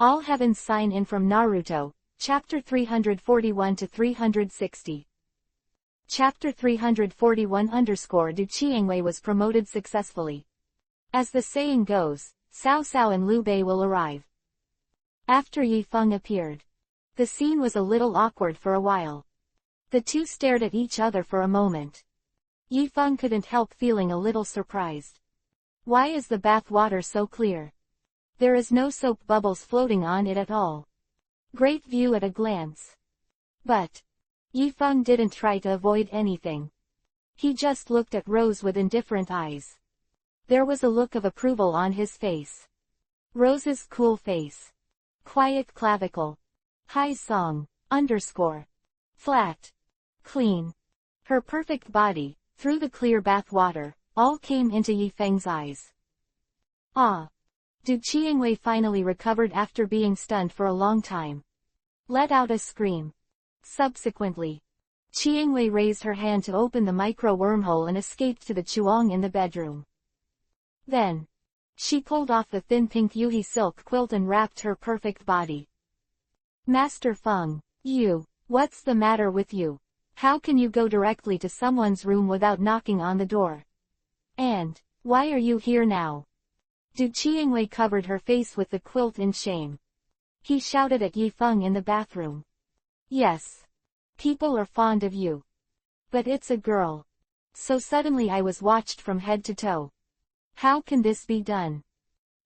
All heavens sign in from Naruto, Chapter 341 to 360. Chapter 341 _ Du Qiangwei was promoted successfully. As the saying goes, Cao Cao and Liu Bei will arrive. After Yi Feng appeared, the scene was a little awkward for a while. The two stared at each other for a moment. Yi Feng couldn't help feeling a little surprised. Why is the bath water so clear? There is no soap bubbles floating on it at all. Great view at a glance. But Yi Feng didn't try to avoid anything. He just looked at Rose with indifferent eyes. There was a look of approval on his face. Rose's cool face. Quiet clavicle. High song, _ flat. Clean. Her perfect body, through the clear bath water, all came into Yi Feng's eyes. Ah! Du Qiangwei finally recovered after being stunned for a long time. Let out a scream. Subsequently, Qiangwei raised her hand to open the micro wormhole and escaped to the chuang in the bedroom. Then, she pulled off the thin pink yuhi silk quilt and wrapped her perfect body. Master Feng, what's the matter with you? How can you go directly to someone's room without knocking on the door? And, why are you here now? Du Qiangwei covered her face with the quilt in shame. He shouted at Yi Feng in the bathroom. Yes. People are fond of you. But it's a girl. So suddenly I was watched from head to toe. How can this be done?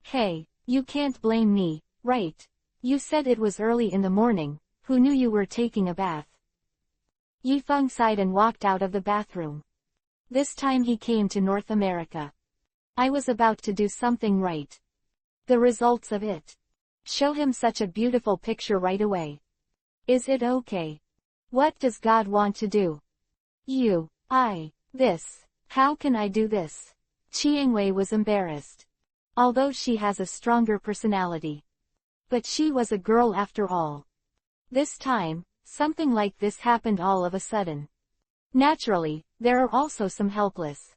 Hey, you can't blame me, right? You said it was early in the morning, who knew you were taking a bath? Yi Feng sighed and walked out of the bathroom. This time he came to North America. I was about to do something right. The results of it. Show him such a beautiful picture right away. Is it okay? What does God want to do? This. How can I do this? Qiangwei was embarrassed. Although she has a stronger personality. But she was a girl after all. This time, something like this happened all of a sudden. Naturally, there are also some helpless.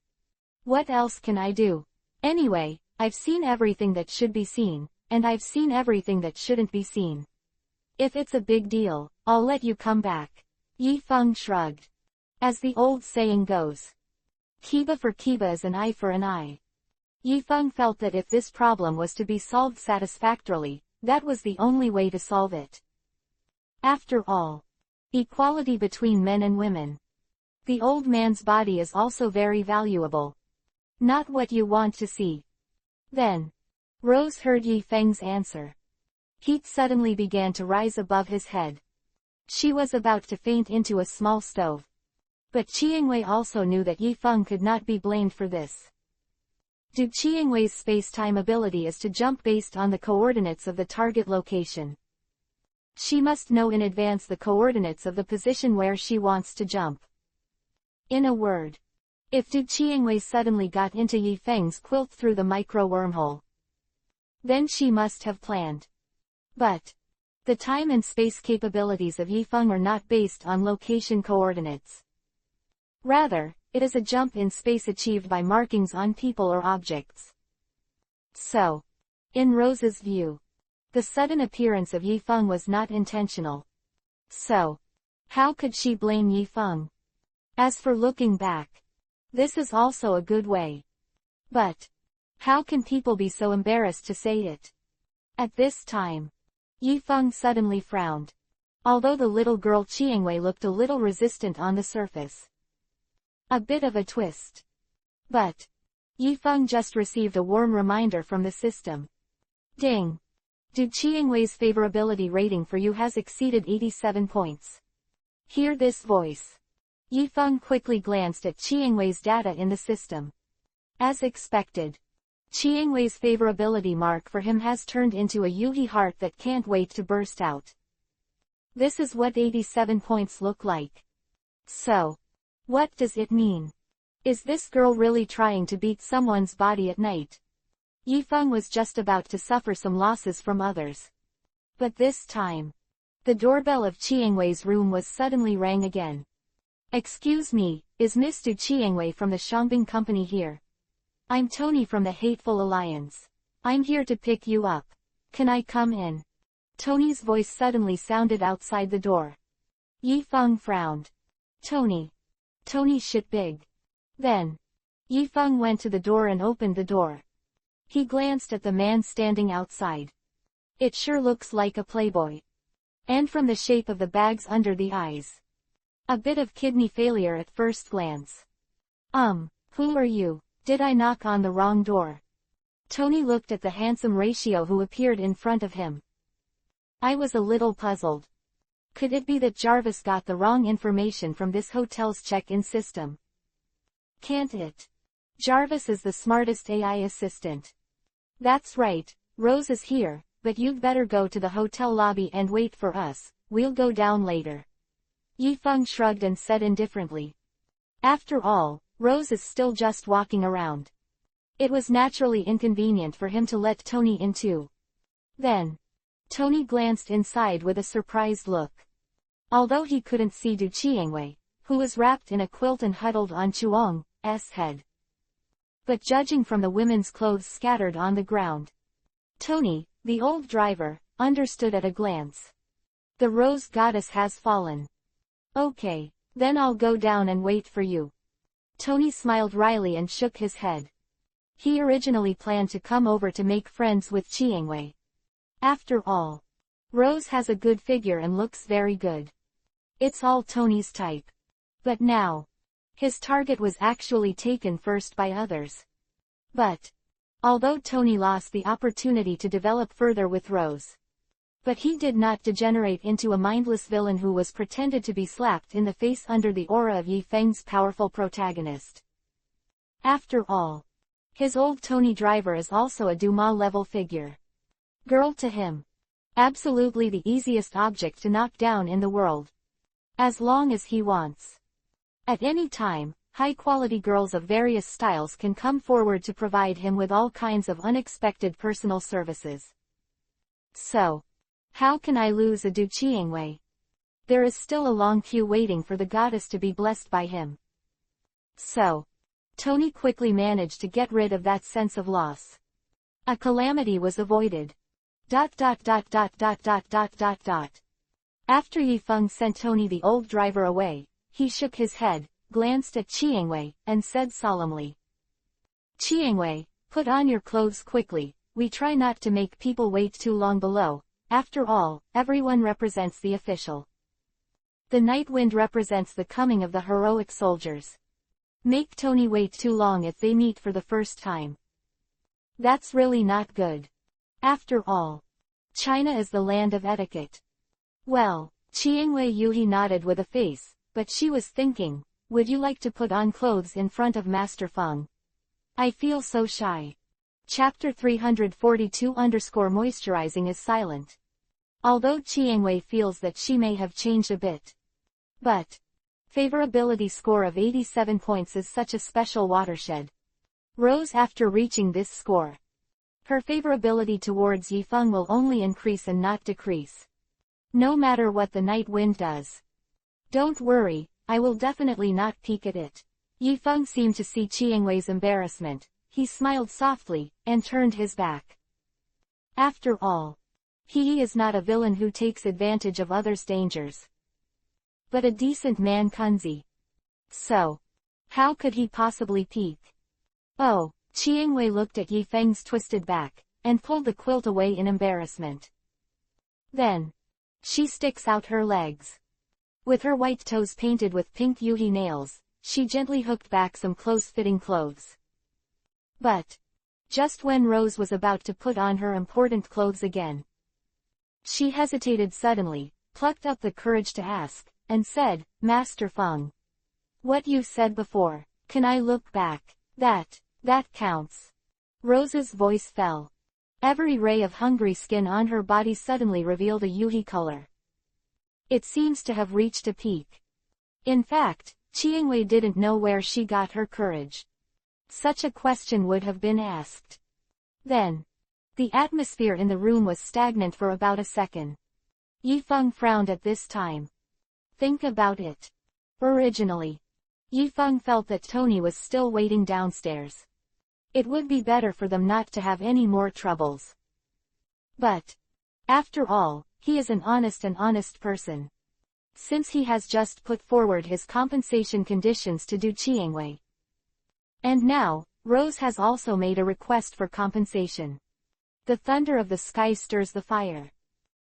What else can I do? Anyway, I've seen everything that should be seen, and I've seen everything that shouldn't be seen. If it's a big deal, I'll let you come back. Yi Feng shrugged. As the old saying goes, Kiba for Kiba is an eye for an eye. Yi Feng felt that if this problem was to be solved satisfactorily, that was the only way to solve it. After all, equality between men and women. The old man's body is also very valuable. Not what you want to see. Then, Rose heard Yi Feng's answer. Heat suddenly began to rise above his head. She was about to faint into a small stove. But Qiangwei also knew that Yi Feng could not be blamed for this. Du Qiangwei's space-time ability is to jump based on the coordinates of the target location. She must know in advance the coordinates of the position where she wants to jump. In a word, if Du Qiangwei suddenly got into Yi Feng's quilt through the micro-wormhole, then she must have planned. But the time and space capabilities of Yi Feng are not based on location coordinates. Rather, it is a jump in space achieved by markings on people or objects. So, in Rose's view, the sudden appearance of Yi Feng was not intentional. So, how could she blame Yi Feng? As for looking back, this is also a good way. But how can people be so embarrassed to say it? At this time, Yi Feng suddenly frowned. Although the little girl Qiangwei looked a little resistant on the surface. A bit of a twist. But Yi Feng just received a warm reminder from the system. Ding! Du Qiangwei's favorability rating for you has exceeded 87 points. Hear this voice. Yi Feng quickly glanced at Qiangwei's data in the system. As expected, Qiangwei's favorability mark for him has turned into a yuhi heart that can't wait to burst out. This is what 87 points look like. So, what does it mean? Is this girl really trying to beat someone's body at night? Yi Feng was just about to suffer some losses from others. But this time, the doorbell of Qiangwei's room was suddenly rang again. Excuse me, is Miss Du Qiangwei from the Shangbing Company here? I'm Tony from the Hateful Alliance. I'm here to pick you up. Can I come in? Tony's voice suddenly sounded outside the door. Yifeng frowned. Tony. Tony shit big. Then, Yifeng went to the door and opened the door. He glanced at the man standing outside. It sure looks like a playboy. And from the shape of the bags under the eyes. A bit of kidney failure at first glance. Who are you? Did I knock on the wrong door? Tony looked at the handsome ratio who appeared in front of him. I was a little puzzled. Could it be that Jarvis got the wrong information from this hotel's check-in system? Can't it? Jarvis is the smartest AI assistant. That's right, Rose is here, but you'd better go to the hotel lobby and wait for us, we'll go down later. Yifeng shrugged and said indifferently. After all, Rose is still just walking around. It was naturally inconvenient for him to let Tony in too. Then, Tony glanced inside with a surprised look. Although he couldn't see Du Chiangwei, who was wrapped in a quilt and huddled on Chuong's head. But judging from the women's clothes scattered on the ground, Tony, the old driver, understood at a glance. The Rose Goddess has fallen. Okay, then I'll go down and wait for you. Tony smiled wryly and shook his head. He originally planned to come over to make friends with Chiangwei. After all, Rose has a good figure and looks very good. It's all Tony's type. But now, his target was actually taken first by others. But, although Tony lost the opportunity to develop further with Rose, but he did not degenerate into a mindless villain who was pretended to be slapped in the face under the aura of Yifeng's powerful protagonist. After all, his old Tony driver is also a Dumas-level figure. Girl to him. Absolutely the easiest object to knock down in the world. As long as he wants. At any time, high-quality girls of various styles can come forward to provide him with all kinds of unexpected personal services. So, how can I lose a Du Chiangwei? There is still a long queue waiting for the goddess to be blessed by him. So, Tony quickly managed to get rid of that sense of loss. A calamity was avoided. After Yifeng sent Tony the old driver away, he shook his head, glanced at Chiangwei, and said solemnly. Chiangwei, put on your clothes quickly, we try not to make people wait too long below. After all, everyone represents the official. The night wind represents the coming of the heroic soldiers. Make Tony wait too long if they meet for the first time. That's really not good. After all, China is the land of etiquette. Well, Chiangwei Yuhi nodded with a face, but she was thinking, would you like to put on clothes in front of Master Feng? I feel so shy. Chapter 342_moisturizing is silent. Although Chiangwei feels that she may have changed a bit. But, favorability score of 87 points is such a special watershed. Rose after reaching this score. Her favorability towards Yifeng will only increase and not decrease. No matter what the night wind does. Don't worry, I will definitely not peek at it. Yifeng seemed to see Chiangwei's embarrassment. He smiled softly, and turned his back. After all, he is not a villain who takes advantage of others' dangers. But a decent man Kunzi. So, how could he possibly peek? Oh, Chiangwei looked at Yifeng's twisted back, and pulled the quilt away in embarrassment. Then, she sticks out her legs. With her white toes painted with pink Yuhi nails, she gently hooked back some close-fitting clothes. But, just when Rose was about to put on her important clothes again, she hesitated suddenly, plucked up the courage to ask, and said, Master Feng. What you said before, can I look back? That counts. Rose's voice fell. Every ray of hungry skin on her body suddenly revealed a Yuhi color. It seems to have reached a peak. In fact, Chiangwei didn't know where she got her courage. Such a question would have been asked. Then, the atmosphere in the room was stagnant for about a second. Yifeng frowned at this time. Think about it. Originally, Yifeng felt that Tony was still waiting downstairs. It would be better for them not to have any more troubles. But, After all, he is an honest person. Since he has just put forward his compensation conditions to Du Chiangwei. And now, Rose has also made a request for compensation. The thunder of the sky stirs the fire.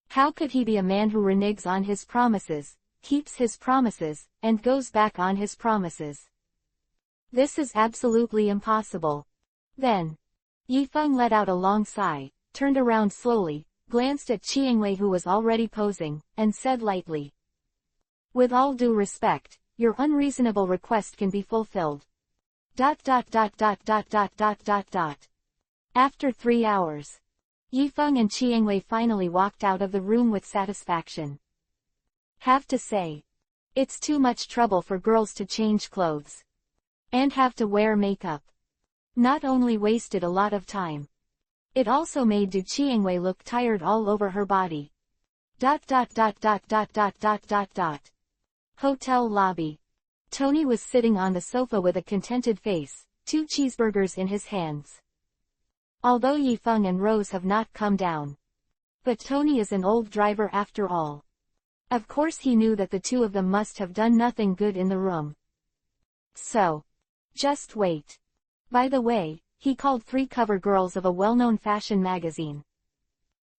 How could he be a man who reneges on his promises, keeps his promises, and goes back on his promises? This is absolutely impossible. Then, Yifeng let out a long sigh, turned around slowly, glanced at Chiangwei who was already posing, and said lightly. With all due respect, your unreasonable request can be fulfilled. ... After 3 hours, Yifeng and Chiangwei finally walked out of the room with satisfaction. Have to say, it's too much trouble for girls to change clothes. And have to wear makeup. Not only wasted a lot of time. It also made Du Chiangwei look tired all over her body. ... Hotel lobby. Tony was sitting on the sofa with a contented face, 2 cheeseburgers in his hands. Although Yifeng and Rose have not come down. But Tony is an old driver after all. Of course he knew that the two of them must have done nothing good in the room. So. Just wait. By the way, he called 3 cover girls of a well-known fashion magazine.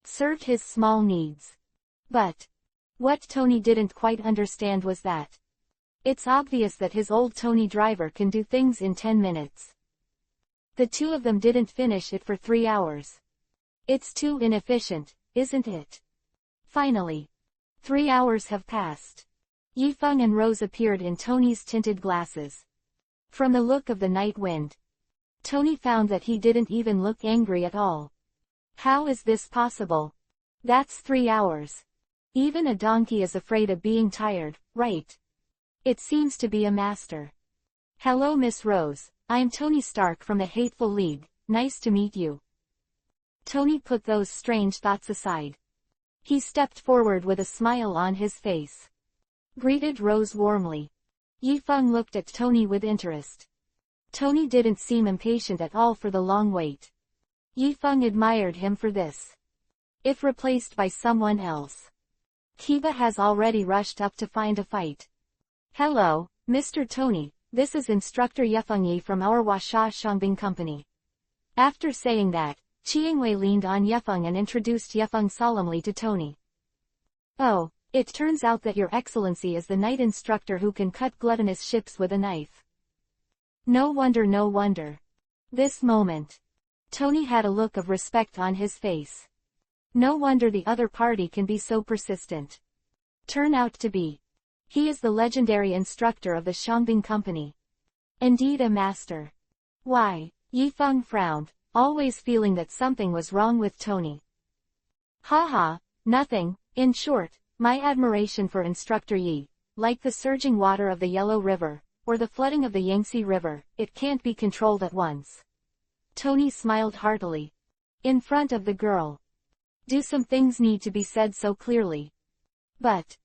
Served his small needs. But what Tony didn't quite understand was that it's obvious that his old Tony driver can do things in 10 minutes. The two of them didn't finish it for 3 hours. It's too inefficient, isn't it? Finally, 3 hours have passed. Yifeng and Rose appeared in Tony's tinted glasses. From the look of the night wind, Tony found that he didn't even look angry at all. How is this possible? That's 3 hours. Even a donkey is afraid of being tired, right? It seems to be a master. Hello Miss Rose, I'm Tony Stark from the Hateful League, nice to meet you. Tony put those strange thoughts aside. He stepped forward with a smile on his face. Greeted Rose warmly. Yifeng looked at Tony with interest. Tony didn't seem impatient at all for the long wait. Yifeng admired him for this. If replaced by someone else, Kiba has already rushed up to find a fight. Hello, Mr. Tony, this is Instructor Yifeng Yi from our Washa Shangbing Company. After saying that, Chiangwei leaned on Yifeng and introduced Yifeng solemnly to Tony. Oh, it turns out that your excellency is the knight instructor who can cut gluttonous ships with a knife. No wonder, no wonder. This moment, Tony had a look of respect on his face. No wonder the other party can be so persistent. Turn out to be. He is the legendary instructor of the Shangbing Company. Indeed a master. Why, Yifeng frowned, always feeling that something was wrong with Tony. Haha, nothing, in short, my admiration for Instructor Yi, like the surging water of the Yellow River, or the flooding of the Yangtze River, it can't be controlled at once. Tony smiled heartily. In front of the girl. Do some things need to be said so clearly? But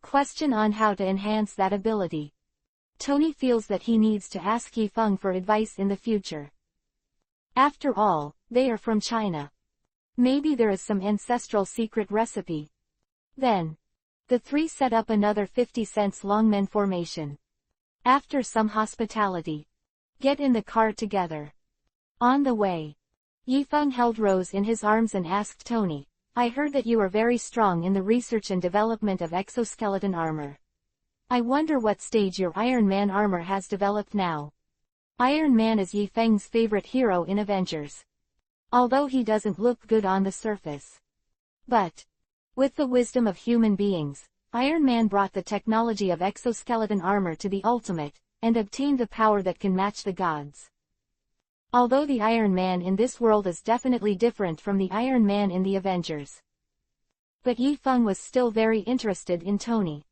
question on how to enhance that ability. Tony feels that he needs to ask Yifeng for advice in the future. After all, they are from China. Maybe there is some ancestral secret recipe. Then, the three set up another 50 cents longmen formation. After some hospitality, get in the car together. On the way, Yifeng held Rose in his arms and asked Tony, I heard that you are very strong in the research and development of exoskeleton armor. I wonder what stage your Iron Man armor has developed now. Iron Man is Yifeng's favorite hero in Avengers. Although he doesn't look good on the surface. But, with the wisdom of human beings, Iron Man brought the technology of exoskeleton armor to the ultimate, and obtained the power that can match the gods. Although the Iron Man in this world is definitely different from the Iron Man in the Avengers. But Yifeng was still very interested in Tony.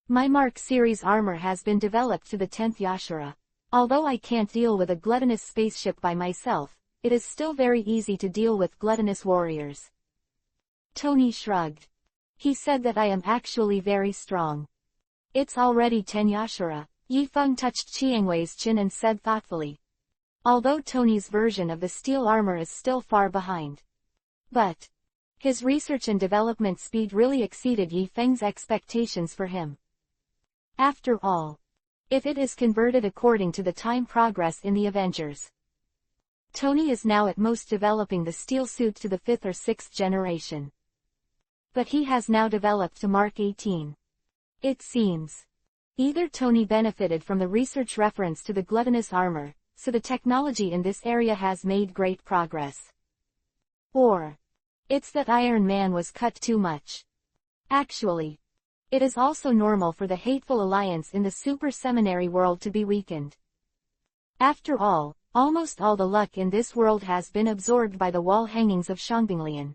My Mark series armor has been developed to the 10th Yashara. Although I can't deal with a gluttonous spaceship by myself, it is still very easy to deal with gluttonous warriors. Tony shrugged. He said that I am actually very strong. It's already 10 Yashara. Yifeng touched Chiangwei's chin and said thoughtfully. Although Tony's version of the steel armor is still far behind. But His research and development speed really exceeded Yi Feng's expectations for him. After all, if it is converted according to the time progress in the Avengers, Tony is now at most developing the steel suit to the 5th or 6th generation. But he has now developed to Mark 18. It seems either Tony benefited from the research reference to the gluttonous armor, so the technology in this area has made great progress, or it's that Iron Man was cut too much. Actually, it is also normal for the hateful alliance in the super seminary world to be weakened. After all, almost all the luck in this world has been absorbed by the wall hangings of Shangbinglian.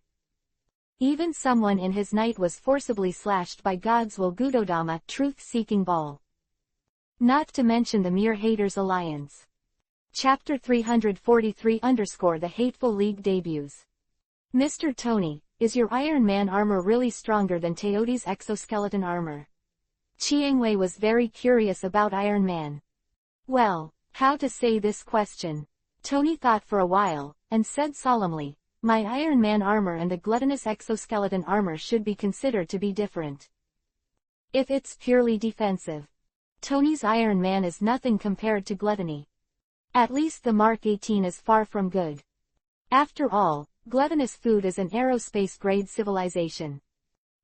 Even someone in his night was forcibly slashed by God's will Gudodama, truth-seeking ball. Not to mention the mere haters alliance. Chapter 343 _ The Hateful League debuts. Mr. Tony, is your Iron Man armor really stronger than Teoti's exoskeleton armor? Chiangwei was very curious about Iron Man. Well, how to say this question? Tony thought for a while, and said solemnly, my Iron Man armor and the gluttonous exoskeleton armor should be considered to be different. If it's purely defensive, Tony's Iron Man is nothing compared to gluttony. At least the Mark 18 is far from good. After all, gluttonous food is an aerospace-grade civilization.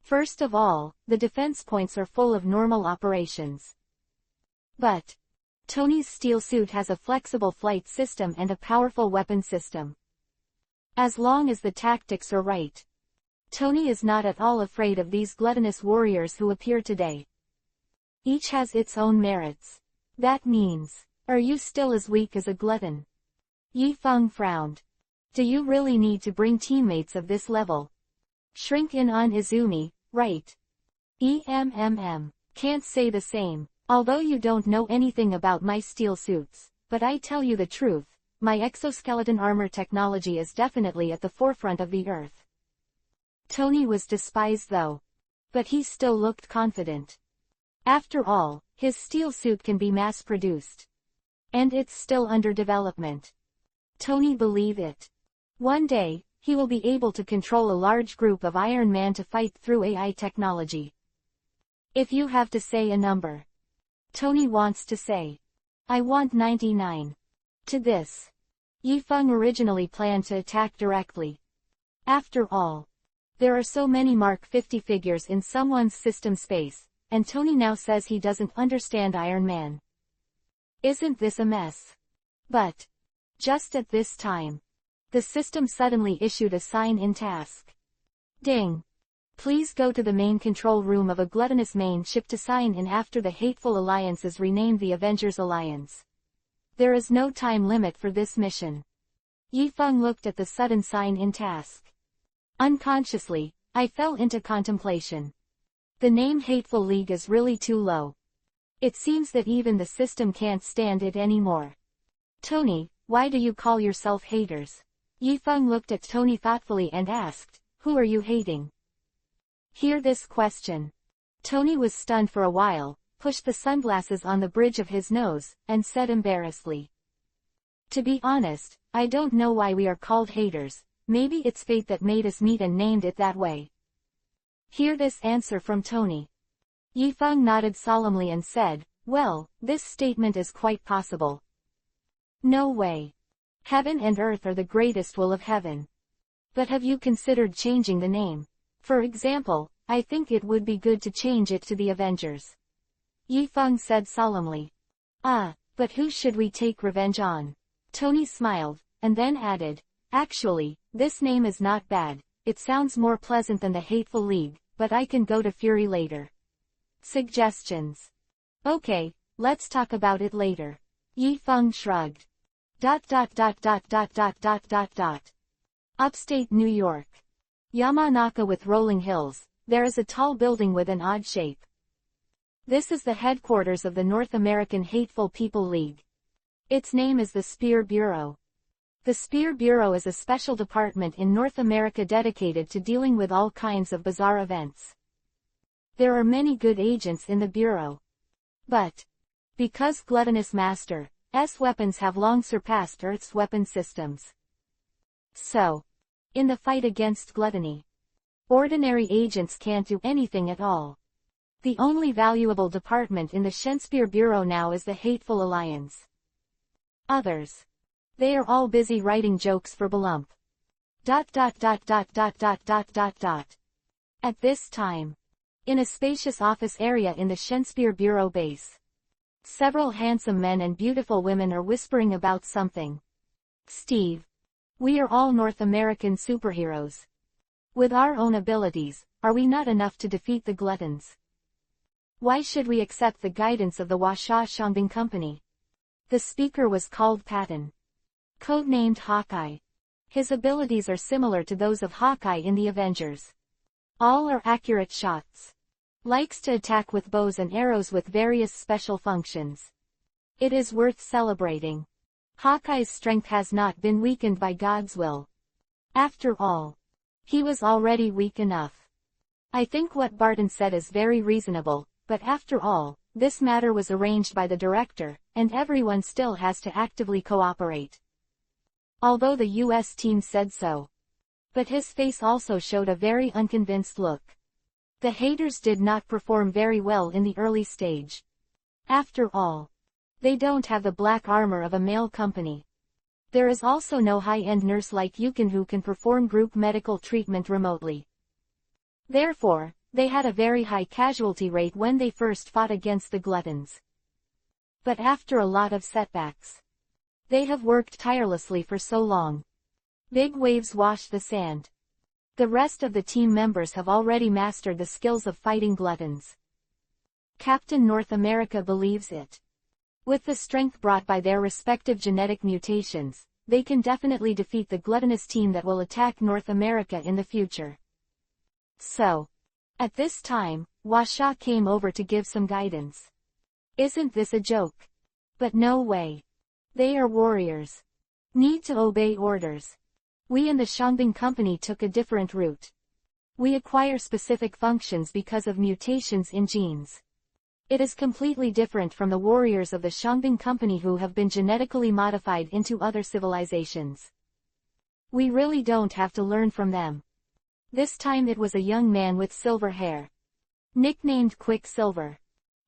First of all, the defense points are full of normal operations. But Tony's steel suit has a flexible flight system and a powerful weapon system. As long as the tactics are right, Tony is not at all afraid of these gluttonous warriors who appear today. Each has its own merits. That means, are you still as weak as a glutton? Yi Feng frowned. Do you really need to bring teammates of this level? Shrink in on Izumi, right? Can't say the same, although you don't know anything about my steel suits, but I tell you the truth. My exoskeleton armor technology is definitely at the forefront of the Earth. Tony was despised though. But he still looked confident. After all, his steel suit can be mass-produced. And it's still under development. Tony believed it. One day, he will be able to control a large group of Iron Man to fight through AI technology. If you have to say a number, Tony wants to say, I want 99. To this, Yi Feng originally planned to attack directly. After all, there are so many Mark 50 figures in someone's system space, and Tony now says he doesn't understand Iron Man. Isn't this a mess? But just at this time, the system suddenly issued a sign-in task. Ding! Please go to the main control room of a gluttonous main ship to sign in after the hateful alliance is renamed the Avengers Alliance. There is no time limit for this mission. Yi Feng looked at the sudden sign-in task. Unconsciously, I fell into contemplation. The name Hateful League is really too low. It seems that even the system can't stand it anymore. Tony, why do you call yourself haters? Yi Feng looked at Tony thoughtfully and asked, who are you hating? Hear this question. Tony was stunned for a while, pushed the sunglasses on the bridge of his nose, and said embarrassedly. To be honest, I don't know why we are called haters. Maybe it's fate that made us meet and named it that way. Hear this answer from Tony. Yi Feng nodded solemnly and said, well, this statement is quite possible. No way. Heaven and earth are the greatest will of heaven. But have you considered changing the name? For example, I think it would be good to change it to the Avengers. Yi Feng said solemnly. But who should we take revenge on? Tony smiled, and then added, actually, this name is not bad. It sounds more pleasant than the Hateful League, but I can go to Fury later. Suggestions. Okay, let's talk about it later. Yi Feng shrugged. Upstate New York. Yamanaka with rolling hills, there is a tall building with an odd shape. This is the headquarters of the North American Hateful People League. Its name is the Spear Bureau. The Spear Bureau is a special department in North America dedicated to dealing with all kinds of bizarre events. There are many good agents in the Bureau. But because Gluttonous Master's weapons have long surpassed Earth's weapon systems, so in the fight against gluttony, Ordinary agents can't do anything at all. The only valuable department in the Shakespeare Bureau now is the Hateful Alliance. Others. They are all busy writing jokes for Balump. ... At this time, in a spacious office area in the Shakespeare Bureau base, several handsome men and beautiful women are whispering about something. Steve. We are all North American superheroes. With our own abilities, are we not enough to defeat the gluttons? Why should we accept the guidance of the Washa Shangbing Company? The speaker was called Patton, codenamed Hawkeye. His abilities are similar to those of Hawkeye in the Avengers. All are accurate shots. Likes to attack with bows and arrows with various special functions. It is worth celebrating. Hawkeye's strength has not been weakened by God's will. After all, he was already weak enough. I think what Barton said is very reasonable, but after all, this matter was arranged by the director, and everyone still has to actively cooperate. Although the US team said so. But his face also showed a very unconvinced look. The haters did not perform very well in the early stage. After all, they don't have the black armor of a male company. There is also no high-end nurse like Yukon who can perform group medical treatment remotely. Therefore, they had a very high casualty rate when they first fought against the gluttons. But after a lot of setbacks, they have worked tirelessly for so long. Big waves wash the sand. The rest of the team members have already mastered the skills of fighting gluttons. Captain North America believes it. With the strength brought by their respective genetic mutations, they can definitely defeat the gluttonous team that will attack North America in the future. So, at this time, Washa came over to give some guidance. Isn't this a joke? But no way. They are warriors. Need to obey orders. We in the Shangbing Company took a different route. We acquire specific functions because of mutations in genes. It is completely different from the warriors of the Shangbing Company who have been genetically modified into other civilizations. We really don't have to learn from them. This time it was a young man with silver hair. Nicknamed Quicksilver.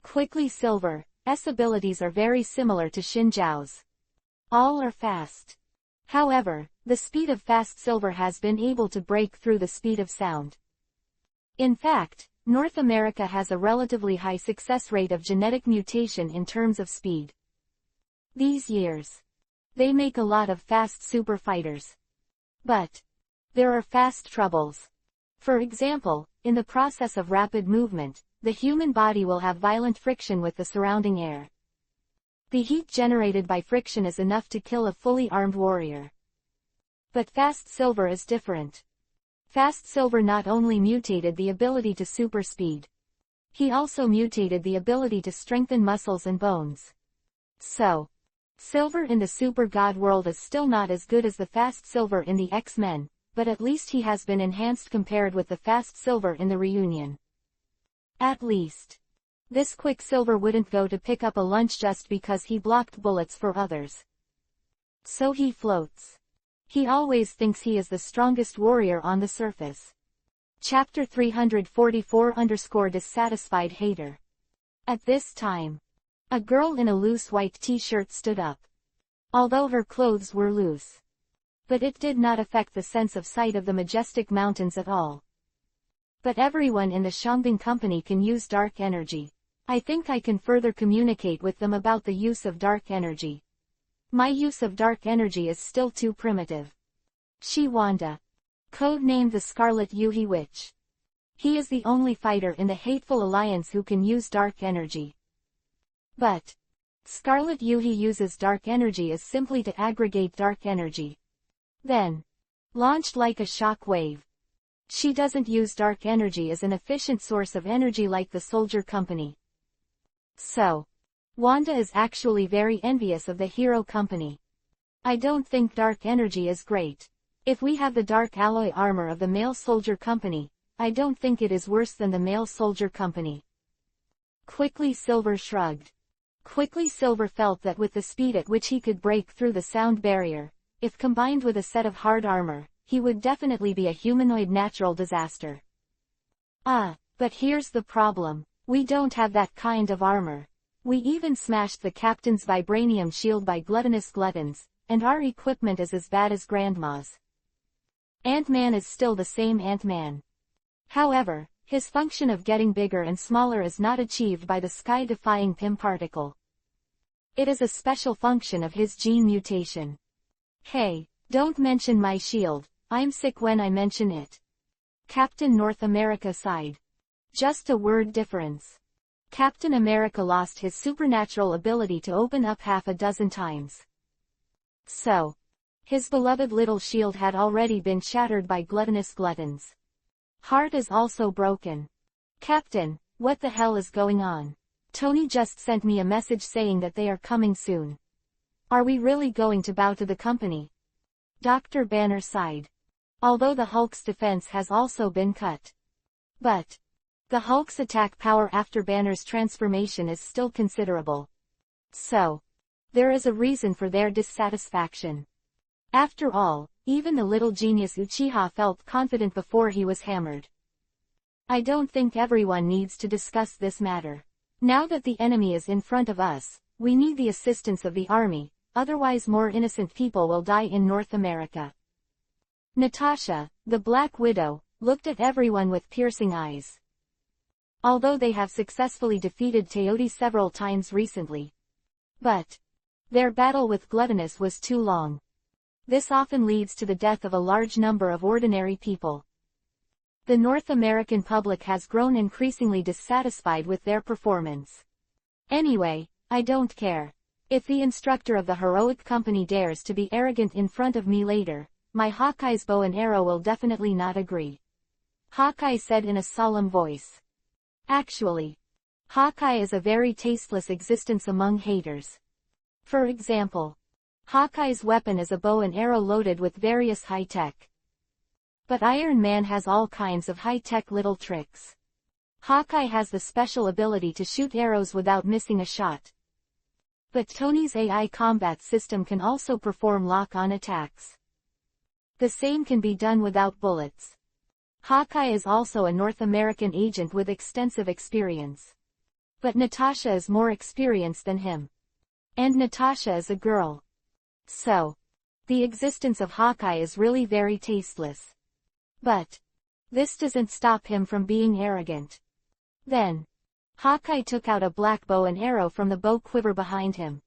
Quickly Silver's abilities are very similar to Xin Zhao's. All are fast. However, the speed of fast Silver has been able to break through the speed of sound. In fact, North America has a relatively high success rate of genetic mutation in terms of speed. These years, they make a lot of fast super fighters. But there are fast troubles. For example, in the process of rapid movement, the human body will have violent friction with the surrounding air. The heat generated by friction is enough to kill a fully armed warrior. But Fast Silver is different. Fast Silver not only mutated the ability to super speed. He also mutated the ability to strengthen muscles and bones. So, Silver in the Super God world is still not as good as the Fast Silver in the X-Men, but at least he has been enhanced compared with the Fast Silver in the Reunion. At least, this Quicksilver wouldn't go to pick up a lunch just because he blocked bullets for others. So he floats. He always thinks he is the strongest warrior on the surface. Chapter 344 Dissatisfied Hater. At this time, a girl in a loose white t-shirt stood up. Although her clothes were loose. But it did not affect the sense of sight of the majestic mountains at all. But everyone in the Shangbing Company can use dark energy. I think I can further communicate with them about the use of dark energy. My use of dark energy is still too primitive. She Wanda. Codenamed the Scarlet Yuhi Witch. He is the only fighter in the Hateful Alliance who can use dark energy. But Scarlet Yuhi uses dark energy as simply to aggregate dark energy. Then, launched like a shock wave. She doesn't use dark energy as an efficient source of energy like the Soldier Company. So, Wanda is actually very envious of the Hero Company. I don't think dark energy is great. If we have the dark alloy armor of the Male Soldier Company, I don't think it is worse than the Male Soldier Company. Quickly Silver shrugged. Quickly Silver felt that with the speed at which he could break through the sound barrier, if combined with a set of hard armor, he would definitely be a humanoid natural disaster. But here's the problem. We don't have that kind of armor. We even smashed the captain's vibranium shield by gluttonous gluttons, and our equipment is as bad as Grandma's. Ant-Man is still the same Ant-Man. However, his function of getting bigger and smaller is not achieved by the sky-defying PIM particle. It is a special function of his gene mutation. Hey, don't mention my shield, I'm sick when I mention it. Captain North America sighed. Just a word difference. Captain America lost his supernatural ability to open up half a dozen times. So, his beloved little shield had already been shattered by gluttonous gluttons. Heart is also broken. Captain, what the hell is going on? Tony just sent me a message saying that they are coming soon. Are we really going to bow to the company? Dr. Banner sighed. Although the Hulk's defense has also been cut. But the Hulk's attack power after Banner's transformation is still considerable. So, there is a reason for their dissatisfaction. After all, even the little genius Uchiha felt confident before he was hammered. I don't think everyone needs to discuss this matter. Now that the enemy is in front of us, we need the assistance of the army, otherwise more innocent people will die in North America. Natasha, the Black Widow, looked at everyone with piercing eyes. Although they have successfully defeated Teoti several times recently. But their battle with Gluttonous was too long. This often leads to the death of a large number of ordinary people. The North American public has grown increasingly dissatisfied with their performance. Anyway, I don't care. If the instructor of the heroic company dares to be arrogant in front of me later, my Hawkeye's bow and arrow will definitely not agree. Hawkeye said in a solemn voice. Actually, Hawkeye is a very tasteless existence among haters. For example, Hawkeye's weapon is a bow and arrow loaded with various high-tech. But Iron Man has all kinds of high-tech little tricks. Hawkeye has the special ability to shoot arrows without missing a shot. But Tony's AI combat system can also perform lock-on attacks. The same can be done without bullets. Hawkeye is also a North American agent with extensive experience. But Natasha is more experienced than him. And Natasha is a girl. So, the existence of Hawkeye is really very tasteless. But this doesn't stop him from being arrogant. Then, Hawkeye took out a black bow and arrow from the bow quiver behind him.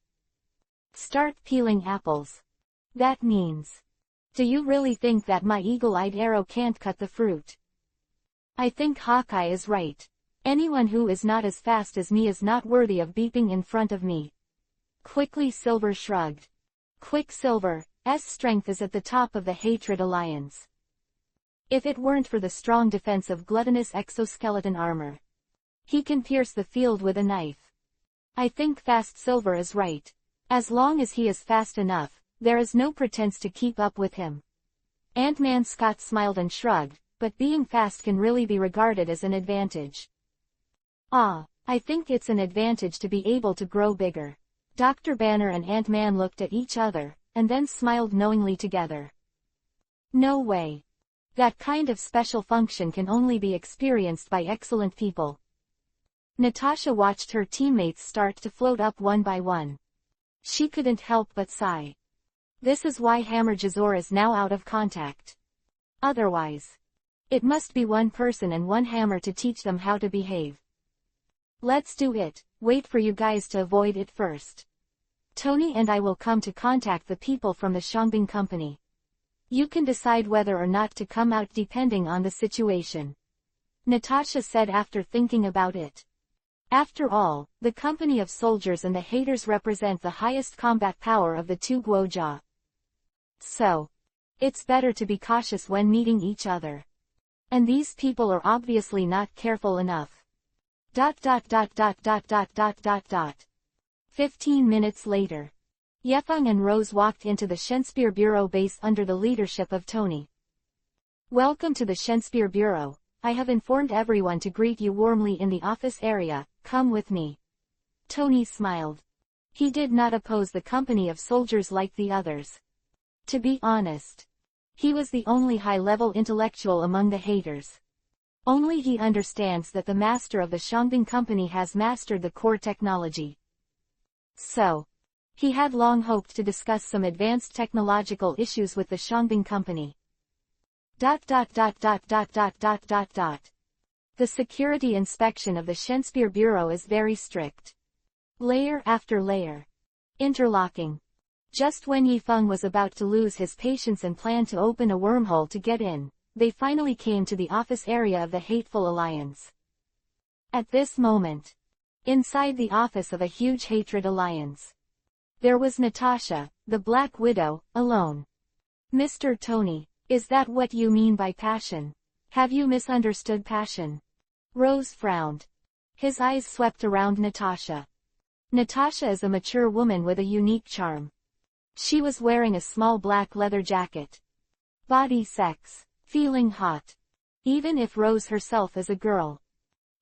Start peeling apples. That means, do you really think that my eagle-eyed arrow can't cut the fruit? I think Hawkeye is right. Anyone who is not as fast as me is not worthy of beeping in front of me. Quickly Silver shrugged. Quicksilver's strength is at the top of the Hatred Alliance. If it weren't for the strong defense of gluttonous exoskeleton armor, he can pierce the field with a knife. I think Fast Silver is right. As long as he is fast enough, there is no pretense to keep up with him. Ant-Man Scott smiled and shrugged, but being fast can really be regarded as an advantage. I think it's an advantage to be able to grow bigger. Dr. Banner and Ant-Man looked at each other, and then smiled knowingly together. No way. That kind of special function can only be experienced by excellent people. Natasha watched her teammates start to float up one by one. She couldn't help but sigh. This is why Hammer Jazor is now out of contact. Otherwise, it must be one person and one hammer to teach them how to behave. Let's do it. Wait for you guys to avoid it first. Tony and I will come to contact the people from the Shangbing Company. You can decide whether or not to come out depending on the situation. Natasha said after thinking about it. After all, the company of soldiers and the haters represent the highest combat power of the two Guojia. So, it's better to be cautious when meeting each other. And these people are obviously not careful enough. 15 minutes later. Yefeng and Rose walked into the Shakespeare Bureau base under the leadership of Tony. Welcome to the Shakespeare Bureau. I have informed everyone to greet you warmly in the office area. Come with me. Tony smiled. He did not oppose the company of soldiers like the others. To be honest, he was the only high-level intellectual among the haters. Only he understands that the master of the Shangbing company has mastered the core technology. So, he had long hoped to discuss some advanced technological issues with the Shangbing company. The security inspection of the Shenspeare Bureau is very strict. Layer after layer. Interlocking. Just when Yifeng was about to lose his patience and plan to open a wormhole to get in, they finally came to the office area of the Hateful Alliance. At this moment, inside the office of a huge hatred alliance, there was Natasha, the Black Widow, alone. Mr. Tony, is that what you mean by passion? Have you misunderstood passion? Rose frowned. His eyes swept around Natasha. Natasha is a mature woman with a unique charm. She was wearing a small black leather jacket. Body sex. Feeling hot. Even if Rose herself is a girl.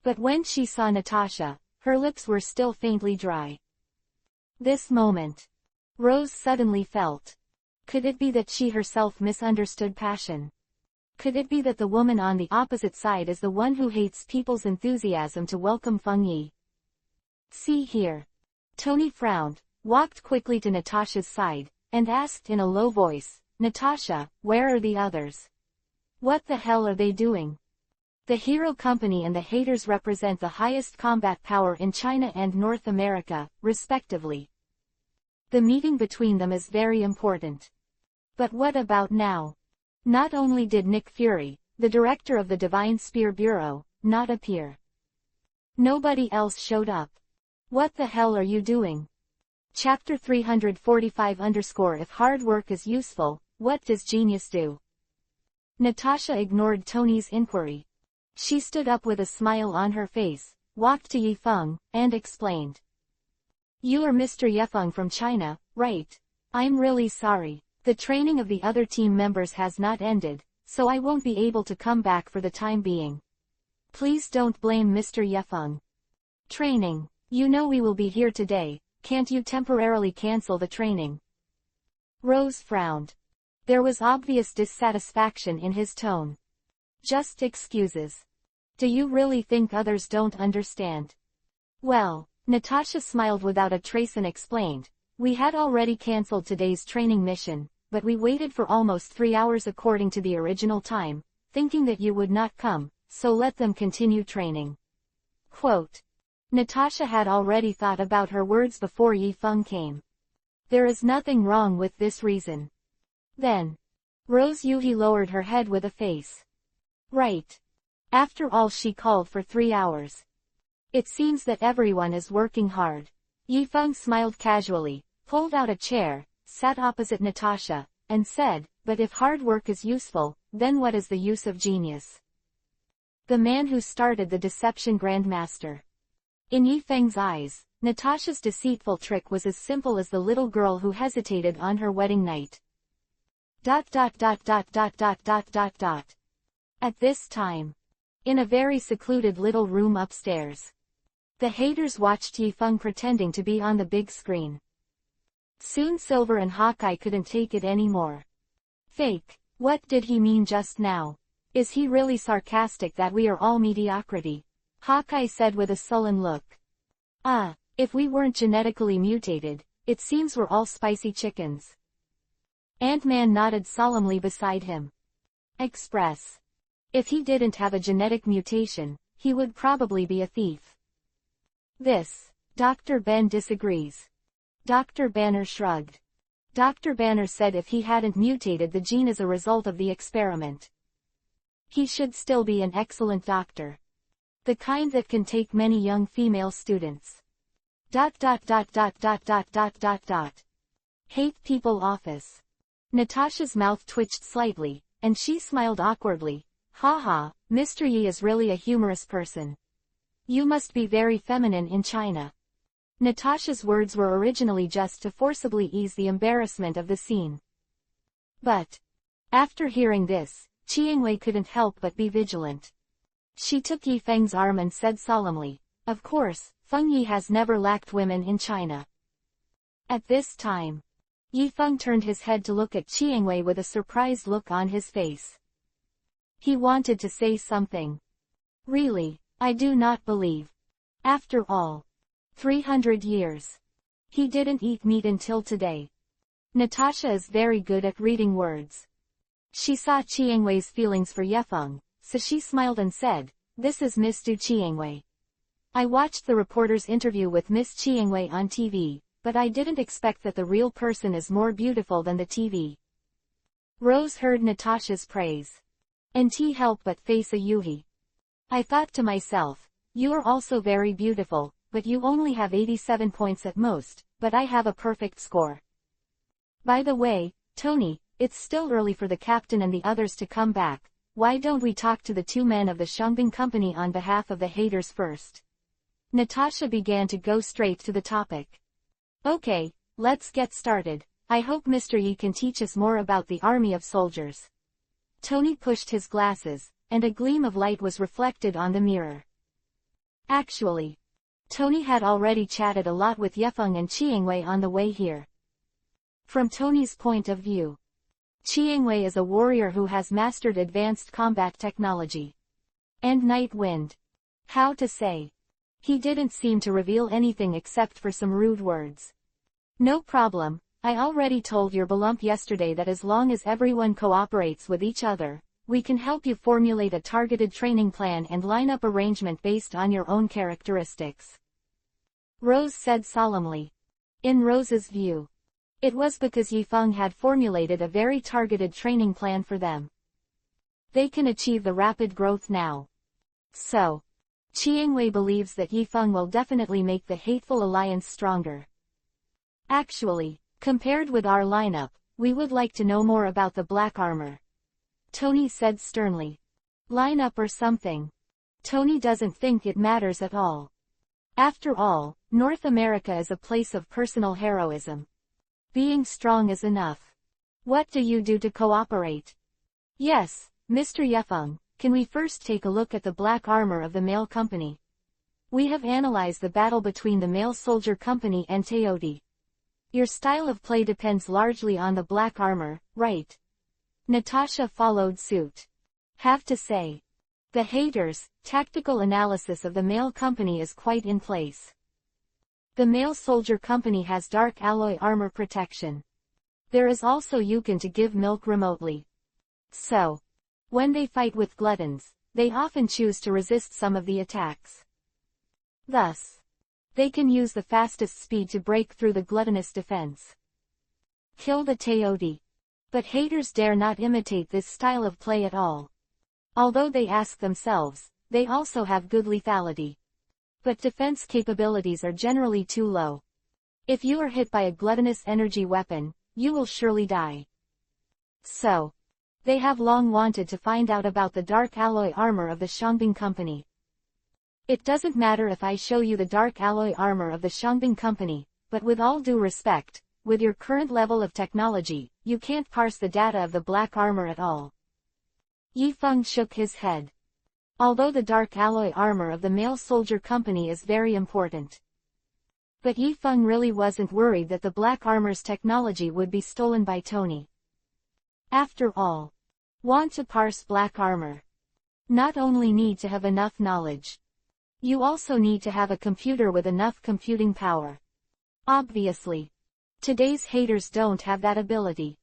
But when she saw Natasha, her lips were still faintly dry. This moment, Rose suddenly felt. Could it be that she herself misunderstood passion? Could it be that the woman on the opposite side is the one who hates people's enthusiasm to welcome Feng Yi? See here. Tony frowned, walked quickly to Natasha's side, and asked in a low voice, Natasha, where are the others? What the hell are they doing? The Hero Company and the Haters represent the highest combat power in China and North America, respectively. The meeting between them is very important. But what about now? Not only did Nick Fury, the director of the Divine Spear Bureau, not appear. Nobody else showed up. What the hell are you doing? Chapter 345 If hard work is useful, what does genius do? Natasha ignored Tony's inquiry. She stood up with a smile on her face, walked to Yifeng, and explained. You are Mr. Yifeng from China, right? I'm really sorry. The training of the other team members has not ended, so I won't be able to come back for the time being. Please don't blame Mr. Yifeng. Training. You know we will be here today, can't you temporarily cancel the training? Rose frowned. There was obvious dissatisfaction in his tone. Just excuses. Do you really think others don't understand? Well, Natasha smiled without a trace and explained, we had already cancelled today's training mission, but we waited for almost 3 hours according to the original time, thinking that you would not come, so let them continue training. Quote. Natasha had already thought about her words before Yifeng came. There is nothing wrong with this reason. Then, Rose Yuhi lowered her head with a face. Right. After all, she called for 3 hours. It seems that everyone is working hard. Yifeng smiled casually, pulled out a chair, sat opposite Natasha, and said, but if hard work is useful, then what is the use of genius? The man who started the deception Grandmaster. In Yifeng's eyes, Natasha's deceitful trick was as simple as the little girl who hesitated on her wedding night. At this time, in a very secluded little room upstairs, the haters watched Yifeng pretending to be on the big screen. Soon Silver and Hawkeye couldn't take it anymore. Fake. What did he mean just now? Is he really sarcastic that we are all mediocrity? Hawkeye said with a sullen look. If we weren't genetically mutated, it seems we're all spicy chickens. Ant-Man nodded solemnly beside him. Express. If he didn't have a genetic mutation, he would probably be a thief. This. Dr. Ben disagrees. Dr. Banner shrugged. Dr. Banner said if he hadn't mutated the gene as a result of the experiment, he should still be an excellent doctor. The kind that can take many young female students. Hate people office. Natasha's mouth twitched slightly, and she smiled awkwardly. Haha, Mr. Yi is really a humorous person. You must be very feminine in China. Natasha's words were originally just to forcibly ease the embarrassment of the scene. But, after hearing this, Chiangwei couldn't help but be vigilant. She took Yifeng's arm and said solemnly, of course, Feng Yi has never lacked women in China. At this time, Yifeng turned his head to look at Chiangwei with a surprised look on his face. He wanted to say something. Really, I do not believe. After all, 300 years. He didn't eat meat until today. Natasha is very good at reading words. She saw Chiangwei's feelings for Yefeng, so she smiled and said, "This is Miss Du Chiangwei. I watched the reporter's interview with Miss Chiangwei on TV, but I didn't expect that the real person is more beautiful than the TV." Rose heard Natasha's praise. And he helped but face a Yuhi. I thought to myself, you are also very beautiful, but you only have 87 points at most, but I have a perfect score. By the way, Tony, it's still early for the captain and the others to come back. Why don't we talk to the two men of the Shangbin Company on behalf of the haters first? Natasha began to go straight to the topic. Okay, let's get started. I hope Mr. Yi can teach us more about the army of soldiers. Tony pushed his glasses, and a gleam of light was reflected on the mirror. Actually, Tony had already chatted a lot with Yefeng and Chiangwei on the way here. From Tony's point of view, Chiangwei is a warrior who has mastered advanced combat technology. And Night Wind. How to say? He didn't seem to reveal anything except for some rude words. No problem, I already told your Belump yesterday that as long as everyone cooperates with each other, we can help you formulate a targeted training plan and line-up arrangement based on your own characteristics. Rose said solemnly. In Rose's view, it was because Yifeng had formulated a very targeted training plan for them. They can achieve the rapid growth now. So, Chiangwei believes that Yifeng will definitely make the hateful alliance stronger. Actually, compared with our lineup, we would like to know more about the black armor. Tony said sternly. Lineup or something. Tony doesn't think it matters at all. After all, North America is a place of personal heroism. Being strong is enough. What do you do to cooperate? Yes, Mr. Yefeng, can we first take a look at the black armor of the male company? We have analyzed the battle between the male soldier company and Teodi. Your style of play depends largely on the black armor, right? Natasha followed suit. Have to say, the haters' tactical analysis of the male company is quite in place. The male soldier company has dark alloy armor protection. There is also Yukon to give milk remotely. So, when they fight with gluttons, they often choose to resist some of the attacks. Thus, they can use the fastest speed to break through the gluttonous defense. Kill the Teodi. But haters dare not imitate this style of play at all. Although they ask themselves, they also have good lethality. But defense capabilities are generally too low. If you are hit by a gluttonous energy weapon, you will surely die. So, they have long wanted to find out about the dark alloy armor of the Shangbin Company. It doesn't matter if I show you the dark alloy armor of the Shangbin Company, but with all due respect, with your current level of technology, you can't parse the data of the black armor at all. Yifeng shook his head. Although the dark alloy armor of the male soldier company is very important. But Yifeng really wasn't worried that the black armor's technology would be stolen by Tony. After all, want to parse black armor? Not only need to have enough knowledge. You also need to have a computer with enough computing power. Obviously, today's haters don't have that ability.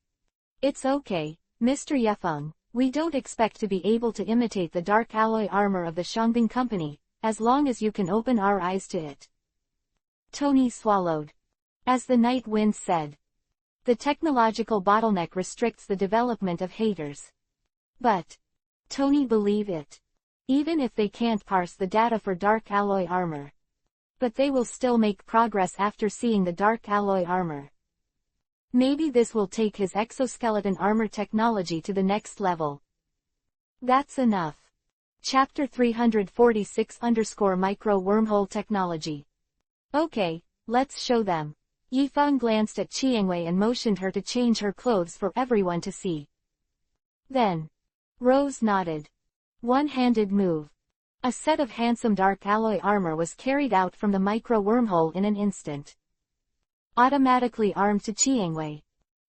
It's okay, Mr. Yefeng, we don't expect to be able to imitate the dark alloy armor of the Shangbin Company, as long as you can open our eyes to it. Tony swallowed. As the Night Wind said, the technological bottleneck restricts the development of haters. But Tony believe it. Even if they can't parse the data for dark alloy armor. But they will still make progress after seeing the dark alloy armor. Maybe this will take his exoskeleton armor technology to the next level. That's enough. Chapter 346_Micro Wormhole Technology. Okay, let's show them. Yifeng glanced at Chiangwei and motioned her to change her clothes for everyone to see. Then, Rose nodded. One-handed move. A set of handsome dark alloy armor was carried out from the micro wormhole in an instant. Automatically armed to Chiangwei.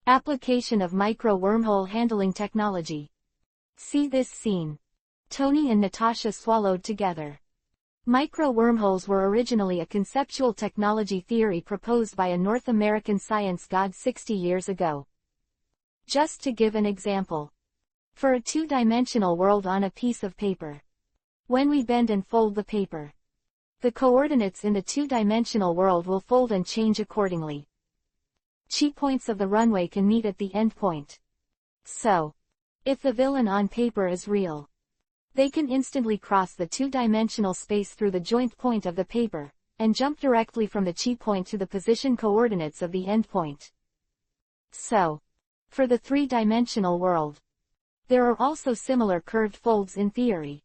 Application of micro wormhole handling technology. See this scene. Tony and Natasha swallowed together. Micro-wormholes were originally a conceptual technology theory proposed by a North American science god 60 years ago. Just to give an example. For a two-dimensional world on a piece of paper. When we bend and fold the paper, the coordinates in the two-dimensional world will fold and change accordingly. Chi points of the runway can meet at the endpoint. So, if the villain on paper is real, they can instantly cross the two-dimensional space through the joint point of the paper, and jump directly from the chi point to the position coordinates of the endpoint. So, for the three-dimensional world, there are also similar curved folds in theory.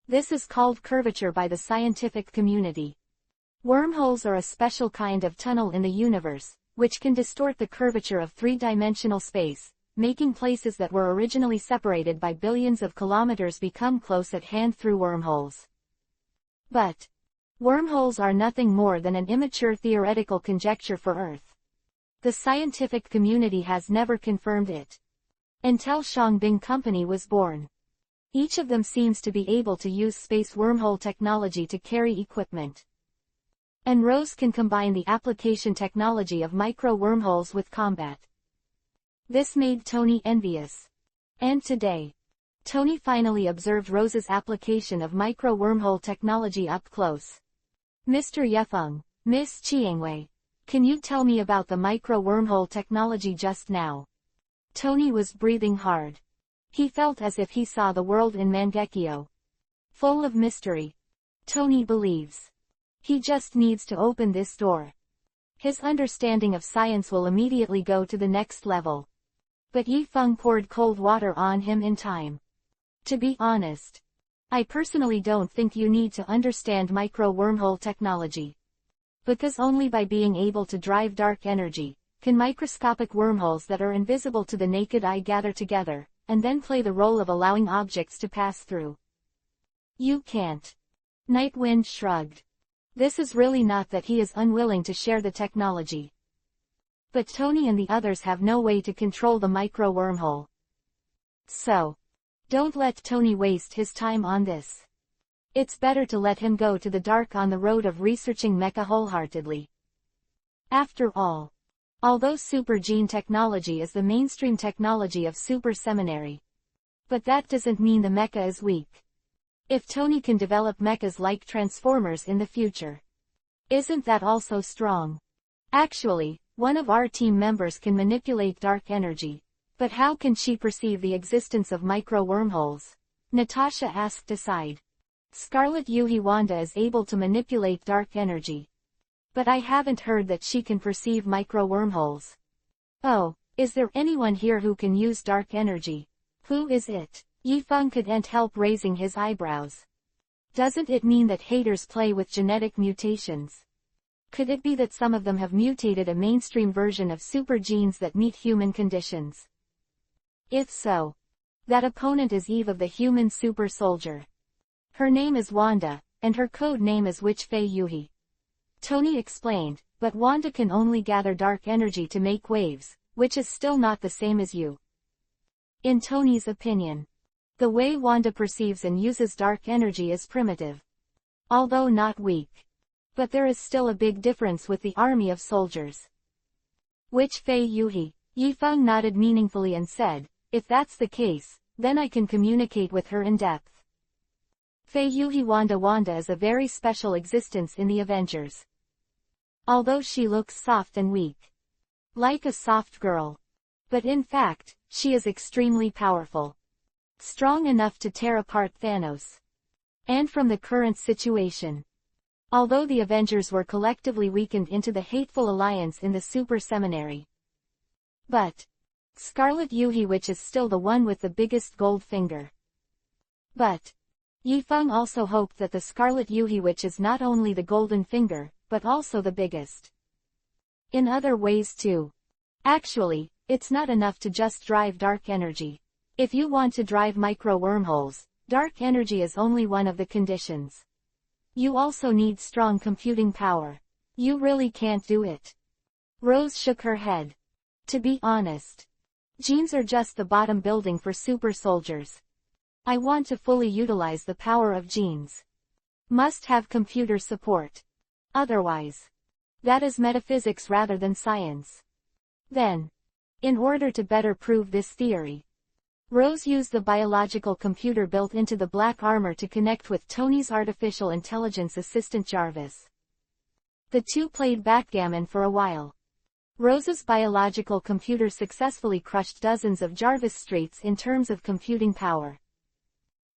This is called curvature by the scientific community. Wormholes are a special kind of tunnel in the universe, which can distort the curvature of three-dimensional space, making places that were originally separated by billions of kilometers become close at hand through wormholes. But wormholes are nothing more than an immature theoretical conjecture for Earth. The scientific community has never confirmed it. Until Shangbing Company was born. Each of them seems to be able to use space wormhole technology to carry equipment. And Rose can combine the application technology of micro-wormholes with combat. This made Tony envious. And today, Tony finally observed Rose's application of micro-wormhole technology up close. Mr. Yefeng, Miss Chiangwei, can you tell me about the micro-wormhole technology just now? Tony was breathing hard. He felt as if he saw the world in Mangekyo. Full of mystery. Tony believes. He just needs to open this door. His understanding of science will immediately go to the next level. But Yifeng poured cold water on him in time. To be honest, I personally don't think you need to understand micro-wormhole technology. Because only by being able to drive dark energy, can microscopic wormholes that are invisible to the naked eye gather together, and then play the role of allowing objects to pass through. You can't. Nightwind shrugged. This is really not that he is unwilling to share the technology. But Tony and the others have no way to control the micro-wormhole. So, don't let Tony waste his time on this. It's better to let him go to the dark on the road of researching mecha wholeheartedly. After all, although super gene technology is the mainstream technology of super seminary, but that doesn't mean the mecha is weak. If Tony can develop mechas like Transformers in the future, isn't that also strong? Actually, one of our team members can manipulate dark energy, but how can she perceive the existence of micro-wormholes? Natasha asked aside. Scarlet Yuhi Wanda is able to manipulate dark energy. But I haven't heard that she can perceive micro-wormholes. Oh, is there anyone here who can use dark energy? Who is it? Yifeng couldn't help raising his eyebrows. Doesn't it mean that haters play with genetic mutations? Could it be that some of them have mutated a mainstream version of super genes that meet human conditions? If so, that opponent is Eve of the human super soldier. Her name is Wanda, and her code name is Witch Fei Yuhi. Tony explained, but Wanda can only gather dark energy to make waves, which is still not the same as you. In Tony's opinion, the way Wanda perceives and uses dark energy is primitive. Although not weak. But there is still a big difference with the army of soldiers. Witch Fei Yuhi, Yifeng nodded meaningfully and said, if that's the case, then I can communicate with her in depth. Fei Yuhi Wanda is a very special existence in the Avengers. Although she looks soft and weak. Like a soft girl. But in fact, she is extremely powerful. Strong enough to tear apart Thanos. And from the current situation. Although the Avengers were collectively weakened into the hateful alliance in the Super Seminary. But Scarlet Yuhi Witch is still the one with the biggest gold finger. But Yifeng also hoped that the Scarlet Yuhi Witch is not only the golden finger, but also the biggest. In other ways too. Actually, it's not enough to just drive dark energy. If you want to drive micro-wormholes, dark energy is only one of the conditions. You also need strong computing power. You really can't do it. Rose shook her head. To be honest, genes are just the bottom building for super soldiers. I want to fully utilize the power of genes. Must have computer support. Otherwise. That is metaphysics rather than science. Then, in order to better prove this theory, Rose used the biological computer built into the black armor to connect with Tony's artificial intelligence assistant Jarvis. The two played backgammon for a while. Rose's biological computer successfully crushed dozens of Jarvis streets in terms of computing power.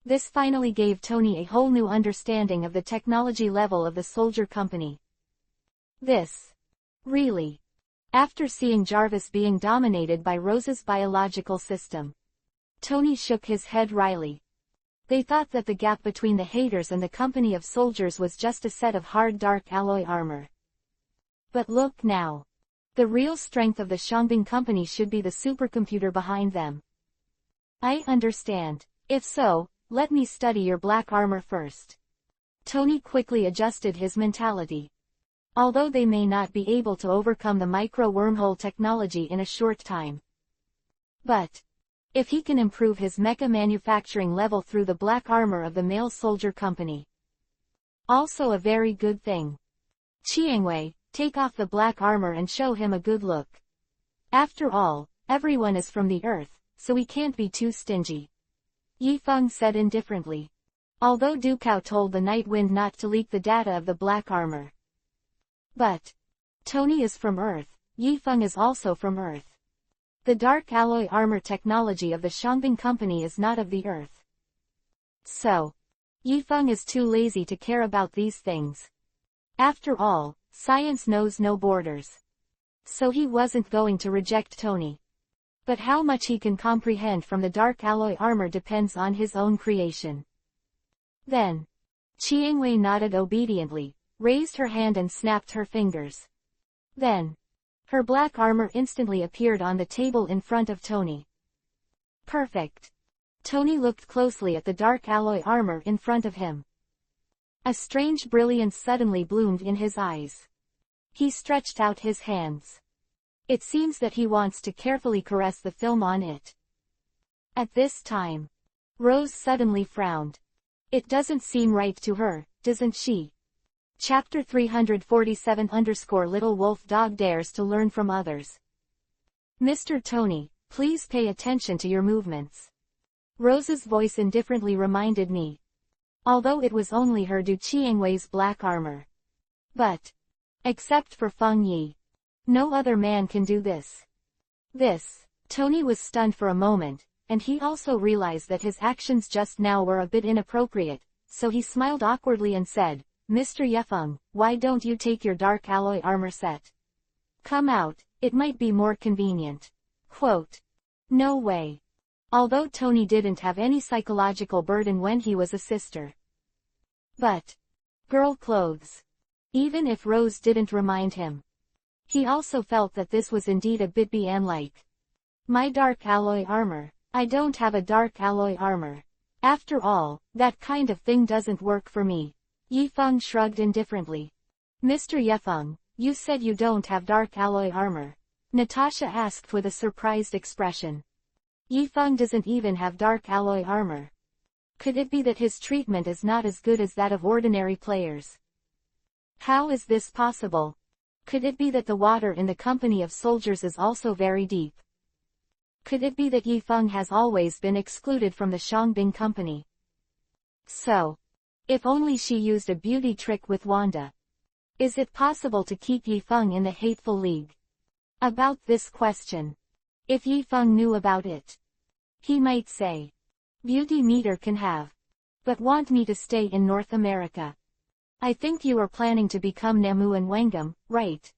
This finally gave Tony a whole new understanding of the technology level of the soldier company. This. Really. After seeing Jarvis being dominated by Rose's biological system, Tony shook his head wryly. They thought that the gap between the haters and the company of soldiers was just a set of hard dark alloy armor. But look now. The real strength of the Shangbing company should be the supercomputer behind them. I understand. If so, let me study your black armor first. Tony quickly adjusted his mentality. Although they may not be able to overcome the micro-wormhole technology in a short time. But, if he can improve his mecha manufacturing level through the black armor of the male soldier company. Also a very good thing. Chiangwei, take off the black armor and show him a good look. After all, everyone is from the earth, so we can't be too stingy. Yifeng said indifferently. Although Dukao told the Night Wind not to leak the data of the black armor. But, Tony is from Earth, Yifeng is also from Earth. The dark alloy armor technology of the Shangbing company is not of the Earth. So, Yifeng is too lazy to care about these things. After all, science knows no borders. So he wasn't going to reject Tony. But how much he can comprehend from the dark alloy armor depends on his own creation. Then, Chiangwei nodded obediently, raised her hand and snapped her fingers. Then, her black armor instantly appeared on the table in front of Tony. Perfect. Tony looked closely at the dark alloy armor in front of him. A strange brilliance suddenly bloomed in his eyes. He stretched out his hands. It seems that he wants to carefully caress the film on it. At this time, Rose suddenly frowned. It doesn't seem right to her, doesn't she? Chapter 347_Little Wolf Dog Dares to Learn from Others. Mr. Tony, please pay attention to your movements. Rose's voice indifferently reminded me. Although it was only her due Chiangwei's black armor. But, except for Feng Yi, no other man can do this. Tony was stunned for a moment, and he also realized that his actions just now were a bit inappropriate, so he smiled awkwardly and said, Mr. Yefeng, why don't you take your dark alloy armor set? Come out, it might be more convenient. Quote. No way. Although Tony didn't have any psychological burden when he was a sister. But, girl clothes. Even if Rose didn't remind him. He also felt that this was indeed a bit Bian-like. My dark alloy armor. I don't have a dark alloy armor. After all, that kind of thing doesn't work for me. Yifeng shrugged indifferently. Mr. Yefeng, you said you don't have dark alloy armor. Natasha asked with a surprised expression. Yifeng doesn't even have dark alloy armor. Could it be that his treatment is not as good as that of ordinary players? How is this possible? Could it be that the water in the company of soldiers is also very deep? Could it be that Yifeng has always been excluded from the Shangbing company? So, if only she used a beauty trick with Wanda. Is it possible to keep Yifeng in the Hateful League? About this question. If Yifeng knew about it, he might say, Beauty meter can have. But want me to stay in North America. I think you are planning to become Namu and Wangam, right?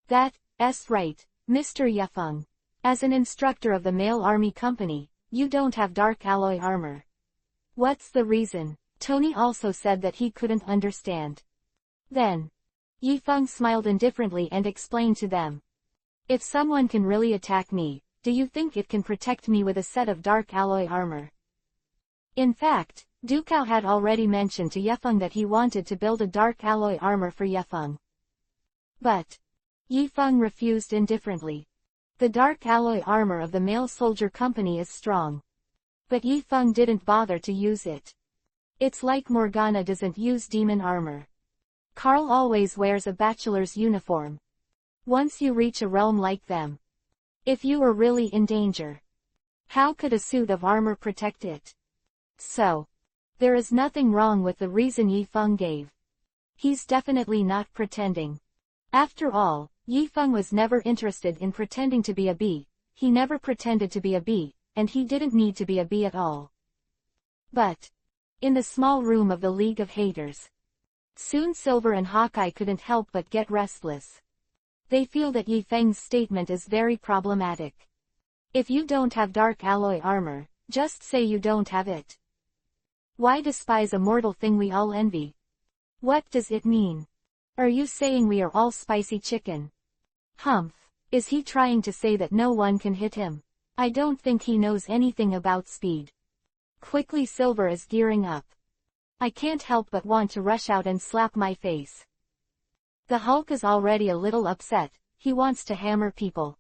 That's right, Mr. Yefeng. As an instructor of the male army company, you don't have dark alloy armor. What's the reason? Tony also said that he couldn't understand. Then, Yifeng smiled indifferently and explained to them. If someone can really attack me, do you think it can protect me with a set of dark alloy armor? In fact, Dukao had already mentioned to Yefeng that he wanted to build a dark alloy armor for Yefeng. But, Yifeng refused indifferently. The dark alloy armor of the male soldier company is strong. But Yifeng didn't bother to use it. It's like Morgana doesn't use demon armor. Carl always wears a bachelor's uniform. Once you reach a realm like them, if you were really in danger, how could a suit of armor protect it? So, there is nothing wrong with the reason Yifeng gave. He's definitely not pretending. After all, Yifeng was never interested in pretending to be a bee, he never pretended to be a bee, and he didn't need to be a bee at all. But, in the small room of the League of Haters, soon Silver and Hawkeye couldn't help but get restless. They feel that Yifeng's statement is very problematic. If you don't have dark alloy armor, just say you don't have it. Why despise a mortal thing we all envy? What does it mean? Are you saying we are all spicy chicken? Humph. Is he trying to say that no one can hit him? I don't think he knows anything about speed. Quickly Silver is gearing up. I can't help but want to rush out and slap my face. The Hulk is already a little upset, he wants to hammer people.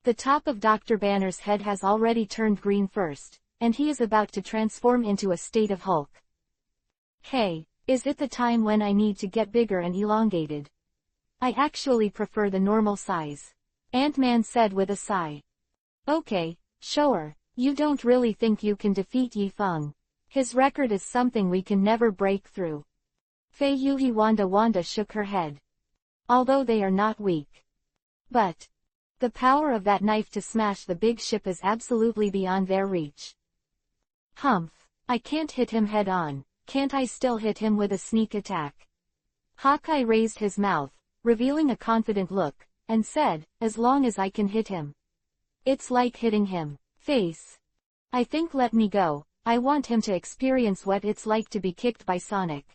The top of Dr. Banner's head has already turned green first, and he is about to transform into a state of Hulk. Hey, is it the time when I need to get bigger and elongated? I actually prefer the normal size. Ant-Man said with a sigh. Okay, sure, you don't really think you can defeat Yifeng. His record is something we can never break through. Fei Yuhi Wanda shook her head. Although they are not weak. But the power of that knife to smash the big ship is absolutely beyond their reach. Humph, I can't hit him head on, can't I still hit him with a sneak attack? Hawkeye raised his mouth, revealing a confident look, and said, as long as I can hit him. It's like hitting him. Face. I think let me go, I want him to experience what it's like to be kicked by Sonic.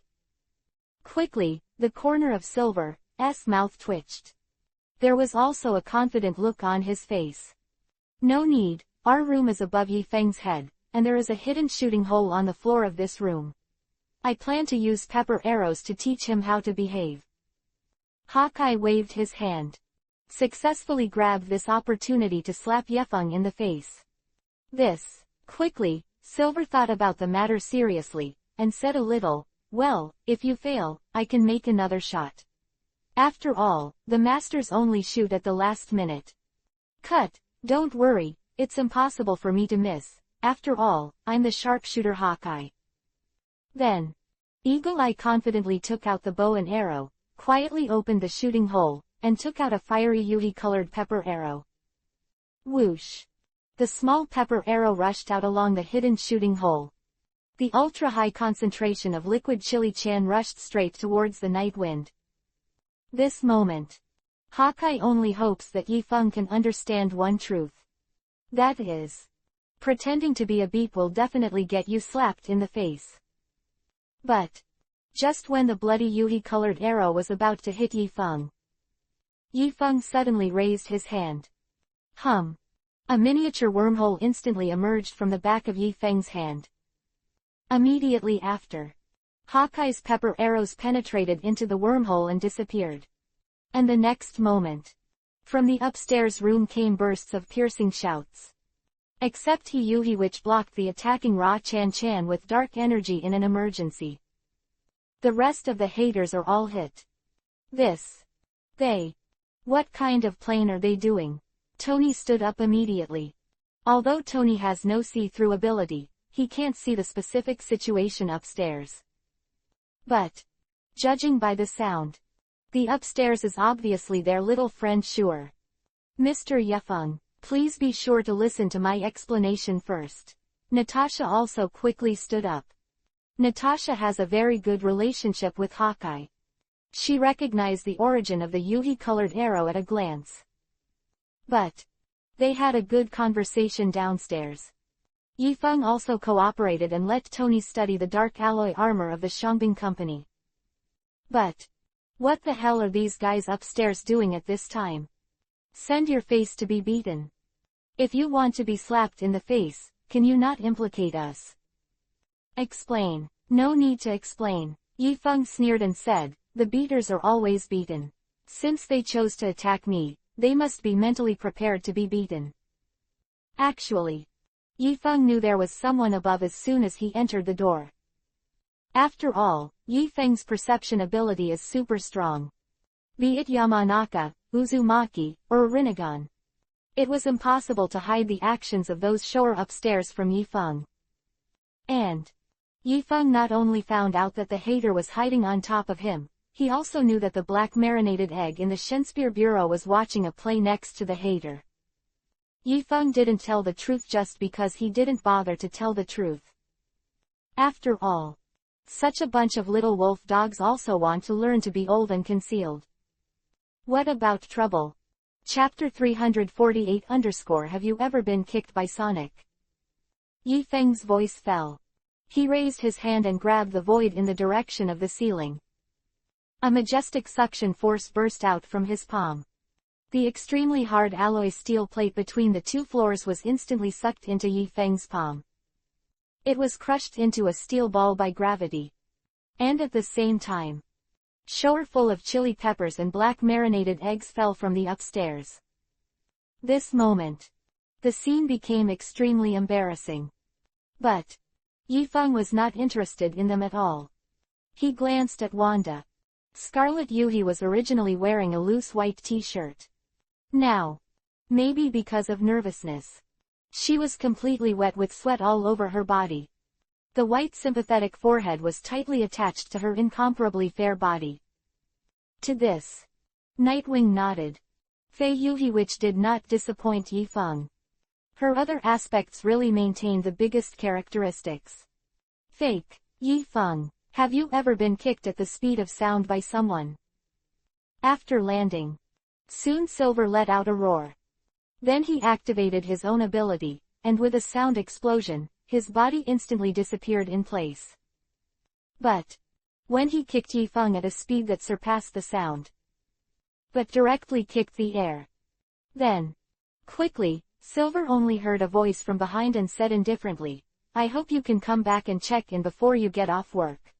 Quickly, the corner of Silver's mouth twitched. There was also a confident look on his face. No need, our room is above Yifeng's head, and there is a hidden shooting hole on the floor of this room. I plan to use pepper arrows to teach him how to behave. Hawkeye waved his hand. Successfully grabbed this opportunity to slap Yifeng in the face. Quickly, Silver thought about the matter seriously, and said a little, well, if you fail, I can make another shot. After all, the masters only shoot at the last minute. Cut, don't worry, it's impossible for me to miss, after all, I'm the sharpshooter Hawkeye. Then, Eagle Eye confidently took out the bow and arrow, quietly opened the shooting hole, and took out a fiery Yuhi-colored pepper arrow. Whoosh! The small pepper arrow rushed out along the hidden shooting hole. The ultra-high concentration of liquid chili-chan rushed straight towards the night wind. This moment, Hawkeye only hopes that Yifeng can understand one truth. That is, pretending to be a beep will definitely get you slapped in the face. But, just when the bloody Yuhi-colored arrow was about to hit Yifeng suddenly raised his hand. A miniature wormhole instantly emerged from the back of Yifeng's hand. Immediately after, Hawkeye's pepper arrows penetrated into the wormhole and disappeared. And the next moment, from the upstairs room came bursts of piercing shouts. Except Yuhi, which blocked the attacking Ra Chan Chan with dark energy in an emergency. The rest of the haters are all hit. What kind of plane are they doing? Tony stood up immediately. Although Tony has no see-through ability, he can't see the specific situation upstairs. But, judging by the sound, the upstairs is obviously their little friend Shure. Mr. Yifeng, please be sure to listen to my explanation first. Natasha also quickly stood up. Natasha has a very good relationship with Hawkeye. She recognized the origin of the Yuhi-colored arrow at a glance. But they had a good conversation downstairs. Yifeng also cooperated and let Tony study the dark alloy armor of the Shangbing Company. But what the hell are these guys upstairs doing at this time? Send your face to be beaten. If you want to be slapped in the face, can you not implicate us? Explain. No need to explain. Yifeng sneered and said, the beaters are always beaten. Since they chose to attack me, they must be mentally prepared to be beaten. Actually, Yifeng knew there was someone above as soon as he entered the door. After all, Yifeng's perception ability is super strong. Be it Yamanaka, Uzumaki, or Rinnegan. It was impossible to hide the actions of those shower upstairs from Yifeng. And Yifeng not only found out that the hater was hiding on top of him, he also knew that the black marinated egg in the Shakespeare Bureau was watching a play next to the hater. Yifeng didn't tell the truth just because he didn't bother to tell the truth. After all, such a bunch of little wolf dogs also want to learn to be old and concealed. What about trouble? Chapter 348 _ Have you ever been kicked by Sonic? Yifeng's voice fell. He raised his hand and grabbed the void in the direction of the ceiling. A majestic suction force burst out from his palm. The extremely hard alloy steel plate between the two floors was instantly sucked into Yifeng's palm. It was crushed into a steel ball by gravity. And at the same time, shower full of chili peppers and black marinated eggs fell from the upstairs. This moment, the scene became extremely embarrassing. But Yifeng was not interested in them at all. He glanced at Wanda. Scarlet Yuhi was originally wearing a loose white t-shirt. Now, maybe because of nervousness, she was completely wet with sweat all over her body. The white sympathetic forehead was tightly attached to her incomparably fair body. To this, Nightwing nodded. Fei Yuhi, which did not disappoint Yifeng. Her other aspects really maintained the biggest characteristics. Fake. Yifeng, have you ever been kicked at the speed of sound by someone? After landing, soon Silver let out a roar. Then he activated his own ability, and with a sound explosion, his body instantly disappeared in place. But when he kicked Yifeng at a speed that surpassed the sound, but directly kicked the air. Then, quickly, Silver only heard a voice from behind and said indifferently, I hope you can come back and check in before you get off work.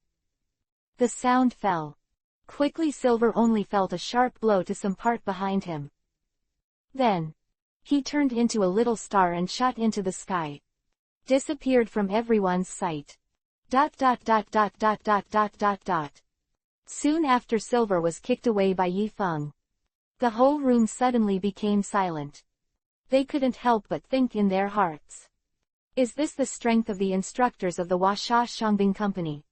The sound fell. Quickly Silver only felt a sharp blow to some part behind him. Then, he turned into a little star and shot into the sky. Disappeared from everyone's sight. ... Soon after Silver was kicked away by Yifeng. The whole room suddenly became silent. They couldn't help but think in their hearts. Is this the strength of the instructors of the Washa Shangbing Company?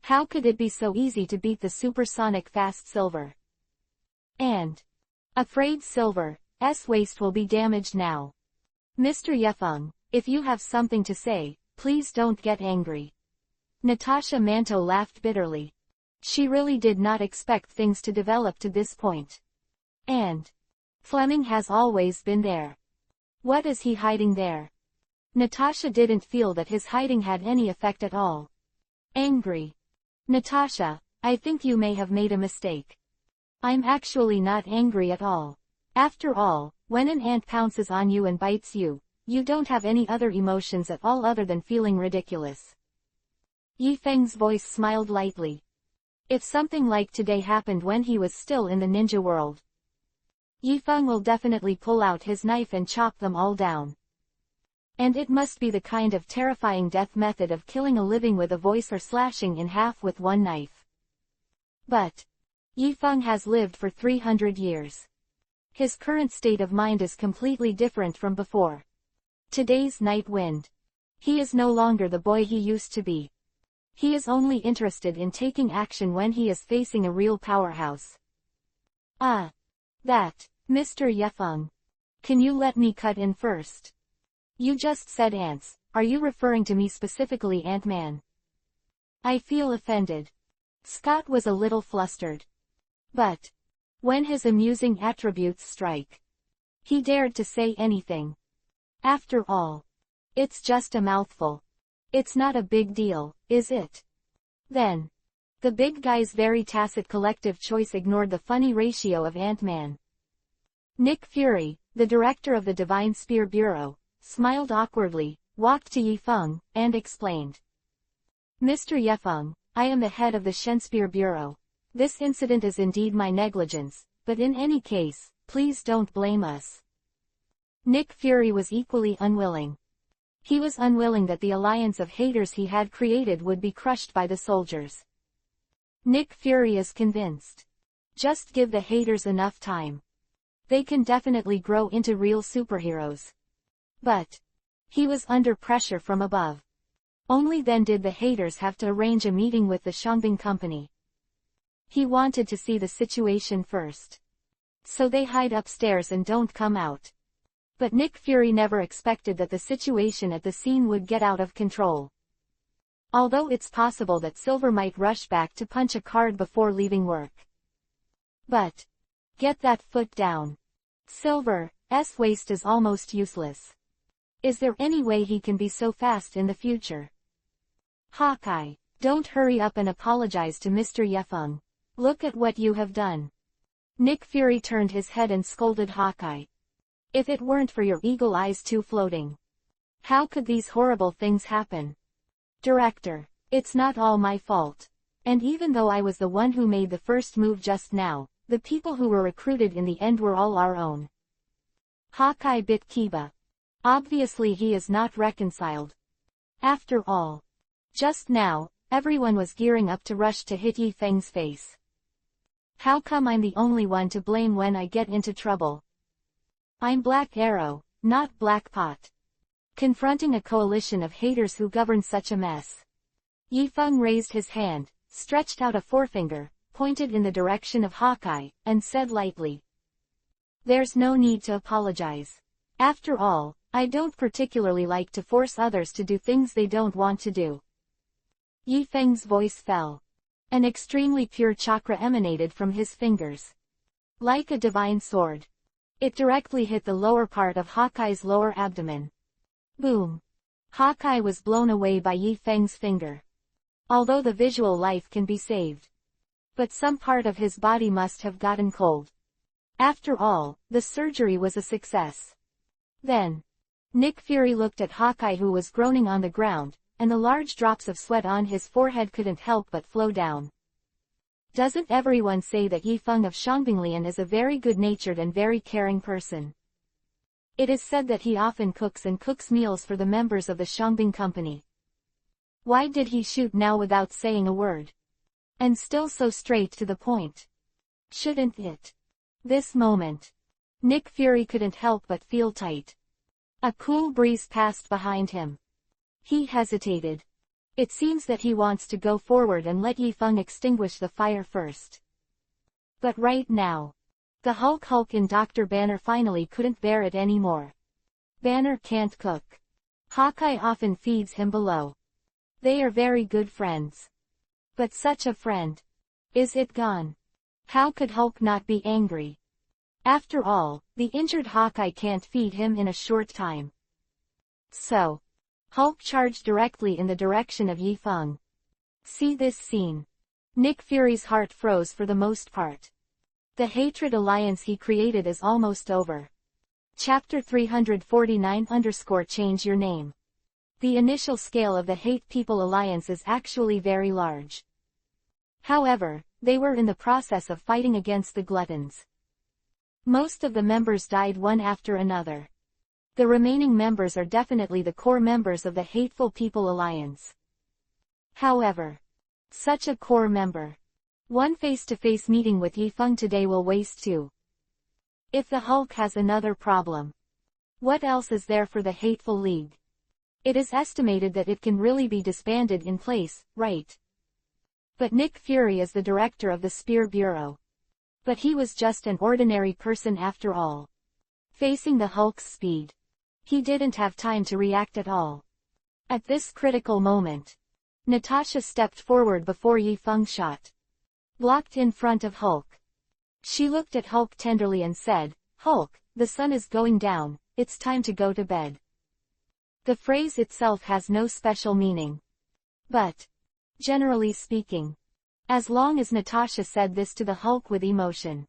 How could it be so easy to beat the supersonic fast Silver? And afraid Silver's waist will be damaged now. Mr. Yifeng, if you have something to say, please don't get angry. Natasha Manto laughed bitterly. She really did not expect things to develop to this point. And Fleming has always been there. What is he hiding there? Natasha didn't feel that his hiding had any effect at all. Angry. Natasha, I think you may have made a mistake. I'm actually not angry at all. After all, when an ant pounces on you and bites you, you don't have any other emotions at all other than feeling ridiculous. Yifeng's voice smiled lightly. If something like today happened when he was still in the ninja world, Yifeng will definitely pull out his knife and chop them all down. And it must be the kind of terrifying death method of killing a living with a voice or slashing in half with one knife. But Yifeng has lived for 300 years. His current state of mind is completely different from before. Today's Night Wind. He is no longer the boy he used to be. He is only interested in taking action when he is facing a real powerhouse. That, Mr. Yifeng. Can you let me cut in first? You just said ants, are you referring to me specifically, Ant-Man? I feel offended. Scott was a little flustered. But when his amusing attributes strike, he dared to say anything. After all, it's just a mouthful. It's not a big deal, is it? Then, the big guy's very tacit collective choice ignored the funny ratio of Ant-Man. Nick Fury, the director of the Divine Spear Bureau, smiled awkwardly, walked to Yifeng, and explained. Mr. Yifeng, I am the head of the Shakespeare Bureau. This incident is indeed my negligence, but in any case, please don't blame us. Nick Fury was equally unwilling. He was unwilling that the alliance of haters he had created would be crushed by the soldiers. Nick Fury is convinced. Just give the haters enough time. They can definitely grow into real superheroes. But he was under pressure from above. Only then did the haters have to arrange a meeting with the Shangbing company. He wanted to see the situation first. So they hide upstairs and don't come out. But Nick Fury never expected that the situation at the scene would get out of control. Although it's possible that Silver might rush back to punch a card before leaving work. But get that foot down. Silver's waist is almost useless. Is there any way he can be so fast in the future? Hawkeye, don't hurry up and apologize to Mr. Yefeng. Look at what you have done. Nick Fury turned his head and scolded Hawkeye. If it weren't for your eagle eyes too floating. How could these horrible things happen? Director, it's not all my fault. And even though I was the one who made the first move just now, the people who were recruited in the end were all our own. Hawkeye bit Kiba. Obviously he is not reconciled. After all. Just now, everyone was gearing up to rush to hit Yi Feng's face. How come I'm the only one to blame when I get into trouble? I'm Black Arrow, not Black Pot. Confronting a coalition of haters who govern such a mess. Yi Feng raised his hand, stretched out a forefinger, pointed in the direction of Hawkeye, and said lightly. There's no need to apologize. After all, I don't particularly like to force others to do things they don't want to do. Yi Feng's voice fell. An extremely pure chakra emanated from his fingers. Like a divine sword. It directly hit the lower part of Hawkeye's lower abdomen. Boom. Hawkeye was blown away by Yi Feng's finger. Although the visual life can be saved. But some part of his body must have gotten cold. After all, the surgery was a success. Then, Nick Fury looked at Hawkeye who was groaning on the ground, and the large drops of sweat on his forehead couldn't help but flow down. Doesn't everyone say that Yi Feng of Shangbinglian is a very good-natured and very caring person? It is said that he often cooks meals for the members of the Shangbing company. Why did he shoot now without saying a word? And still so straight to the point. Shouldn't it? This moment. Nick Fury couldn't help but feel tight. A cool breeze passed behind him. He hesitated. It seems that he wants to go forward and let Yi Feng extinguish the fire first. But right now, the Hulk and Dr. Banner finally couldn't bear it anymore. Banner can't cook. Hawkeye often feeds him below. They are very good friends. But such a friend. Is it gone? How could Hulk not be angry? After all, the injured Hawkeye can't feed him in a short time. So, Hulk charged directly in the direction of Yi Feng. See this scene. Nick Fury's heart froze for the most part. The hatred alliance he created is almost over. Chapter 349_Change Your Name. The initial scale of the Hate People Alliance is actually very large. However, they were in the process of fighting against the Gluttons. Most of the members died one after another. The remaining members are definitely the core members of the Hateful People Alliance. However, such a core member. One face-to-face meeting with Yi Feng today will waste two. If the Hulk has another problem, what else is there for the Hateful League? It is estimated that it can really be disbanded in place, right? But Nick Fury is the director of the Spear Bureau. But he was just an ordinary person after all. Facing the Hulk's speed. He didn't have time to react at all. At this critical moment, Natasha stepped forward before Yi Feng shot. Blocked in front of Hulk. She looked at Hulk tenderly and said, "Hulk, the sun is going down, it's time to go to bed." The phrase itself has no special meaning. But, generally speaking, as long as Natasha said this to the Hulk with emotion,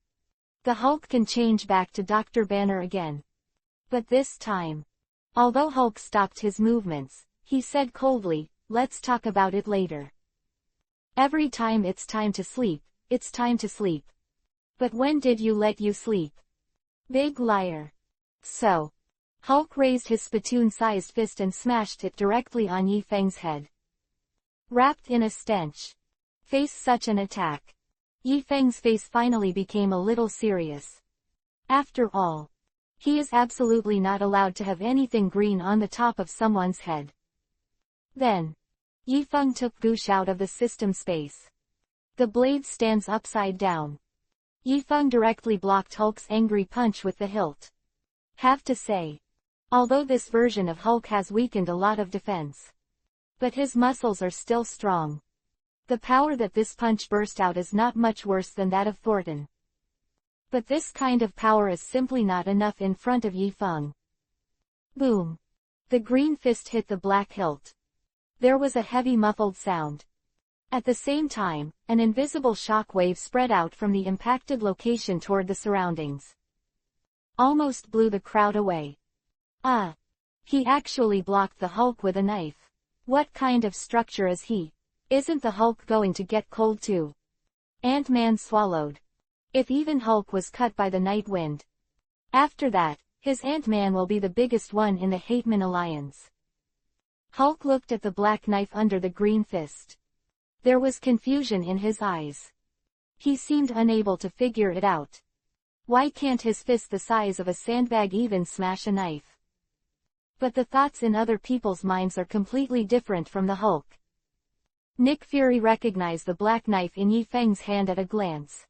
the Hulk can change back to Dr. Banner again. But this time, although Hulk stopped his movements, he said coldly, "Let's talk about it later. Every time it's time to sleep, it's time to sleep. But when did you let you sleep? Big liar." So, Hulk raised his spittoon-sized fist and smashed it directly on Yi Feng's head. Wrapped in a stench. Face such an attack. Yi Feng's face finally became a little serious. After all, he is absolutely not allowed to have anything green on the top of someone's head. Then, Yi Feng took Goosh out of the system space. The blade stands upside down. Yi Feng directly blocked Hulk's angry punch with the hilt. Have to say, although this version of Hulk has weakened a lot of defense, but his muscles are still strong. The power that this punch burst out is not much worse than that of Thornton. But this kind of power is simply not enough in front of Yi Feng. Boom! The green fist hit the black hilt. There was a heavy muffled sound. At the same time, an invisible shock wave spread out from the impacted location toward the surroundings. Almost blew the crowd away. Ah! He actually blocked the Hulk with a knife. What kind of structure is he? Isn't the Hulk going to get cold too? Ant-Man swallowed. If even Hulk was cut by the night wind. After that, his Ant-Man will be the biggest one in the Hateman Alliance. Hulk looked at the black knife under the green fist. There was confusion in his eyes. He seemed unable to figure it out. Why can't his fist the size of a sandbag even smash a knife? But the thoughts in other people's minds are completely different from the Hulk. Nick Fury recognized the black knife in Yi Feng's hand at a glance.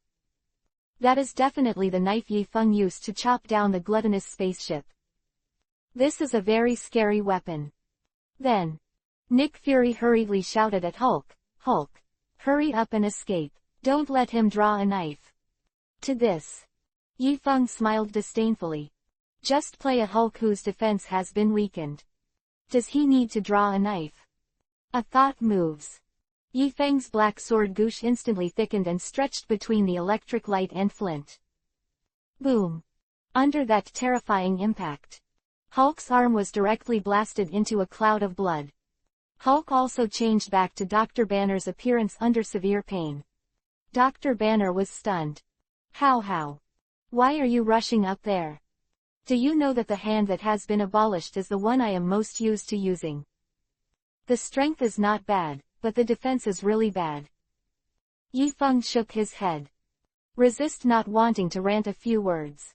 That is definitely the knife Yi Feng used to chop down the gluttonous spaceship. This is a very scary weapon. Then, Nick Fury hurriedly shouted at Hulk, "Hulk! Hurry up and escape. Don't let him draw a knife." To this, Yi Feng smiled disdainfully. Just play a Hulk whose defense has been weakened. Does he need to draw a knife? A thought moves. Yi Feng's black sword Goosh instantly thickened and stretched between the electric light and flint. Boom! Under that terrifying impact, Hulk's arm was directly blasted into a cloud of blood. Hulk also changed back to Dr. Banner's appearance under severe pain. Dr. Banner was stunned. How? Why are you rushing up there? Do you know that the hand that has been abolished is the one I am most used to using? The strength is not bad, but the defense is really bad. Yi Feng shook his head. Resist, not wanting to rant a few words.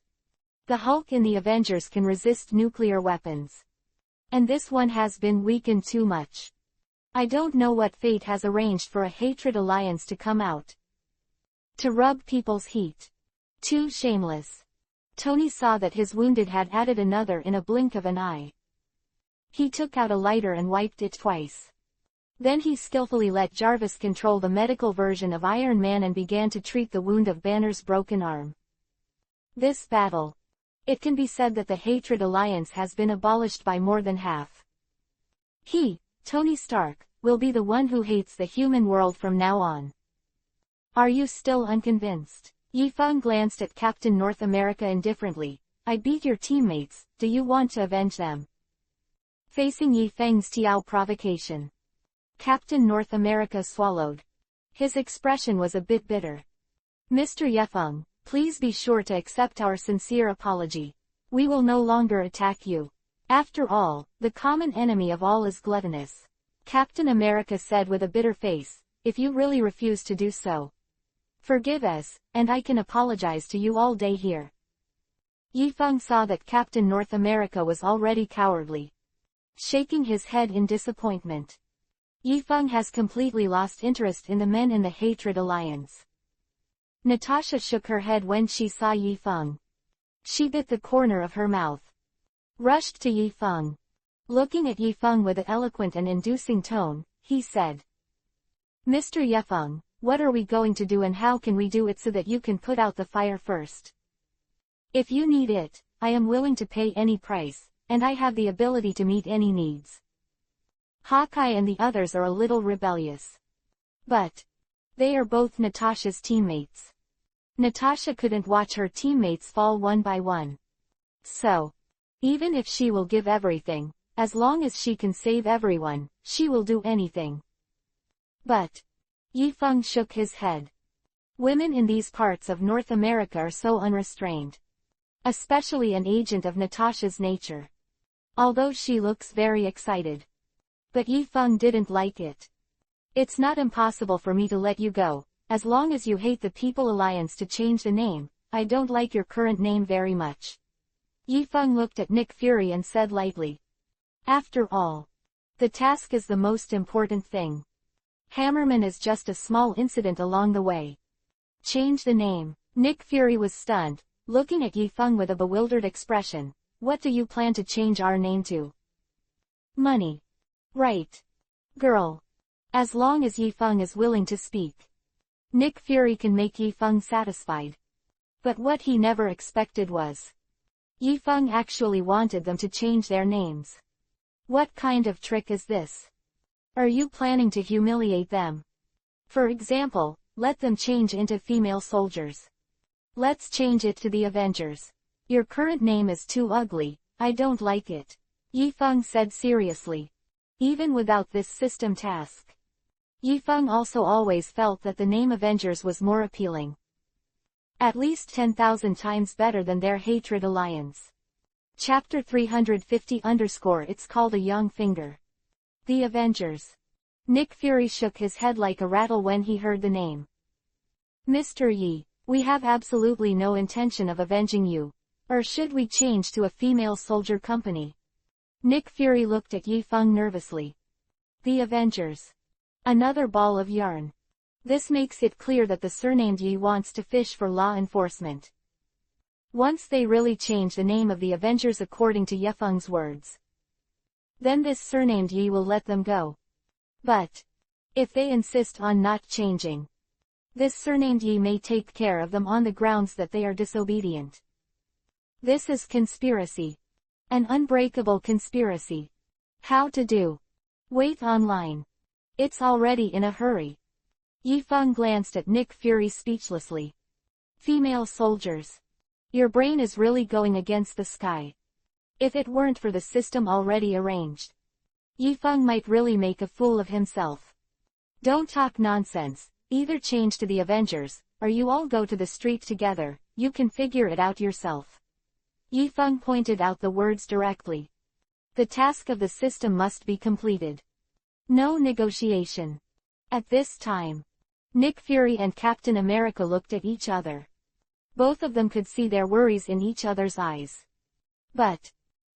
The Hulk in the Avengers can resist nuclear weapons. And this one has been weakened too much. I don't know what fate has arranged for a hatred alliance to come out. To rub people's heat. Too shameless. Tony saw that his wounded had added another in a blink of an eye. He took out a lighter and wiped it twice. Then he skillfully let Jarvis control the medical version of Iron Man and began to treat the wound of Banner's broken arm. This battle. It can be said that the Hatred Alliance has been abolished by more than half. He, Tony Stark, will be the one who hates the human world from now on. Are you still unconvinced? Yi Feng glanced at Captain North America indifferently. I beat your teammates, do you want to avenge them? Facing Yi Feng's Tiao provocation, Captain North America swallowed. His expression was a bit bitter. Mr. Yefeng, please be sure to accept our sincere apology. We will no longer attack you. After all, the common enemy of all is gluttonous. Captain America said with a bitter face, if you really refuse to do so, forgive us, and I can apologize to you all day here. Yi Feng saw that Captain North America was already cowardly. Shaking his head in disappointment. Yi Feng has completely lost interest in the men in the Hatred Alliance. Natasha shook her head when she saw Yi Feng. She bit the corner of her mouth. Rushed to Yi Feng. Looking at Yi Feng with an eloquent and inducing tone, he said, Mr. Yefeng, what are we going to do and how can we do it so that you can put out the fire first? If you need it, I am willing to pay any price, and I have the ability to meet any needs. Hawkeye and the others are a little rebellious. But they are both Natasha's teammates. Natasha couldn't watch her teammates fall one by one. So, even if she will give everything, as long as she can save everyone, she will do anything. But Yi Feng shook his head. Women in these parts of North America are so unrestrained. Especially an agent of Natasha's nature. although she looks very excited. But Yifeng didn't like it. It's not impossible for me to let you go, as long as you hate the People Alliance to change the name. I don't like your current name very much. Yifeng looked at Nick Fury and said lightly. After all, the task is the most important thing. Hammerman is just a small incident along the way. Change the name. Nick Fury was stunned, looking at Yifeng with a bewildered expression. What do you plan to change our name to? Money. Right. Girl. As long as Yifeng is willing to speak. Nick Fury can make Yifeng satisfied. But what he never expected was, Yifeng actually wanted them to change their names. What kind of trick is this? Are you planning to humiliate them? For example, let them change into female soldiers. Let's change it to the Avengers. Your current name is too ugly, I don't like it. Yifeng said seriously. Even without this system task, Yifeng also always felt that the name Avengers was more appealing. At least 10,000 times better than their hatred alliance. Chapter 350 _ It's called a young finger. The Avengers. Nick Fury shook his head like a rattle when he heard the name. Mr. Yi, we have absolutely no intention of avenging you. Or should we change to a female soldier company? Nick Fury looked at Yifeng nervously. The Avengers. Another ball of yarn. This makes it clear that the surnamed Yi wants to fish for law enforcement. Once they really change the name of the Avengers according to Yifeng's words, then this surnamed Yi will let them go. But if they insist on not changing, this surnamed Yi may take care of them on the grounds that they are disobedient. This is conspiracy. An unbreakable conspiracy. How to do? Wait online. It's already in a hurry. Yifeng glanced at Nick Fury speechlessly. Female soldiers. Your brain is really going against the sky. If it weren't for the system already arranged, Yifeng might really make a fool of himself. Don't talk nonsense, either change to the Avengers, or you all go to the street together, you can figure it out yourself. Yifeng pointed out the words directly. The task of the system must be completed. No negotiation. At this time, Nick Fury and Captain America looked at each other. Both of them could see their worries in each other's eyes. But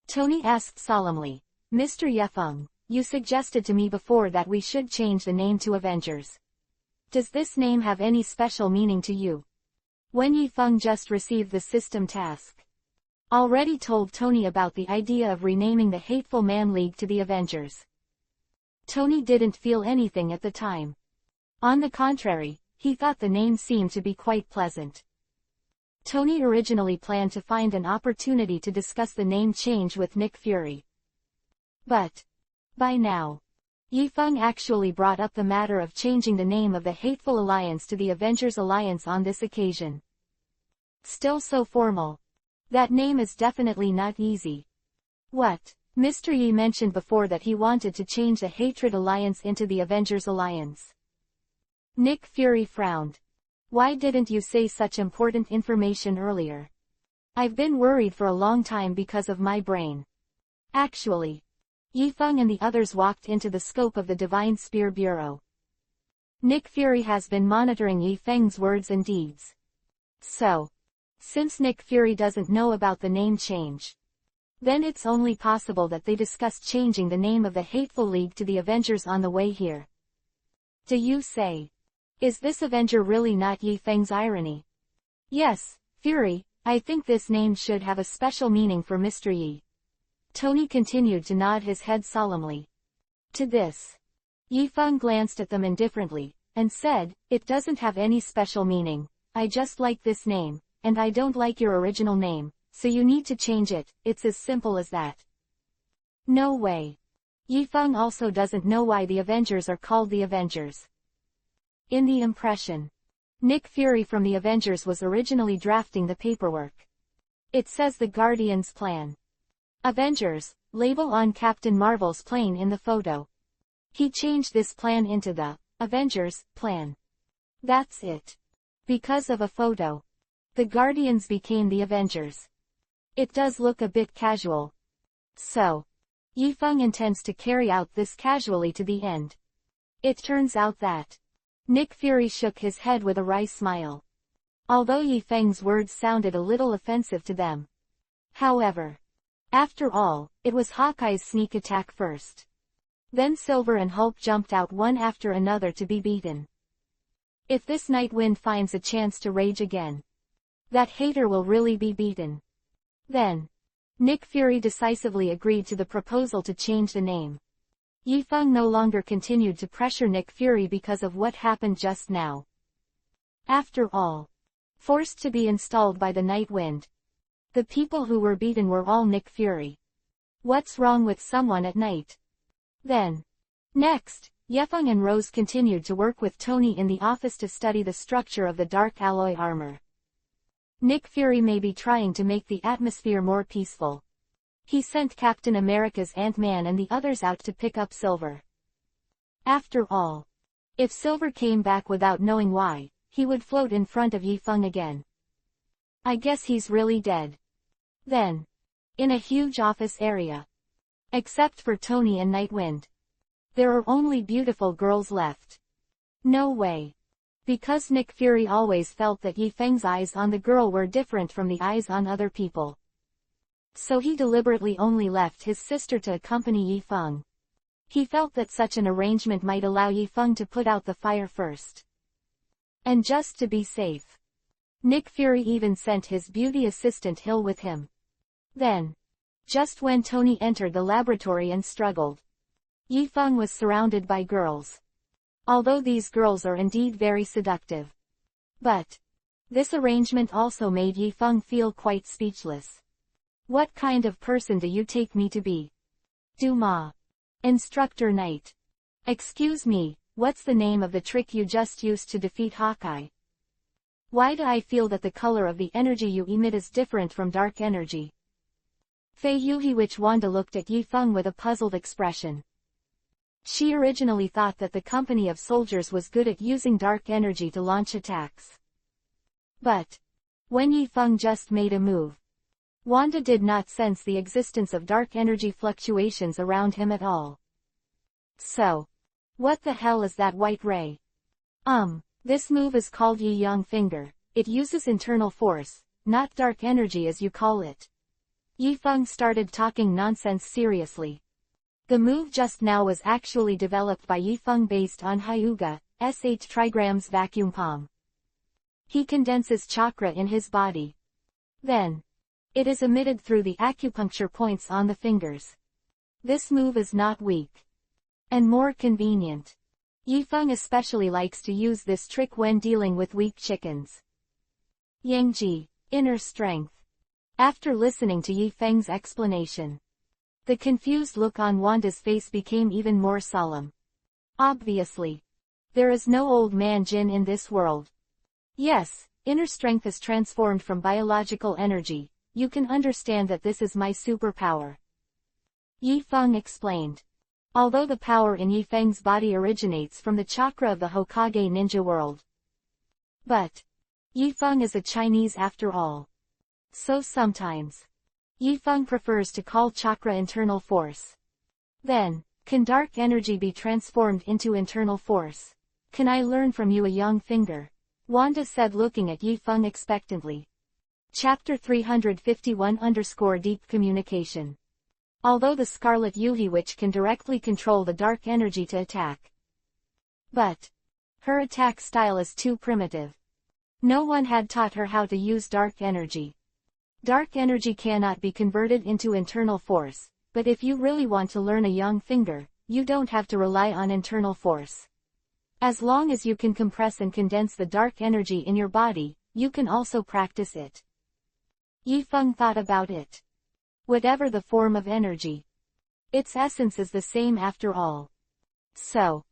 Tony asked solemnly, Mr. Yifeng, you suggested to me before that we should change the name to Avengers. Does this name have any special meaning to you? When Yifeng just received the system task, already told Tony about the idea of renaming the Hateful Man League to the Avengers. Tony didn't feel anything at the time. On the contrary, he thought the name seemed to be quite pleasant. Tony originally planned to find an opportunity to discuss the name change with Nick Fury. But by now, Yifeng actually brought up the matter of changing the name of the Hateful Alliance to the Avengers Alliance on this occasion. Still so formal. That name is definitely not easy. What? Mr. Yi mentioned before that he wanted to change the Hatred Alliance into the Avengers Alliance. Nick Fury frowned. Why didn't you say such important information earlier? I've been worried for a long time because of my brain. Actually, Yifeng and the others walked into the scope of the Divine Spear Bureau. Nick Fury has been monitoring Yifeng's words and deeds. So, since Nick Fury doesn't know about the name change, then it's only possible that they discussed changing the name of the Hateful League to the Avengers on the way here. Do you say? Is this Avenger really not Yifeng's irony? Yes, Fury, I think this name should have a special meaning for Mr. Yi. Tony continued to nod his head solemnly. To this, Yifeng glanced at them indifferently, and said, it doesn't have any special meaning, I just like this name, and I don't like your original name, so you need to change it, it's as simple as that. No way. Yifeng also doesn't know why the Avengers are called the Avengers. In the impression, Nick Fury from the Avengers was originally drafting the paperwork. It says the Guardians Plan. Avengers, label on Captain Marvel's plane in the photo. He changed this plan into the Avengers Plan. That's it. Because of a photo, the Guardians became the Avengers. It does look a bit casual. So, Yifeng intends to carry out this casually to the end. It turns out that Nick Fury shook his head with a wry smile. Although Yifeng's words sounded a little offensive to them. However, after all, it was Hawkeye's sneak attack first. Then Silver and Hulk jumped out one after another to be beaten. If this Nightwind finds a chance to rage again, that hater will really be beaten. Then, Nick Fury decisively agreed to the proposal to change the name. Yifeng no longer continued to pressure Nick Fury because of what happened just now. After all, forced to be installed by the Nightwind, the people who were beaten were all Nick Fury. What's wrong with someone at night? Then, next, Yifeng and Rose continued to work with Tony in the office to study the structure of the dark alloy armor. Nick Fury may be trying to make the atmosphere more peaceful. He sent Captain America's Ant-Man and the others out to pick up Silver. After all, if Silver came back without knowing why, he would float in front of Yifeng again. I guess he's really dead. Then, in a huge office area, except for Tony and Nightwind, there are only beautiful girls left. No way. Because Nick Fury always felt that Yifeng's eyes on the girl were different from the eyes on other people. So he deliberately only left his sister to accompany Yifeng. He felt that such an arrangement might allow Yifeng to put out the fire first. And just to be safe, Nick Fury even sent his beauty assistant Hill with him. Then, just when Tony entered the laboratory and struggled, Yifeng was surrounded by girls. Although these girls are indeed very seductive. But this arrangement also made Yifeng feel quite speechless. What kind of person do you take me to be? Duma. Instructor Knight. Excuse me, what's the name of the trick you just used to defeat Hawkeye? Why do I feel that the color of the energy you emit is different from dark energy? Fei Yuhi, which Wanda looked at Yifeng with a puzzled expression. She originally thought that the company of soldiers was good at using dark energy to launch attacks. But when Yifeng just made a move, Wanda did not sense the existence of dark energy fluctuations around him at all. So, what the hell is that white ray? This move is called Yi Yang Finger. It uses internal force, not dark energy as you call it. Yifeng started talking nonsense seriously. The move just now was actually developed by Yifeng based on Hyuga, sh Trigram's vacuum palm. He condenses chakra in his body. Then, it is emitted through the acupuncture points on the fingers. This move is not weak. And more convenient. Yifeng especially likes to use this trick when dealing with weak chickens. Yangji, inner strength. After listening to Yifeng's explanation, the confused look on Wanda's face became even more solemn. Obviously, there is no old man Jin in this world. Yes, inner strength is transformed from biological energy. You can understand that this is my superpower. Yifeng explained. Although the power in Yifeng's body originates from the chakra of the Hokage ninja world. But Yifeng is a Chinese after all. So sometimes, Yifeng prefers to call chakra internal force. Then, can dark energy be transformed into internal force? Can I learn from you a young finger? Wanda said, looking at Yifeng expectantly. Chapter 351_Deep Communication. Although the Scarlet Yuhi Witch can directly control the dark energy to attack. But her attack style is too primitive. No one had taught her how to use dark energy. Dark energy cannot be converted into internal force, but if you really want to learn a young finger, you don't have to rely on internal force. As long as you can compress and condense the dark energy in your body, you can also practice it. Yifeng thought about it. Whatever the form of energy, its essence is the same after all. So,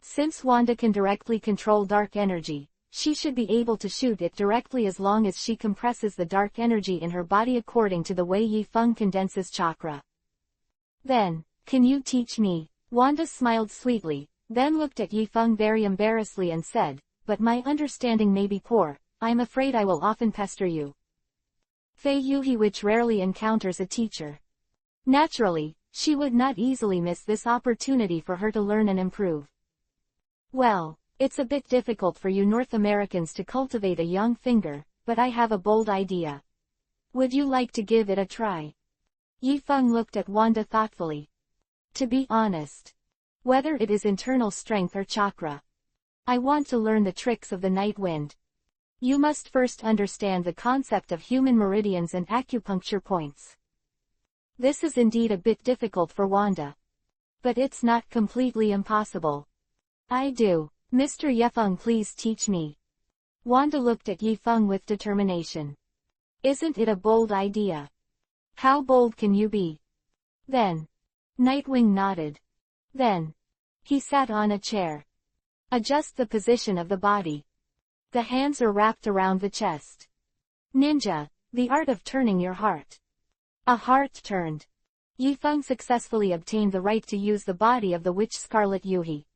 since Wanda can directly control dark energy, she should be able to shoot it directly as long as she compresses the dark energy in her body according to the way Yifeng condenses chakra. Then, can you teach me? Wanda smiled sweetly, then looked at Yifeng very embarrassedly and said, but my understanding may be poor, I'm afraid I will often pester you. Fei Yuhi, which rarely encounters a teacher. Naturally, she would not easily miss this opportunity for her to learn and improve. Well, it's a bit difficult for you North Americans to cultivate a young finger, but I have a bold idea. Would you like to give it a try? Yifeng looked at Wanda thoughtfully. To be honest, whether it is internal strength or chakra, I want to learn the tricks of the night wind. You must first understand the concept of human meridians and acupuncture points. This is indeed a bit difficult for Wanda. But it's not completely impossible. I do. Mr. Yifeng, please teach me. Wanda looked at Yifeng with determination. Isn't it a bold idea? How bold can you be? Then. Nightwing nodded. Then. He sat on a chair. Adjust the position of the body. The hands are wrapped around the chest. Ninja, the art of turning your heart. A heart turned. Yifeng successfully obtained the right to use the body of the witch Scarlet Yuhi.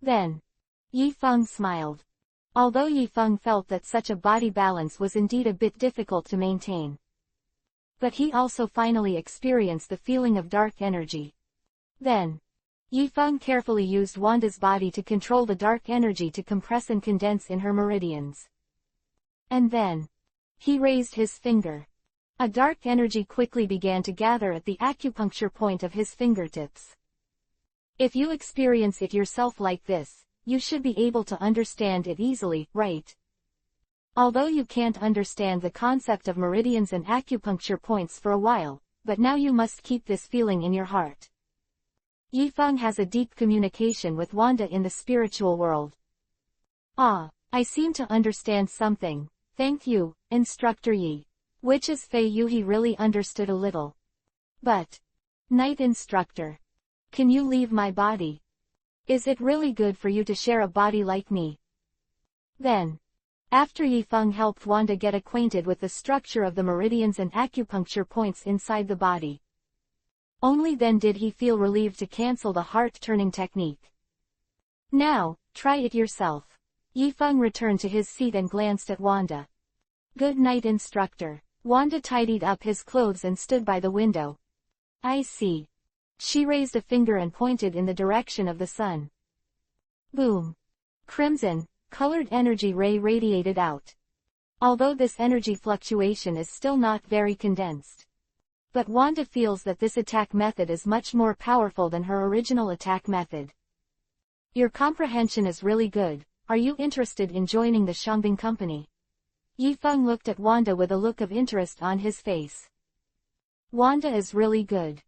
Then. Yifeng smiled. Although Yifeng felt that such a body balance was indeed a bit difficult to maintain. But he also finally experienced the feeling of dark energy. Then. Yifeng carefully used Wanda's body to control the dark energy to compress and condense in her meridians. And then. He raised his finger. A dark energy quickly began to gather at the acupuncture point of his fingertips. If you experience it yourself like this, you should be able to understand it easily, right? Although you can't understand the concept of meridians and acupuncture points for a while, but now you must keep this feeling in your heart. Yifeng has a deep communication with Wanda in the spiritual world. Ah, I seem to understand something. Thank you, Instructor Yi. Witch's Fei Yuhi really understood a little. But, Night Instructor, can you leave my body? Is it really good for you to share a body like me? Then, after Yifeng helped Wanda get acquainted with the structure of the meridians and acupuncture points inside the body, only then did he feel relieved to cancel the heart-turning technique. Now, try it yourself. Yifeng returned to his seat and glanced at Wanda. Good night, Instructor. Wanda tidied up his clothes and stood by the window. I see. She raised a finger and pointed in the direction of the sun. Boom. Crimson, colored energy ray radiated out. Although this energy fluctuation is still not very condensed. But Wanda feels that this attack method is much more powerful than her original attack method. Your comprehension is really good. Are you interested in joining the Shangbing Company? Yifeng looked at Wanda with a look of interest on his face. Wanda is really good.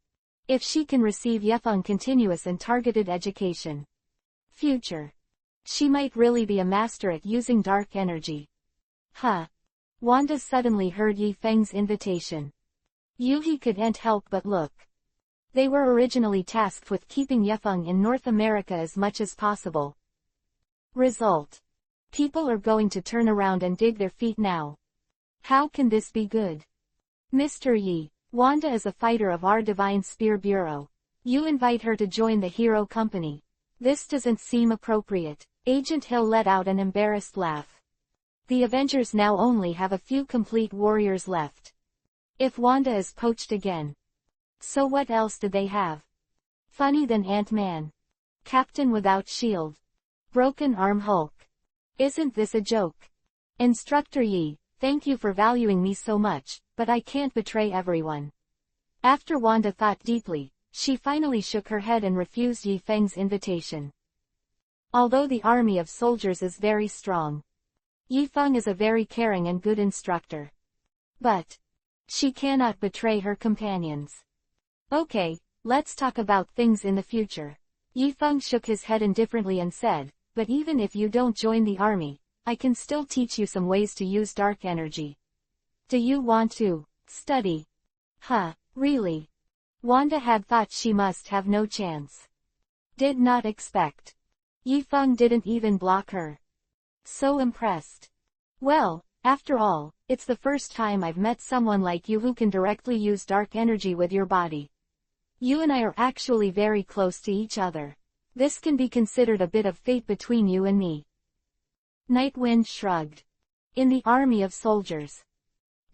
If she can receive Yifeng continuous and targeted education. Future. She might really be a master at using dark energy. Huh. Wanda suddenly heard Yifeng's invitation. Yuhi couldn't help but look. They were originally tasked with keeping Yifeng in North America as much as possible. Result. People are going to turn around and dig their feet now. How can this be good? Mr. Yi, Wanda is a fighter of our Divine Spear Bureau. You invite her to join the hero company. This doesn't seem appropriate. Agent Hill let out an embarrassed laugh. The Avengers now only have a few complete warriors left. If Wanda is poached again. So what else did they have? Funny than Ant-Man. Captain without shield. Broken arm Hulk. Isn't this a joke? Instructor Yi, thank you for valuing me so much, but I can't betray everyone. After Wanda thought deeply, she finally shook her head and refused Yifeng's invitation. Although the army of soldiers is very strong, Yifeng is a very caring and good instructor. But she cannot betray her companions. Okay, let's talk about things in the future. Yifeng shook his head indifferently and said, but even if you don't join the army, I can still teach you some ways to use dark energy. Do you want to study? Huh, really? Wanda had thought she must have no chance. Did not expect. Yifeng didn't even block her. So impressed. Well, after all, it's the first time I've met someone like you who can directly use dark energy with your body. You and I are actually very close to each other. This can be considered a bit of fate between you and me. Nightwind shrugged. In the army of soldiers,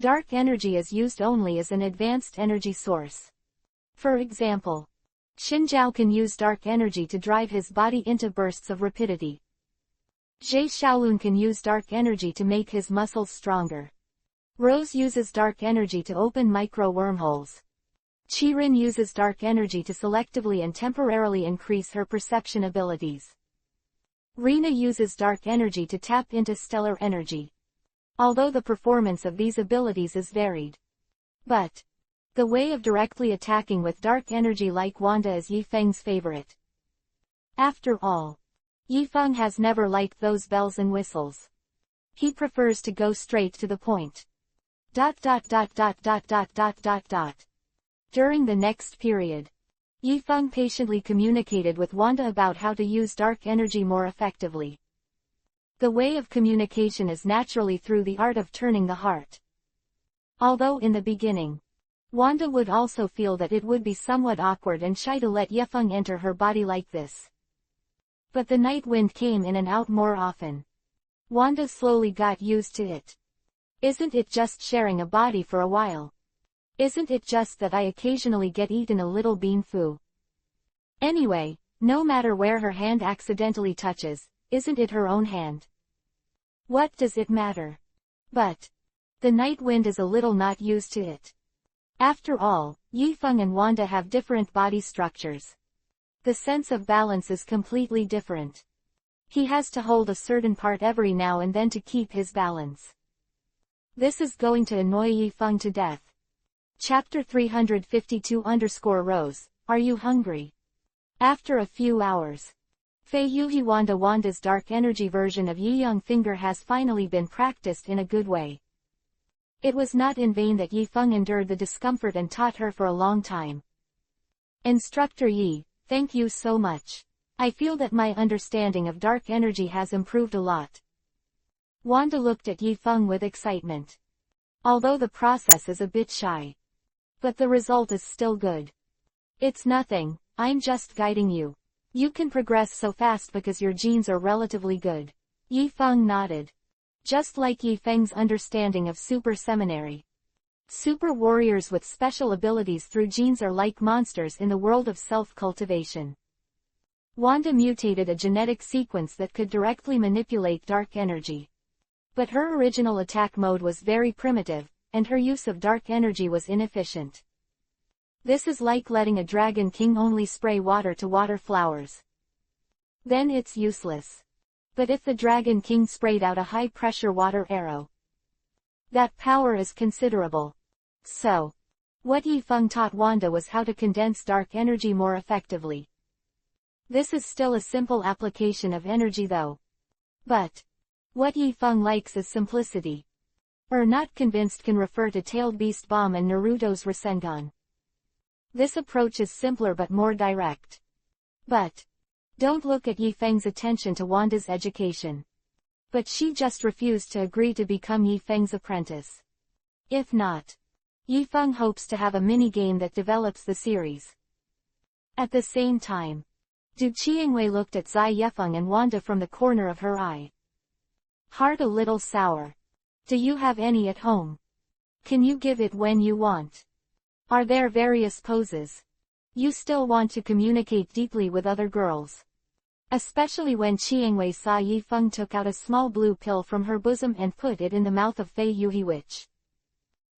dark energy is used only as an advanced energy source. For example, Xinjiao can use dark energy to drive his body into bursts of rapidity. Jie Shaolun can use dark energy to make his muscles stronger. Rose uses dark energy to open micro wormholes. Qirin uses dark energy to selectively and temporarily increase her perception abilities. Rina uses dark energy to tap into stellar energy. Although the performance of these abilities is varied. But the way of directly attacking with dark energy like Wanda is Yifeng's favorite. After all, Yifeng has never liked those bells and whistles. He prefers to go straight to the point. During the next period, Yifeng patiently communicated with Wanda about how to use dark energy more effectively. The way of communication is naturally through the art of turning the heart. Although in the beginning, Wanda would also feel that it would be somewhat awkward and shy to let Yifeng enter her body like this. But the night wind came in and out more often. Wanda slowly got used to it. Isn't it just sharing a body for a while? Isn't it just that I occasionally get eaten a little bean foo? Anyway, no matter where her hand accidentally touches, isn't it her own hand? What does it matter? But the night wind is a little not used to it. After all, Yifeng and Wanda have different body structures. The sense of balance is completely different. He has to hold a certain part every now and then to keep his balance. This is going to annoy Yifeng to death. Chapter 352_Rose, Are You Hungry? After a few hours, Fei Yuhi Wanda's dark energy version of Yi Young Finger has finally been practiced in a good way. It was not in vain that Yifeng endured the discomfort and taught her for a long time. Instructor Yi, thank you so much. I feel that my understanding of dark energy has improved a lot. Wanda looked at Yifeng with excitement. Although the process is a bit shy. But the result is still good. It's nothing, I'm just guiding you. You can progress so fast because your genes are relatively good. Yifeng nodded. Just like Yifeng's understanding of super seminary. Super warriors with special abilities through genes are like monsters in the world of self-cultivation. Wanda mutated a genetic sequence that could directly manipulate dark energy. But her original attack mode was very primitive, and her use of dark energy was inefficient. This is like letting a dragon king only spray water to water flowers. Then it's useless. But if the dragon king sprayed out a high-pressure water arrow, that power is considerable. So, what Yifeng taught Wanda was how to condense dark energy more effectively. This is still a simple application of energy though. But what Yifeng likes is simplicity. Not convinced can refer to Tailed Beast Bomb and Naruto's Rasengan. This approach is simpler but more direct. But don't look at Yifeng's attention to Wanda's education. But she just refused to agree to become Yifeng's apprentice. If not, Yifeng hopes to have a mini-game that develops the series. At the same time, Du Qiangwei looked at Zai Yifeng and Wanda from the corner of her eye. Heart a little sour. Do you have any at home? Can you give it when you want? Are there various poses? You still want to communicate deeply with other girls. Especially when Qiangwei saw Yifeng took out a small blue pill from her bosom and put it in the mouth of Fei Yuhi.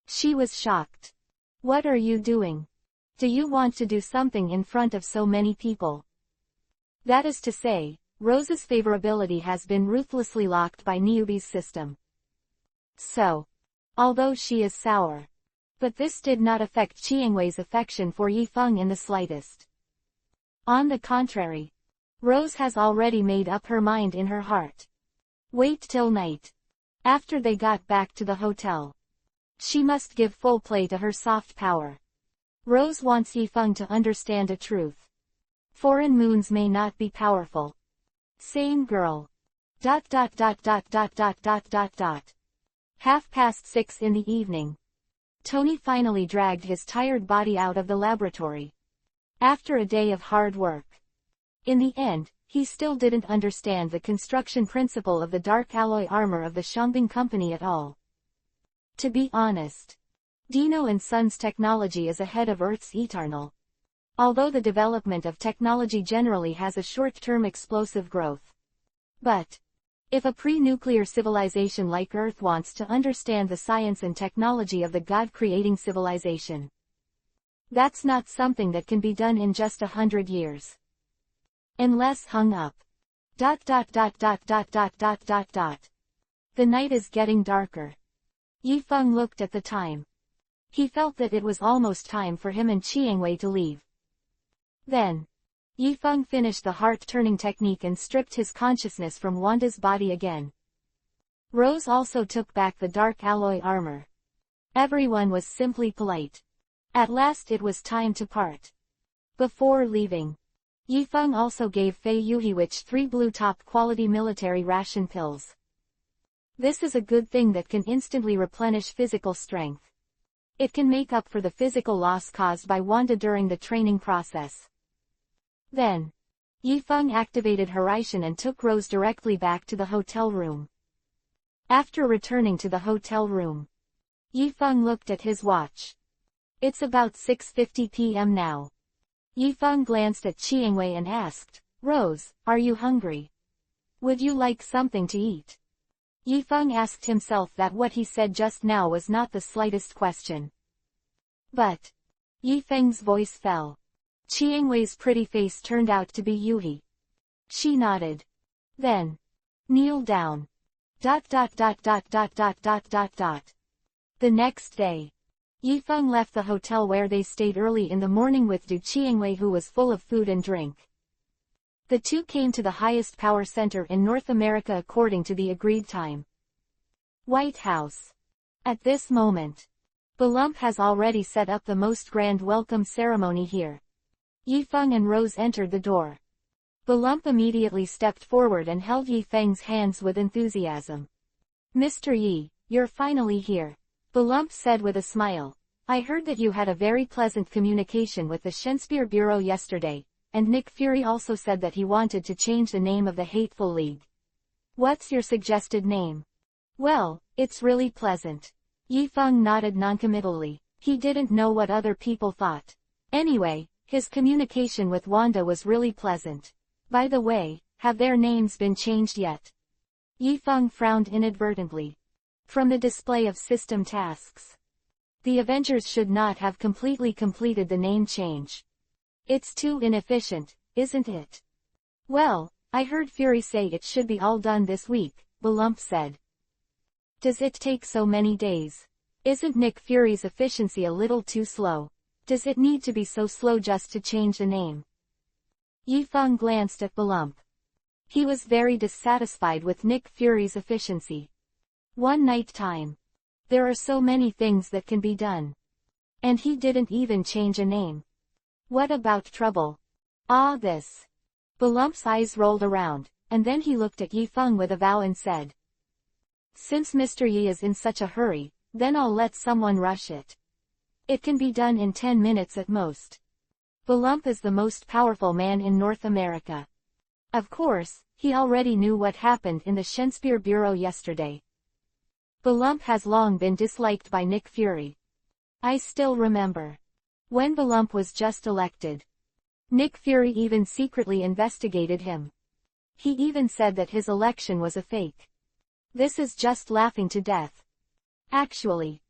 She was shocked. What are you doing? Do you want to do something in front of so many people? That is to say, Rose's favorability has been ruthlessly locked by Newbie's system. So, although she is sour, but this did not affect Qiangwei's affection for Yifeng in the slightest. On the contrary, Rose has already made up her mind in her heart. Wait till night. After they got back to the hotel, she must give full play to her soft power. Rose wants Yifeng to understand a truth. Foreign moons may not be powerful. Same girl. ... 6:30 in the evening. Tony finally dragged his tired body out of the laboratory. After a day of hard work. In the end, he still didn't understand the construction principle of the dark alloy armor of the Shangbing Company at all. To be honest, Dino and Son's technology is ahead of Earth's Eternal. although the development of technology generally has a short-term explosive growth. But if a pre-nuclear civilization like Earth wants to understand the science and technology of the God-creating civilization, that's not something that can be done in just 100 years. Unless hung up. The night is getting darker. Yifeng looked at the time. He felt that it was almost time for him and Chiangwei to leave. Then, Yifeng finished the heart-turning technique and stripped his consciousness from Wanda's body again. Rose also took back the dark alloy armor. Everyone was simply polite. At last it was time to part. Before leaving, Yifeng also gave Fei Yuhiwich 3 blue top-quality military ration pills. This is a good thing that can instantly replenish physical strength. It can make up for the physical loss caused by Wanda during the training process. Then, Yifeng activated Horizon and took Rose directly back to the hotel room. After returning to the hotel room, Yifeng looked at his watch. It's about 6:50 p.m. now. Yifeng glanced at Chiangwei and asked, "Rose, are you hungry? Would you like something to eat?" Yifeng asked himself that what he said just now was not the slightest question. But Yifeng's voice fell. Chiangwei's pretty face turned out to be Yuhi. She nodded. Then, kneel down. The next day, Yifeng left the hotel where they stayed early in the morning with Du Chiangwei, who was full of food and drink. The two came to the highest power center in North America according to the agreed time. White House. At this moment, Balump has already set up the most grand welcome ceremony here. Yifeng and Rose entered the door. Balump immediately stepped forward and held Yifeng's hands with enthusiasm. "Mr. Yi, you're finally here," Balump said with a smile. "I heard that you had a very pleasant communication with the Shakespeare Bureau yesterday, and Nick Fury also said that he wanted to change the name of the Hateful League. What's your suggested name?" "Well, it's really pleasant." Yifeng nodded noncommittally. He didn't know what other people thought. Anyway, his communication with Wanda was really pleasant. "By the way, have their names been changed yet?" Yifeng frowned inadvertently. From the display of system tasks, the Avengers should not have completely completed the name change. It's too inefficient, isn't it? "Well, I heard Fury say it should be all done this week," Balump said. "Does it take so many days? Isn't Nick Fury's efficiency a little too slow? Does it need to be so slow just to change the name?" Yifeng glanced at Balump. He was very dissatisfied with Nick Fury's efficiency. One night time. There are so many things that can be done. And he didn't even change a name. What about trouble? This. Balump's eyes rolled around, and then he looked at Yifeng with a vow and said, "Since Mr. Yi is in such a hurry, then I'll let someone rush it. It can be done in 10 minutes at most." Balump is the most powerful man in North America. Of course, he already knew what happened in the Shakespeare Bureau yesterday. Balump has long been disliked by Nick Fury. I still remember when Balump was just elected. Nick Fury even secretly investigated him. He even said that his election was a fake. This is just laughing to death. Actually,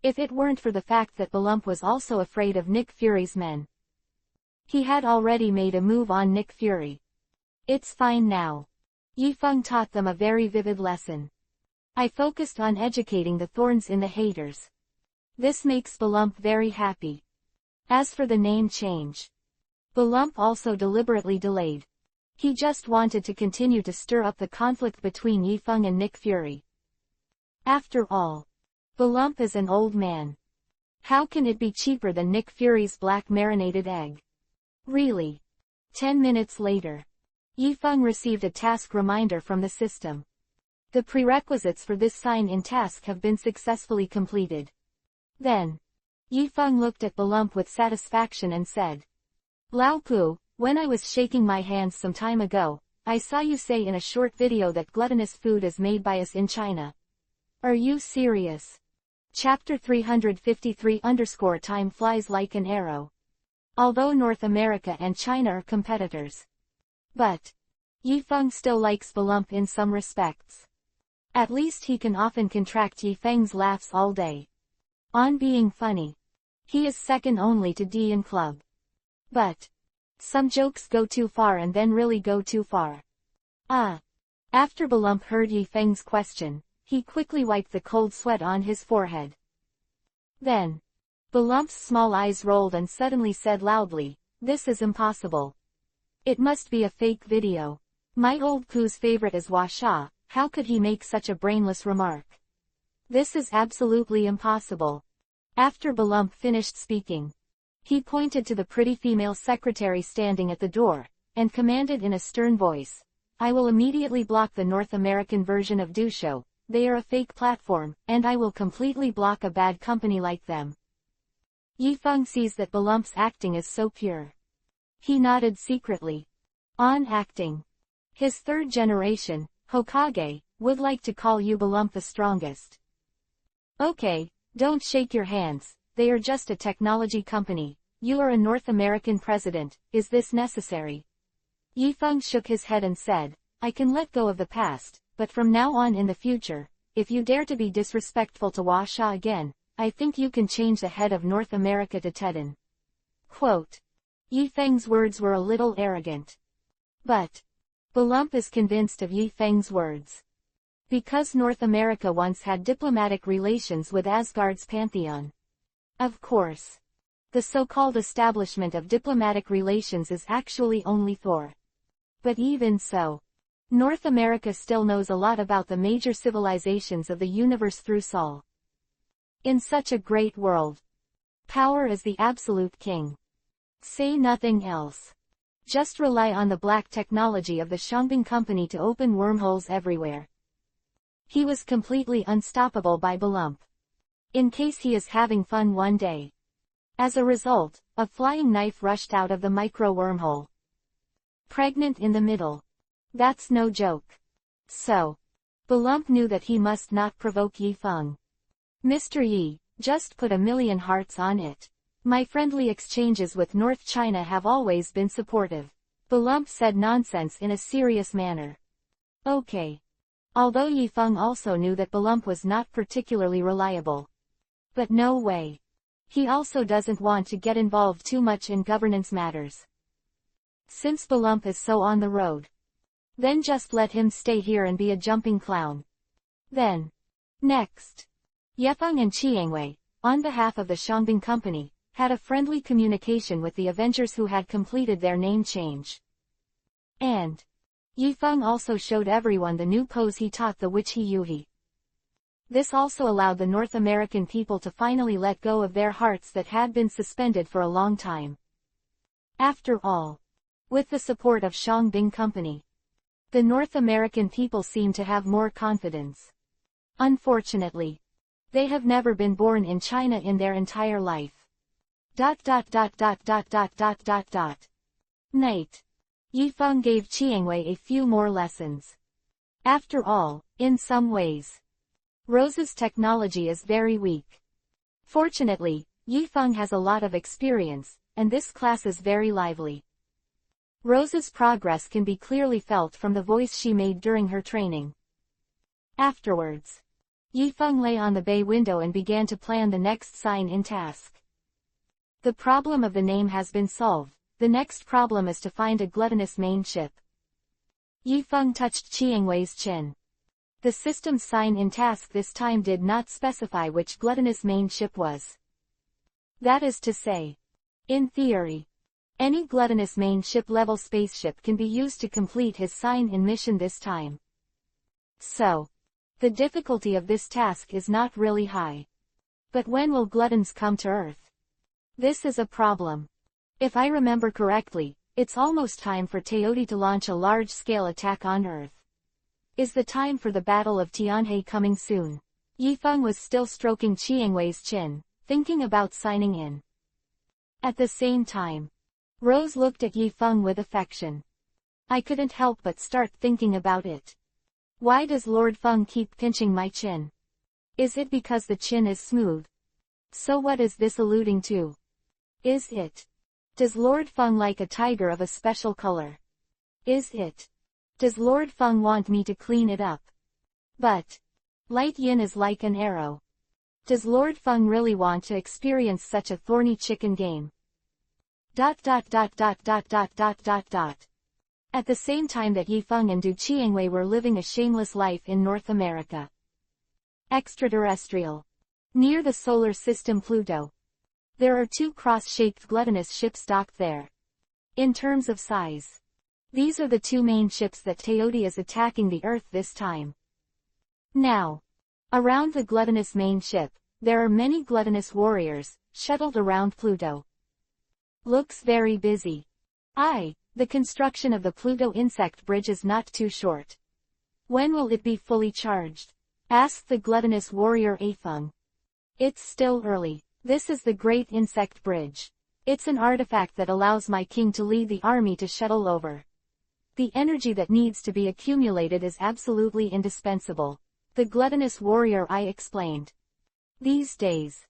if it weren't for the fact that Balump was also afraid of Nick Fury's men, he had already made a move on Nick Fury. It's fine now. Yifeng taught them a very vivid lesson. I focused on educating the thorns in the haters. This makes Balump very happy. As for the name change, Balump also deliberately delayed. He just wanted to continue to stir up the conflict between Yifeng and Nick Fury. After all, Balump is an old man. How can it be cheaper than Nick Fury's black marinated egg? Really? 10 minutes later, Yifeng received a task reminder from the system. The prerequisites for this sign-in task have been successfully completed. Then, Yifeng looked at Balump with satisfaction and said, "Lao Pu, when I was shaking my hands some time ago, I saw you say in a short video that gluttonous food is made by us in China. Are you serious?" Chapter 353 _ Time flies like an arrow. although North America and China are competitors. But Yifeng still likes Balump in some respects. At least he can often contract Yifeng's laughs all day. On being funny, he is second only to D in club. But some jokes go too far and then really go too far. After Balump heard Yifeng's question, he quickly wiped the cold sweat on his forehead. Then Balump's small eyes rolled and suddenly said loudly, "This is impossible. It must be a fake video. My old Pooh's favorite is Washa, how could he make such a brainless remark? This is absolutely impossible." After Balump finished speaking, he pointed to the pretty female secretary standing at the door, and commanded in a stern voice, "I will immediately block the North American version of Dusho. They are a fake platform, and I will completely block a bad company like them." Yifeng sees that Balump's acting is so pure. He nodded secretly. On acting. His third generation, Hokage, would like to call you Balump the strongest. Okay, don't shake your hands, they are just a technology company. You are a North American president, is this necessary? Yifeng shook his head and said, "I can let go of the past, but from now on in the future, if you dare to be disrespectful to Washa again, I think you can change the head of North America to Tedden." Quote. Yifeng's words were a little arrogant. But Balump is convinced of Yifeng's words. Because North America once had diplomatic relations with Asgard's pantheon. Of course. The so-called establishment of diplomatic relations is actually only Thor. But even so, North America still knows a lot about the major civilizations of the universe through Sol. In such a great world, power is the absolute king. Say nothing else. Just rely on the black technology of the Shangbing Company to open wormholes everywhere. He was completely unstoppable by Balump. In case he is having fun one day. As a result, a flying knife rushed out of the micro-wormhole. Pregnant in the middle. That's no joke. So, Balump knew that he must not provoke Yifeng. "Mr. Yi, just put 1,000,000 hearts on it. My friendly exchanges with North China have always been supportive." Balump said nonsense in a serious manner. Okay. Although Yifeng also knew that Balump was not particularly reliable. But no way. He also doesn't want to get involved too much in governance matters. Since Balump is so on the road, then just let him stay here and be a jumping clown. Then, next, Yifeng and Chiangwei, on behalf of the Shangbing Company, had a friendly communication with the Avengers who had completed their name change. And Yifeng also showed everyone the new pose he taught the witch Yuhi. This also allowed the North American people to finally let go of their hearts that had been suspended for a long time. After all, with the support of Shangbing Company, the North American people seem to have more confidence. Unfortunately, they have never been born in China in their entire life. Night. Yifeng gave Chiangwei a few more lessons. After all, in some ways, Rose's technology is very weak. Fortunately, Yifeng has a lot of experience, and this class is very lively. Rose's progress can be clearly felt from the voice she made during her training. Afterwards, Yifeng lay on the bay window and began to plan the next sign-in task. The problem of the name has been solved. The next problem is to find a gluttonous main ship. Yifeng touched Chiangwei's chin. The system's sign-in task this time did not specify which gluttonous main ship was. That is to say, in theory, any gluttonous main ship level spaceship can be used to complete his sign-in mission this time. So, the difficulty of this task is not really high. But when will gluttons come to Earth? This is a problem. If I remember correctly, it's almost time for Teodi to launch a large-scale attack on Earth. Is the time for the Battle of Tianhe coming soon? Yifeng was still stroking Chiangwei's chin, thinking about signing in. At the same time, Rose looked at Yifeng with affection. I couldn't help but start thinking about it. Why does Lord Feng keep pinching my chin? Is it because the chin is smooth? So what is this alluding to? Is it Does Lord Feng like a tiger of a special color? Is it? Does Lord Feng want me to clean it up? But Light Yin is like an arrow. Does Lord Feng really want to experience such a thorny chicken game? At the same time that Yi Feng and Du Qiangwei were living a shameless life in North America. Extraterrestrial. Near the solar system Pluto. There are two cross-shaped gluttonous ships docked there. In terms of size, these are the two main ships that Teodi is attacking the Earth this time. Now, around the gluttonous main ship, there are many gluttonous warriors, shuttled around Pluto. Looks very busy. The construction of the Pluto insect bridge is not too short. When will it be fully charged? Asked the gluttonous warrior Afeng. It's still early. This is the Great Insect Bridge. It's an artifact that allows my king to lead the army to shuttle over. The energy that needs to be accumulated is absolutely indispensable. The gluttonous warrior explained. These days,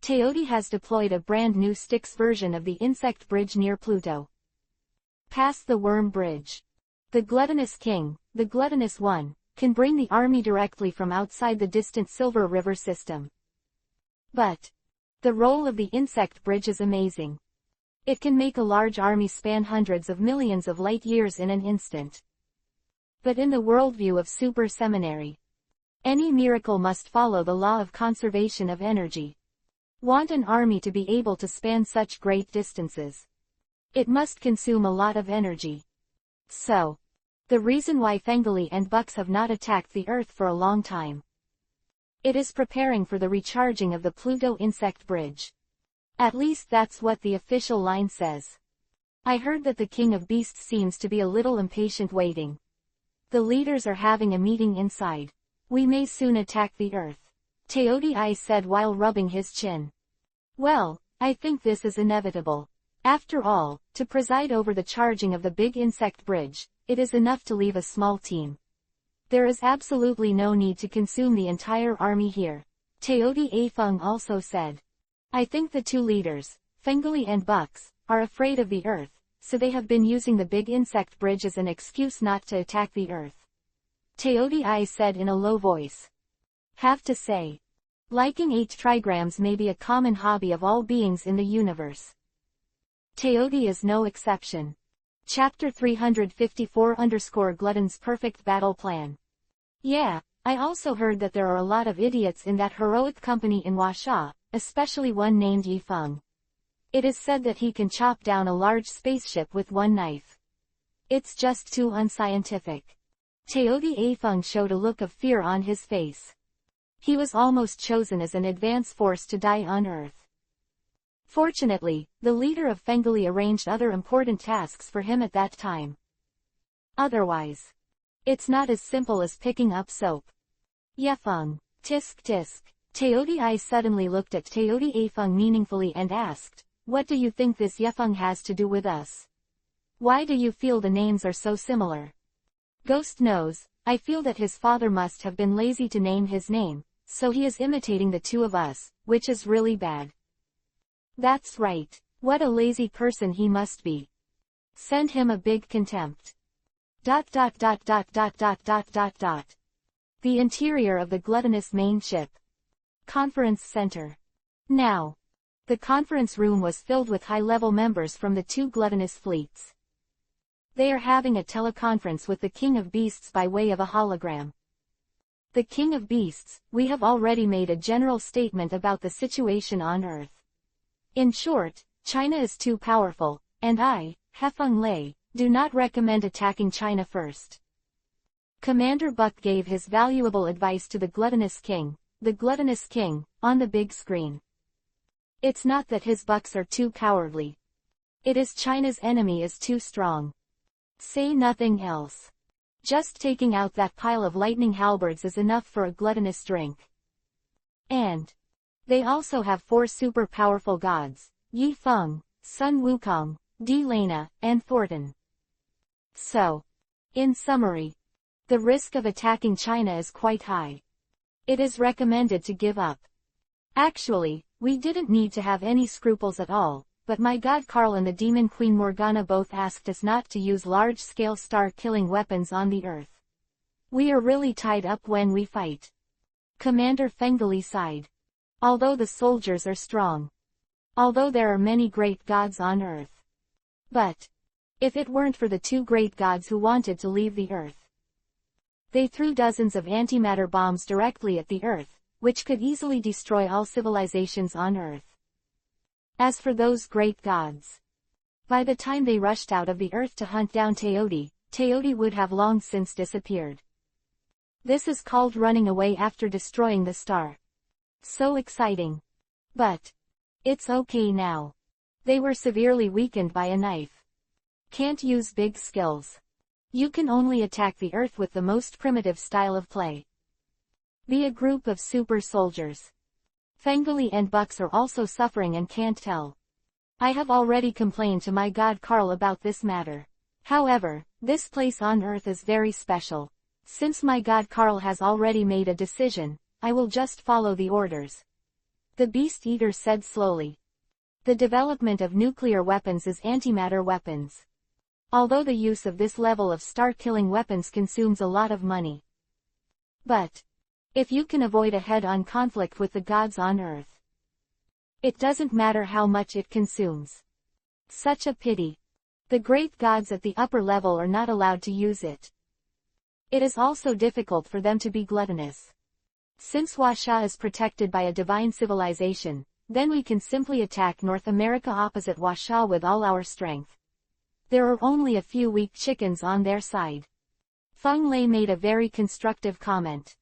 Teodi has deployed a brand new Styx version of the insect bridge near Pluto. Past the worm bridge. The gluttonous king, the gluttonous one, can bring the army directly from outside the distant Silver River system. But the role of the insect bridge is amazing. It can make a large army span hundreds of millions of light years in an instant. But in the worldview of Super Seminary, any miracle must follow the law of conservation of energy. Want an army to be able to span such great distances, it must consume a lot of energy. So, the reason why Fengli and Bucks have not attacked the Earth for a long time. It is preparing for the recharging of the Pluto insect bridge. At least that's what the official line says. I heard that the King of Beasts seems to be a little impatient waiting. The leaders are having a meeting inside. We may soon attack the Earth. Teodi said while rubbing his chin. Well, I think this is inevitable. After all, to preside over the charging of the big insect bridge, it is enough to leave a small team. There is absolutely no need to consume the entire army here. Teodi Afeng also said. I think the two leaders, Fengli and Bucks, are afraid of the Earth, so they have been using the big insect bridge as an excuse not to attack the Earth. Teodi said in a low voice. Have to say, liking 8 trigrams may be a common hobby of all beings in the universe. Teodi is no exception. Chapter 354 Glutton's Perfect Battle Plan. Yeah, I also heard that there are a lot of idiots in that heroic company in Huaxia, especially one named Yi Feng. It is said that he can chop down a large spaceship with one knife. It's just too unscientific. Teodi Afeng showed a look of fear on his face. He was almost chosen as an advance force to die on Earth. Fortunately, the leader of Fengli arranged other important tasks for him at that time. Otherwise, it's not as simple as picking up soap. Yefeng, tisk tisk. Teodi suddenly looked at Teodi Afeng meaningfully and asked, what do you think this Yefeng has to do with us? Why do you feel the names are so similar? Ghost knows, I feel that his father must have been lazy to name his name, so he is imitating the two of us, which is really bad. That's right. What a lazy person he must be. Send him a big contempt. The interior of the gluttonous main ship. Conference center. Now, the conference room was filled with high-level members from the two gluttonous fleets. They are having a teleconference with the King of Beasts by way of a hologram. The King of Beasts, we have already made a general statement about the situation on Earth. In short, China is too powerful, and I, Hefeng Lei, do not recommend attacking China first. Commander Buck gave his valuable advice to the gluttonous king, on the big screen. It's not that his bucks are too cowardly. It is China's enemy is too strong. Say nothing else. Just taking out that pile of lightning halberds is enough for a gluttonous drink. And they also have 4 super powerful gods, Yi Feng, Sun Wukong, Di Lena, and Thornton. So, in summary, the risk of attacking China is quite high. It is recommended to give up. Actually, we didn't need to have any scruples at all, but my god Carl and the demon queen Morgana both asked us not to use large-scale star-killing weapons on the Earth. We are really tied up when we fight. Commander Fengli sighed. Although the soldiers are strong. Although there are many great gods on Earth. But if it weren't for the two great gods who wanted to leave the Earth. They threw dozens of antimatter bombs directly at the Earth, which could easily destroy all civilizations on Earth. As for those great gods, by the time they rushed out of the Earth to hunt down Teoti would have long since disappeared. This is called running away after destroying the star. So exciting. But it's okay now. They were severely weakened by a knife. Can't use big skills. You can only attack the Earth with the most primitive style of play. Be a group of super soldiers. Fengli and Bucks are also suffering and can't tell. I have already complained to my god Carl about this matter. However, this place on Earth is very special. Since my god Carl has already made a decision, I will just follow the orders. The Beast Eater said slowly. The development of nuclear weapons is antimatter weapons. Although the use of this level of star-killing weapons consumes a lot of money. But if you can avoid a head-on conflict with the gods on Earth, it doesn't matter how much it consumes. Such a pity. The great gods at the upper level are not allowed to use it. It is also difficult for them to be gluttonous. Since Washa is protected by a divine civilization, then we can simply attack North America opposite Washa with all our strength. There are only a few weak chickens on their side. Feng Lei made a very constructive comment.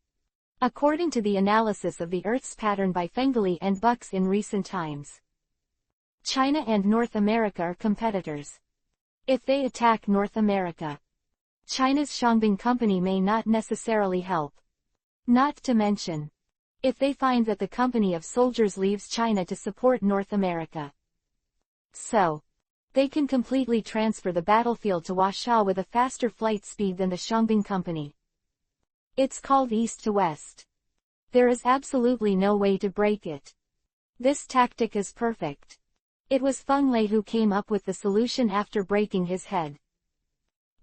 According to the analysis of the Earth's pattern by Fengli and Bucks in recent times, China and North America are competitors. If they attack North America, China's Shangbing Company may not necessarily help. Not to mention, if they find that the company of soldiers leaves China to support North America, so they can completely transfer the battlefield to Washa with a faster flight speed than the Shangbing Company. It's called east to west. There is absolutely no way to break it. This tactic is perfect. It was Feng Lei who came up with the solution after breaking his head.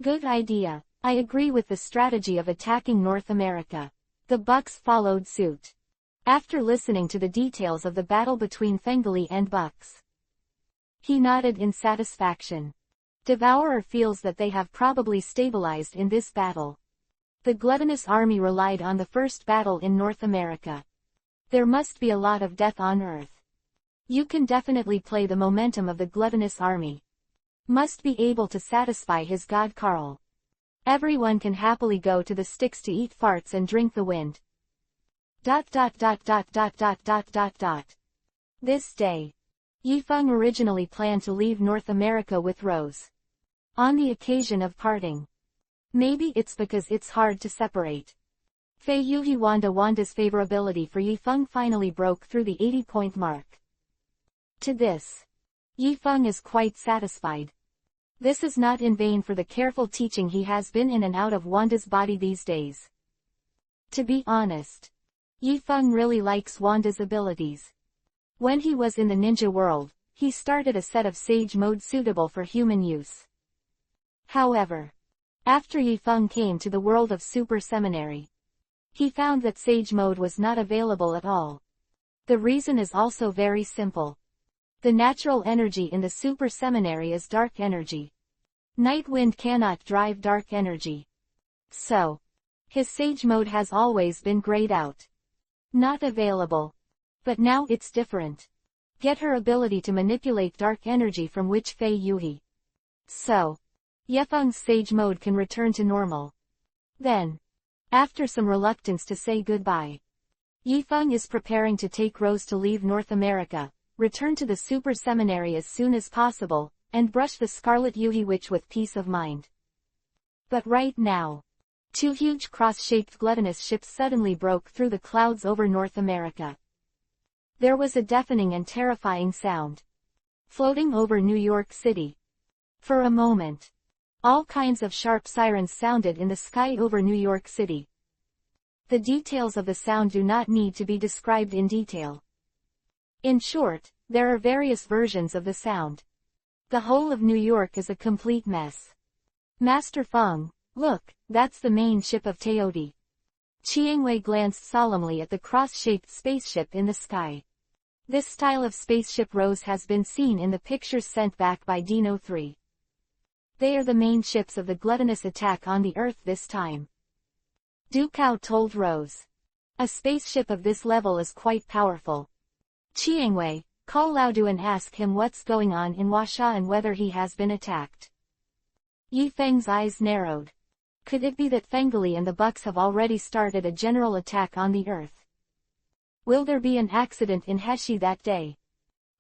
Good idea. I agree with the strategy of attacking North America. The Bucks followed suit. After listening to the details of the battle between Fengli and Bucks, he nodded in satisfaction. Devourer feels that they have probably stabilized in this battle. The gluttonous army relied on the first battle in North America. There must be a lot of death on Earth. You can definitely play the momentum of the gluttonous army. Must be able to satisfy his god Carl. Everyone can happily go to the sticks to eat farts and drink the wind. ... This day, Yifeng originally planned to leave North America with Rose. On the occasion of parting. Maybe it's because it's hard to separate. Fei Yuhi Wanda's favorability for Yifeng finally broke through the 80-point mark. To this, Yifeng is quite satisfied. This is not in vain for the careful teaching he has been in and out of Wanda's body these days. To be honest, Yifeng really likes Wanda's abilities. When he was in the ninja world, he started a set of Sage Mode suitable for human use. However, after Yifeng came to the world of Super Seminary, he found that Sage Mode was not available at all. The reason is also very simple. The natural energy in the Super Seminary is dark energy. Night Wind cannot drive dark energy. So, his Sage Mode has always been grayed out. Not available. But now it's different. Get her ability to manipulate dark energy from which Fei Yuhi. So, Yifeng's Sage Mode can return to normal. Then, after some reluctance to say goodbye, Yifeng is preparing to take Rose to leave North America, return to the Super Seminary as soon as possible, and brush the Scarlet Yuhi Witch with peace of mind. But right now, two huge cross-shaped gluttonous ships suddenly broke through the clouds over North America. There was a deafening and terrifying sound, floating over New York City. For a moment, all kinds of sharp sirens sounded in the sky over New York City. The details of the sound do not need to be described in detail. In short, there are various versions of the sound. The whole of New York is a complete mess. Master Feng, look, that's the main ship of Teodi. Chiangwei glanced solemnly at the cross-shaped spaceship in the sky. This style of spaceship Rose has been seen in the pictures sent back by Dino 3. They are the main ships of the gluttonous attack on the Earth this time. Du Cao told Rose. A spaceship of this level is quite powerful. Chiangwei, call Laudu and ask him what's going on in Huasha and whether he has been attacked. Yi Feng's eyes narrowed. Could it be that Fengli and the Bucks have already started a general attack on the Earth? Will there be an accident in Heshi that day?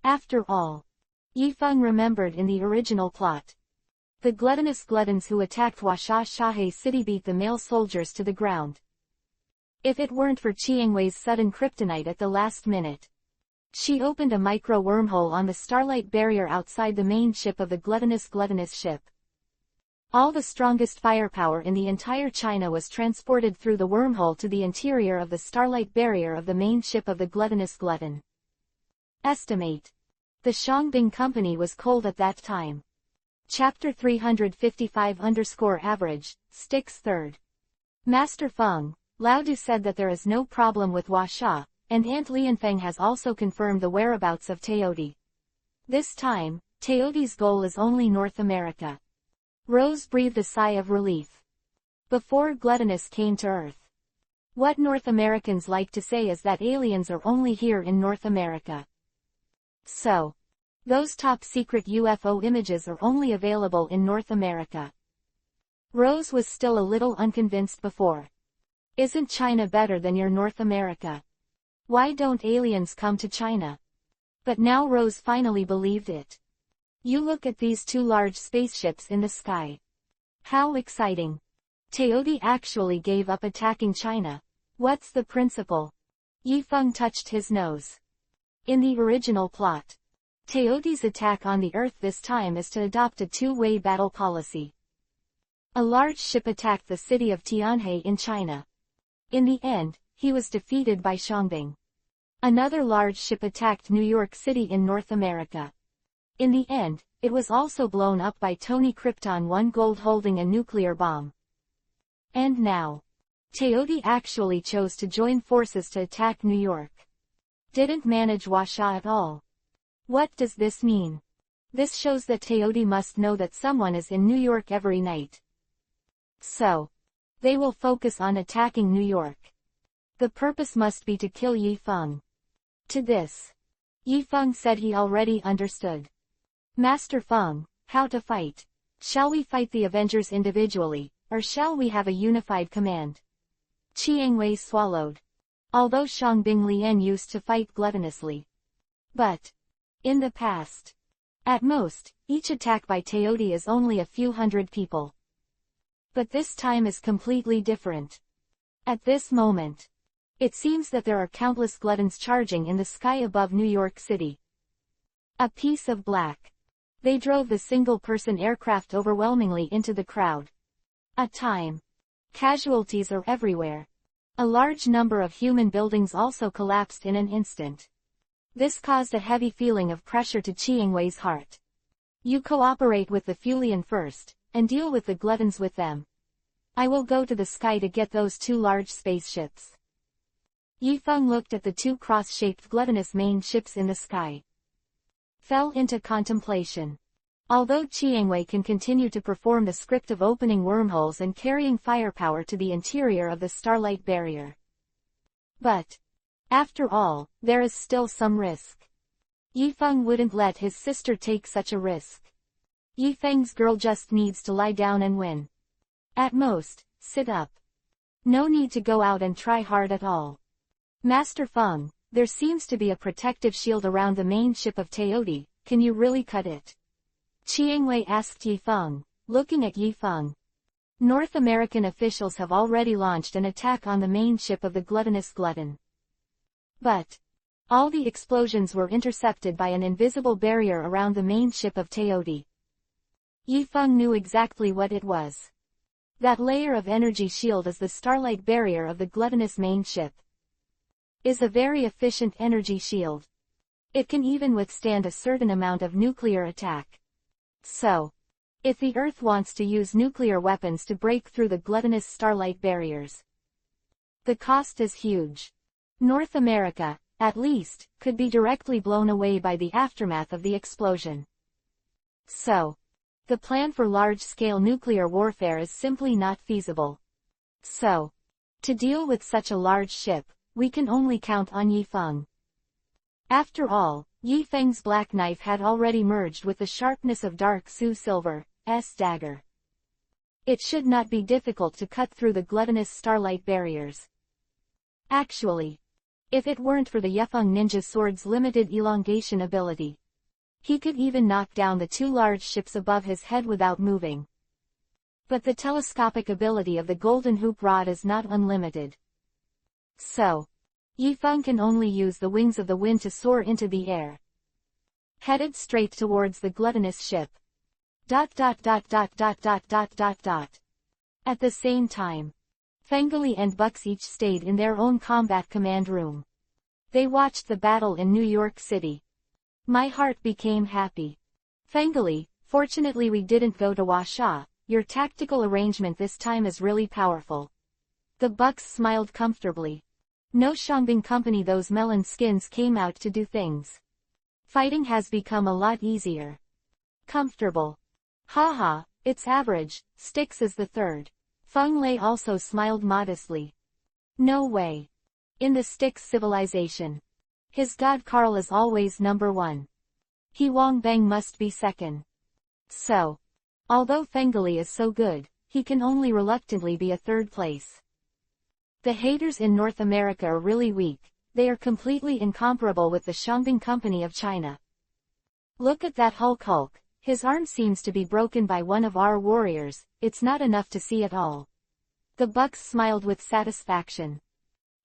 After all, Yi Feng remembered in the original plot. The gluttonous gluttons who attacked Huasha Shahe City beat the male soldiers to the ground. If it weren't for Chiangwei's sudden kryptonite at the last minute. She opened a micro wormhole on the starlight barrier outside the main ship of the gluttonous ship. All the strongest firepower in the entire China was transported through the wormhole to the interior of the starlight barrier of the main ship of the gluttonous glutton. Estimate. The Shangbing Company was cold at that time. Chapter 355_average, Sticks 3rd. Master Feng, Laudu said that there is no problem with Huasha, and Aunt Lianfeng has also confirmed the whereabouts of Teodi. This time, Teodi's goal is only North America. Rose breathed a sigh of relief. Before Gluttonous came to Earth. What North Americans like to say is that aliens are only here in North America. So, those top-secret UFO images are only available in North America. Rose was still a little unconvinced before. Isn't China better than your North America? Why don't aliens come to China? But now Rose finally believed it. You look at these two large spaceships in the sky. How exciting. Teodi actually gave up attacking China. What's the principle? Yi Feng touched his nose. In the original plot, Teodi's attack on the Earth this time is to adopt a two-way battle policy. A large ship attacked the city of Tianhe in China. In the end, he was defeated by Shangbing. Another large ship attacked New York City in North America. In the end, it was also blown up by Tony Krypton 1 Gold holding a nuclear bomb. And now, Teodi actually chose to join forces to attack New York. Didn't manage Huasha at all. What does this mean? This shows that Teodi must know that someone is in New York every night. So, they will focus on attacking New York. The purpose must be to kill Yi Feng. To this, Yi Feng said he already understood. Master Feng, how to fight? Shall we fight the Avengers individually, or shall we have a unified command? Chiangwei swallowed. Although Shangbing Lian used to fight gluttonously. But, in the past, at most, each attack by Teodi is only a few hundred people. But this time is completely different. At this moment, it seems that there are countless gluttons charging in the sky above New York City. A piece of black. They drove the single-person aircraft overwhelmingly into the crowd. Casualties are everywhere. A large number of human buildings also collapsed in an instant. This caused a heavy feeling of pressure to Chiangwei's heart. You cooperate with the Fulian first, and deal with the gluttons with them. I will go to the sky to get those two large spaceships. Yi Feng looked at the two cross-shaped gluttonous main ships in the sky. Fell into contemplation. Although Chiangwei can continue to perform the script of opening wormholes and carrying firepower to the interior of the starlight barrier. But, after all, there is still some risk. Yi Feng wouldn't let his sister take such a risk. Yi Feng's girl just needs to lie down and win. At most, sit up. No need to go out and try hard at all. Master Feng, there seems to be a protective shield around the main ship of Teodi, can you really cut it? Chiangwei asked Yi Feng, looking at Yi Feng. North American officials have already launched an attack on the main ship of the gluttonous glutton. But, all the explosions were intercepted by an invisible barrier around the main ship of Teodi. Yi Feng knew exactly what it was. That layer of energy shield is the starlight barrier of the gluttonous main ship. Is a very efficient energy shield. It can even withstand a certain amount of nuclear attack. So, if the Earth wants to use nuclear weapons to break through the gluttonous starlight barriers, the cost is huge. North America, at least, could be directly blown away by the aftermath of the explosion. So, the plan for large-scale nuclear warfare is simply not feasible. So, to deal with such a large ship, we can only count on Yifeng. After all, Yifeng's black knife had already merged with the sharpness of Dark Su Silver's dagger. It should not be difficult to cut through the gluttonous starlight barriers. Actually, if it weren't for the Yifeng ninja sword's limited elongation ability, he could even knock down the two large ships above his head without moving. But the telescopic ability of the golden hoop rod is not unlimited. So, Yifeng can only use the wings of the wind to soar into the air, headed straight towards the gluttonous ship. At the same time, Fengli and Bucks each stayed in their own combat command room. They watched the battle in New York City. My heart became happy. Fengli, fortunately we didn't go to Washa. Your tactical arrangement this time is really powerful. The Bucks smiled comfortably. No Shangbing company, those melon skins came out to do things. Fighting has become a lot easier. Comfortable. Haha, it's average, Styx is the third. Feng Lei also smiled modestly. No way. In the Styx civilization, his god Karl is always number one. He Wang Bang must be second. So, although Fengli is so good, he can only reluctantly be a third place. The haters in North America are really weak. They are completely incomparable with the Shangbing Company of China. Look at that Hulk. His arm seems to be broken by one of our warriors. It's not enough to see it all. The Bucks smiled with satisfaction.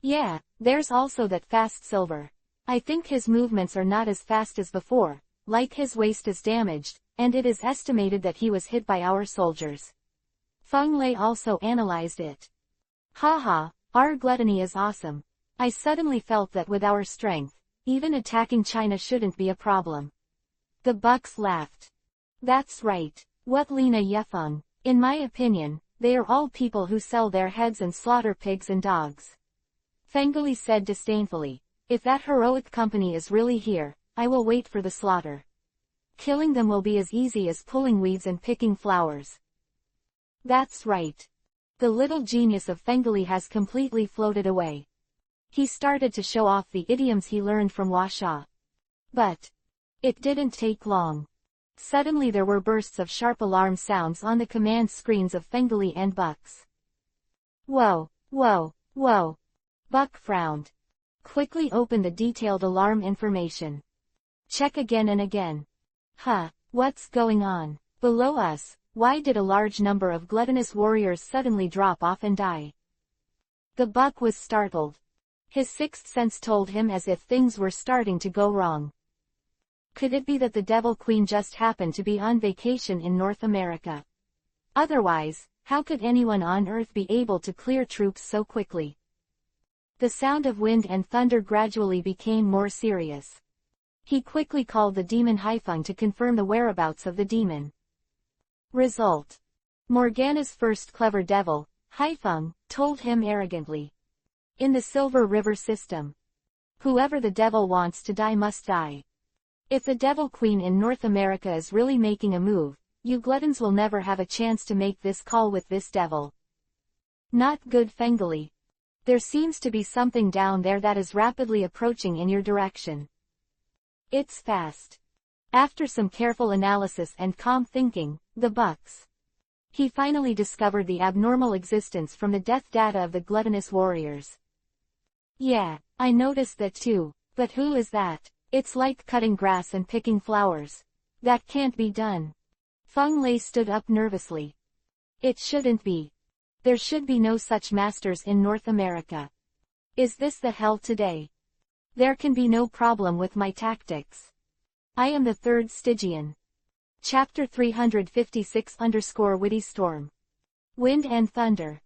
Yeah, there's also that fast Silver. I think his movements are not as fast as before, like his waist is damaged, and it is estimated that he was hit by our soldiers. Feng Lei also analyzed it. Haha, our gluttony is awesome. I suddenly felt that with our strength, even attacking China shouldn't be a problem. The Bucks laughed. That's right. What Lina Yifeng? In my opinion, they are all people who sell their heads and slaughter pigs and dogs. Fengli said disdainfully. If that heroic company is really here, I will wait for the slaughter. Killing them will be as easy as pulling weeds and picking flowers. That's right. The little genius of Fengli has completely floated away. He started to show off the idioms he learned from Washa. But it didn't take long. Suddenly there were bursts of sharp alarm sounds on the command screens of Fengli and Bucks. Whoa. Buck frowned. Quickly open the detailed alarm information. Check again and again. What's going on? Below us, why did a large number of gluttonous warriors suddenly drop off and die? The Buck was startled. His sixth sense told him as if things were starting to go wrong. Could it be that the Devil Queen just happened to be on vacation in North America? Otherwise, how could anyone on Earth be able to clear troops so quickly? The sound of wind and thunder gradually became more serious. He quickly called the demon Haifeng to confirm the whereabouts of the demon. Result. Morgana's first clever devil, Haifeng, told him arrogantly. In the Silver River system. Whoever the devil wants to die must die. If the Devil Queen in North America is really making a move, you gluttons will never have a chance to make this call with this devil. Not good, Fengli. There seems to be something down there that is rapidly approaching in your direction. It's fast. After some careful analysis and calm thinking, the Bucks. He finally discovered the abnormal existence from the death data of the gluttonous warriors. Yeah, I noticed that too, but who is that? It's like cutting grass and picking flowers. That can't be done. Feng Lei stood up nervously. It shouldn't be. There should be no such masters in North America. Is this the hell today? There can be no problem with my tactics. I am the third Stygian. Chapter 356_Witty Storm. Wind and thunder.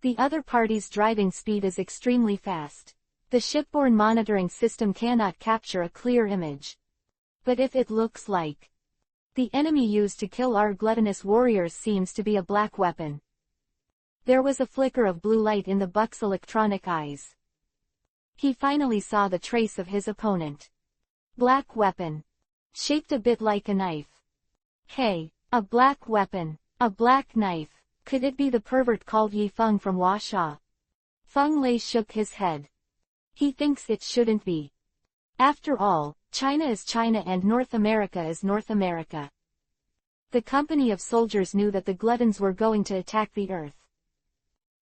The other party's driving speed is extremely fast. The shipborne monitoring system cannot capture a clear image. But if it looks like the enemy used to kill our gluttonous warriors seems to be a black weapon. There was a flicker of blue light in the buck's electronic eyes. He finally saw the trace of his opponent. Black weapon. Shaped a bit like a knife. Hey, a black weapon, a black knife. Could it be the pervert called Yi Feng from Huasha? Feng Lei shook his head. He thinks it shouldn't be. After all, China is China and North America is North America. The company of soldiers knew that the gluttons were going to attack the earth.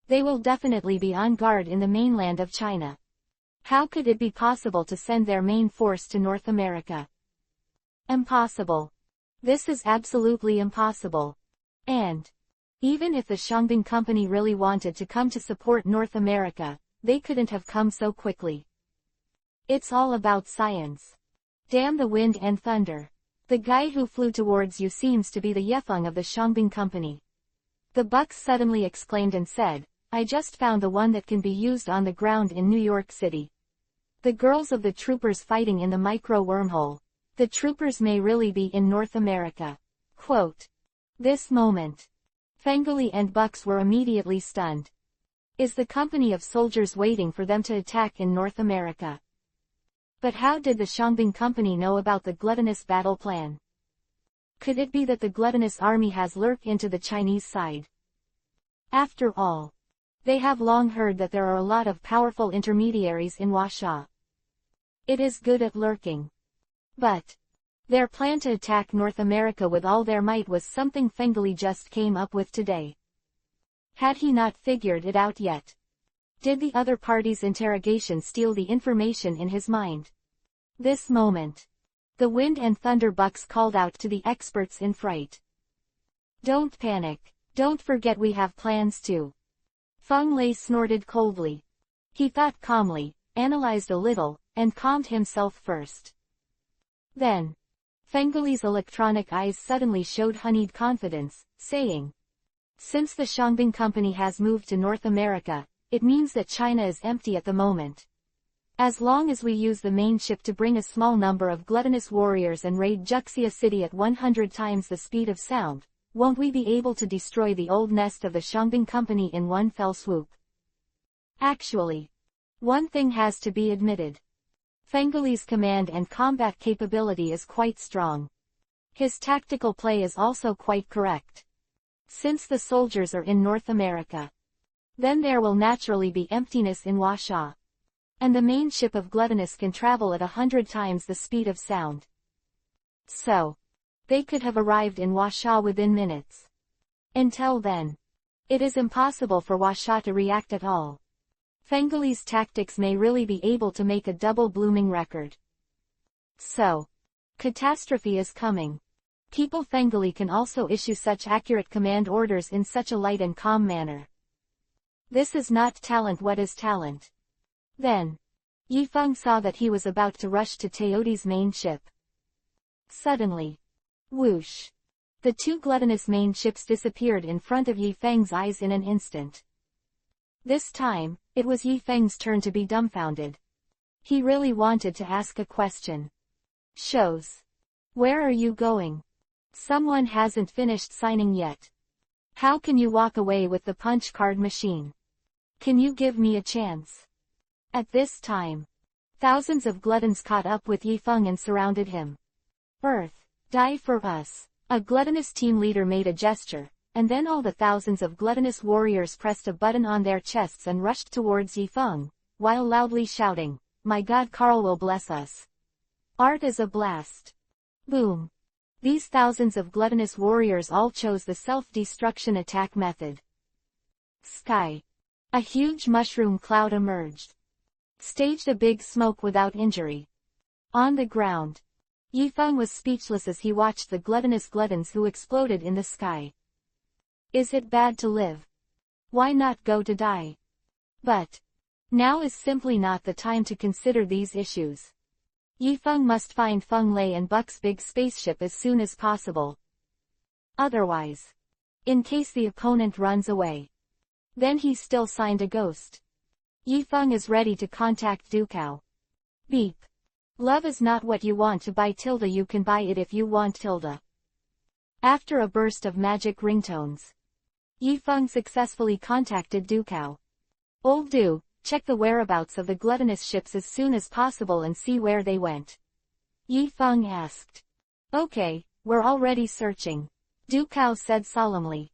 They will definitely be on guard in the mainland of China. How could it be possible to send their main force to North America? Impossible. This is absolutely impossible. And even if the Shangbing Company really wanted to come to support North America, they couldn't have come so quickly. It's all about science. Damn the wind and thunder. The guy who flew towards you seems to be the Yefeng of the Shangbing Company. The buck suddenly exclaimed and said, I just found the one that can be used on the ground in New York City. The girls of the troopers fighting in the micro wormhole. The troopers may really be in North America. Quote. This moment. Fengli and Bucks were immediately stunned. Is the company of soldiers waiting for them to attack in North America? But how did the Shangbing Company know about the gluttonous battle plan? Could it be that the gluttonous army has lurked into the Chinese side? After all, they have long heard that there are a lot of powerful intermediaries in Huasha. It is good at lurking. But their plan to attack North America with all their might was something Fengli just came up with today. Had he not figured it out yet? Did the other party's interrogation steal the information in his mind? This moment. The wind and thunder bucks called out to the experts in fright. Don't panic. Don't forget we have plans too. Feng Lei snorted coldly. He thought calmly, analyzed a little, and calmed himself first. Then, Fengli's electronic eyes suddenly showed honeyed confidence, saying, since the Shangbing Company has moved to North America, it means that China is empty at the moment. As long as we use the main ship to bring a small number of gluttonous warriors and raid Juxia City at 100 times the speed of sound, won't we be able to destroy the old nest of the Shangbing Company in one fell swoop? Actually, one thing has to be admitted. Fengli's command and combat capability is quite strong. His tactical play is also quite correct. Since the soldiers are in North America, then there will naturally be emptiness in Huasha. And the main ship of gluttonous can travel at 100 times the speed of sound. So, they could have arrived in Huasha within minutes. Until then, it is impossible for Huasha to react at all. Fengli's tactics may really be able to make a double blooming record. So, catastrophe is coming. People Fengli can also issue such accurate command orders in such a light and calm manner. This is not talent. What is talent? Then, Yi Feng saw that he was about to rush to Teoti's main ship. Suddenly, whoosh! The two gluttonous main ships disappeared in front of Yi Feng's eyes in an instant. This time, it was Yi Feng's turn to be dumbfounded. He really wanted to ask a question. Shows. Where are you going? Someone hasn't finished signing yet. How can you walk away with the punch card machine? Can you give me a chance? At this time, thousands of gluttons caught up with Yi Feng and surrounded him. Earth, die for us. A gluttonous team leader made a gesture, and then all the thousands of gluttonous warriors pressed a button on their chests and rushed towards Yi Feng, while loudly shouting, my God, Carl will bless us. Art is a blast. Boom. These thousands of gluttonous warriors all chose the self-destruction attack method. Sky. A huge mushroom cloud emerged. Staged a big smoke without injury. On the ground, Yi Feng was speechless as he watched the gluttonous gluttons who exploded in the sky. Is it bad to live? Why not go to die? But now is simply not the time to consider these issues. Yi Feng must find Feng Lei and Buck's big spaceship as soon as possible. Otherwise, in case the opponent runs away, then he's still signed a ghost. Yifeng is ready to contact Dukao. Beep. Love is not what you want to buy tilde, you can buy it if you want tilde. After a burst of magic ringtones, Yifeng successfully contacted Dukao. Old Du, check the whereabouts of the gluttonous ships as soon as possible and see where they went. Yifeng asked. Okay, we're already searching, Dukao said solemnly.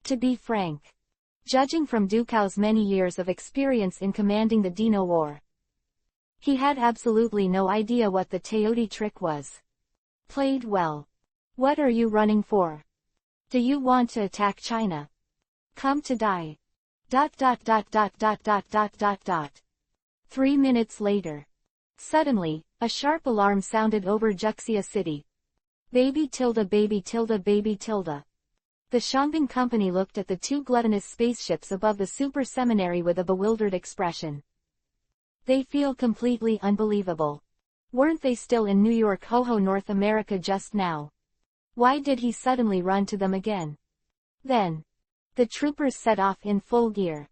To be frank, judging from Dukao's many years of experience in commanding the Dino War, he had absolutely no idea what the Teoti trick was. Played well. What are you running for? Do you want to attack China? Come to die. ... 3 minutes later. Suddenly, a sharp alarm sounded over Juxia City. Baby tilde baby tilde baby tilde. The Shangbin Company looked at the two gluttonous spaceships above the super seminary with a bewildered expression. They feel completely unbelievable. Weren't they still in New York, Ho-Ho, North America just now? Why did he suddenly run to them again? Then, the troopers set off in full gear.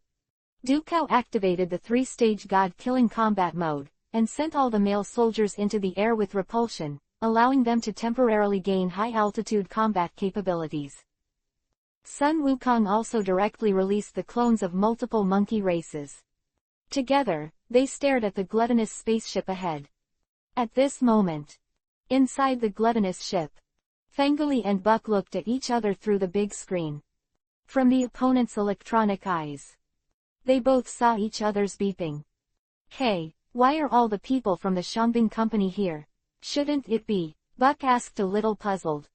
Dukao activated the 3-stage god-killing combat mode, and sent all the male soldiers into the air with repulsion, allowing them to temporarily gain high-altitude combat capabilities. Sun Wukong also directly released the clones of multiple monkey races. Together, they stared at the gluttonous spaceship ahead. At this moment, inside the gluttonous ship, Fengli and Buck looked at each other through the big screen. From the opponent's electronic eyes, they both saw each other's beeping. Hey, why are all the people from the Shangbin Company here? Shouldn't it be? Buck asked, a little puzzled.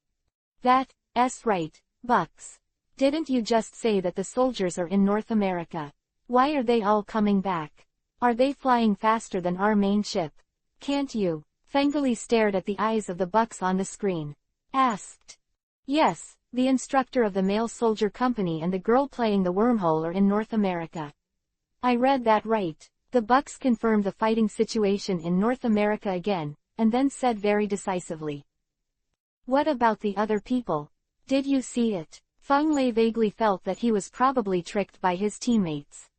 That's right, Bucks. Didn't you just say that the soldiers are in North America? Why are they all coming back? Are they flying faster than our main ship? Can't you? Fengli stared at the eyes of the Bucks on the screen. Asked. Yes, the instructor of the male soldier company and the girl playing the wormhole are in North America. I read that right. The Bucks confirmed the fighting situation in North America again, and then said very decisively. What about the other people? Did you see it? Feng Lei vaguely felt that he was probably tricked by his teammates.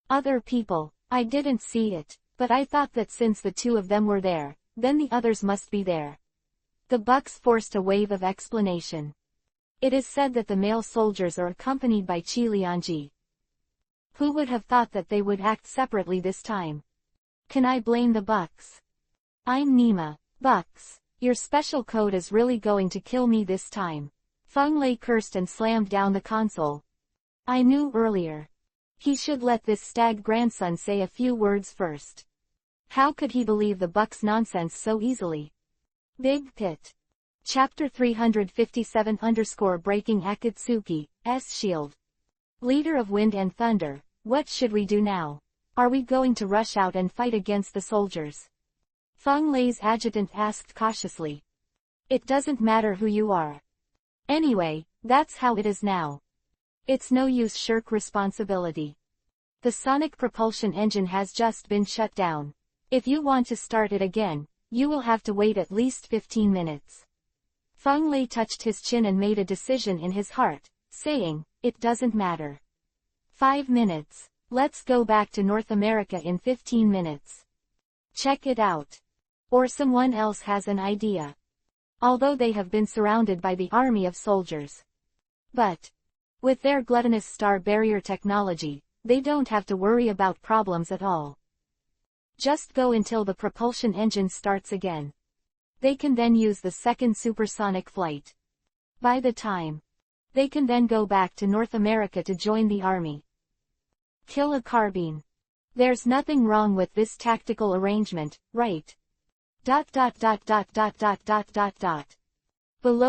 Other people, I didn't see it, but I thought that since the two of them were there, then the others must be there. The Bucks forced a wave of explanation. It is said that the male soldiers are accompanied by Qi Lianji. Who would have thought that they would act separately this time? Can I blame the Bucks? I'm Nima. Bucks, your special code is really going to kill me this time. Feng Lei cursed and slammed down the console. I knew earlier. He should let this stag grandson say a few words first. How could he believe the Bucks' nonsense so easily? Big Pit. Chapter 357 Breaking Akatsuki, S Shield. Leader of Wind and Thunder, what should we do now? Are we going to rush out and fight against the soldiers? Feng Lei's adjutant asked cautiously. It doesn't matter who you are. Anyway, that's how it is now. It's no use shirk responsibility. The sonic propulsion engine has just been shut down. If you want to start it again, you will have to wait at least 15 minutes. Feng Lei touched his chin and made a decision in his heart, saying, it doesn't matter. 5 minutes. Let's go back to North America in 15 minutes. Check it out. Or someone else has an idea. Although they have been surrounded by the army of soldiers. But, with their gluttonous star barrier technology, they don't have to worry about problems at all. Just go until the propulsion engine starts again. They can then use the second supersonic flight. By the time, they can then go back to North America to join the army. Kill a carbine. There's nothing wrong with this tactical arrangement, right? ... Below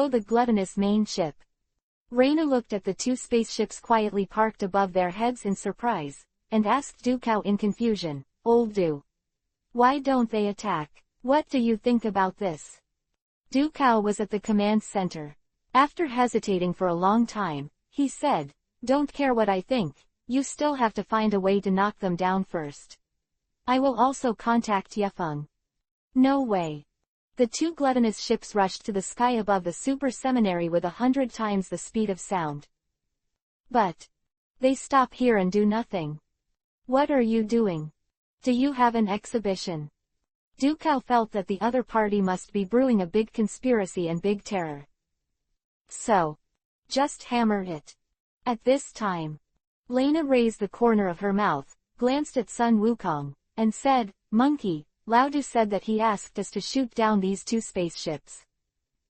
the gluttonous main ship. Reina looked at the two spaceships quietly parked above their heads in surprise, and asked Dukao in confusion, Old Du. Why don't they attack? What do you think about this? Dukao was at the command center. After hesitating for a long time, he said, Don't care what I think, you still have to find a way to knock them down first. I will also contact Yefeng. No way. The two gluttonous ships rushed to the sky above the super seminary with 100 times the speed of sound. But they stop here and do nothing. What are you doing? Do you have an exhibition? Dukao felt that the other party must be brewing a big conspiracy and big terror. So, just hammer it. At this time, Lena raised the corner of her mouth, glanced at Sun Wukong, and said, "Monkey, Lao-Du said that he asked us to shoot down these 2 spaceships.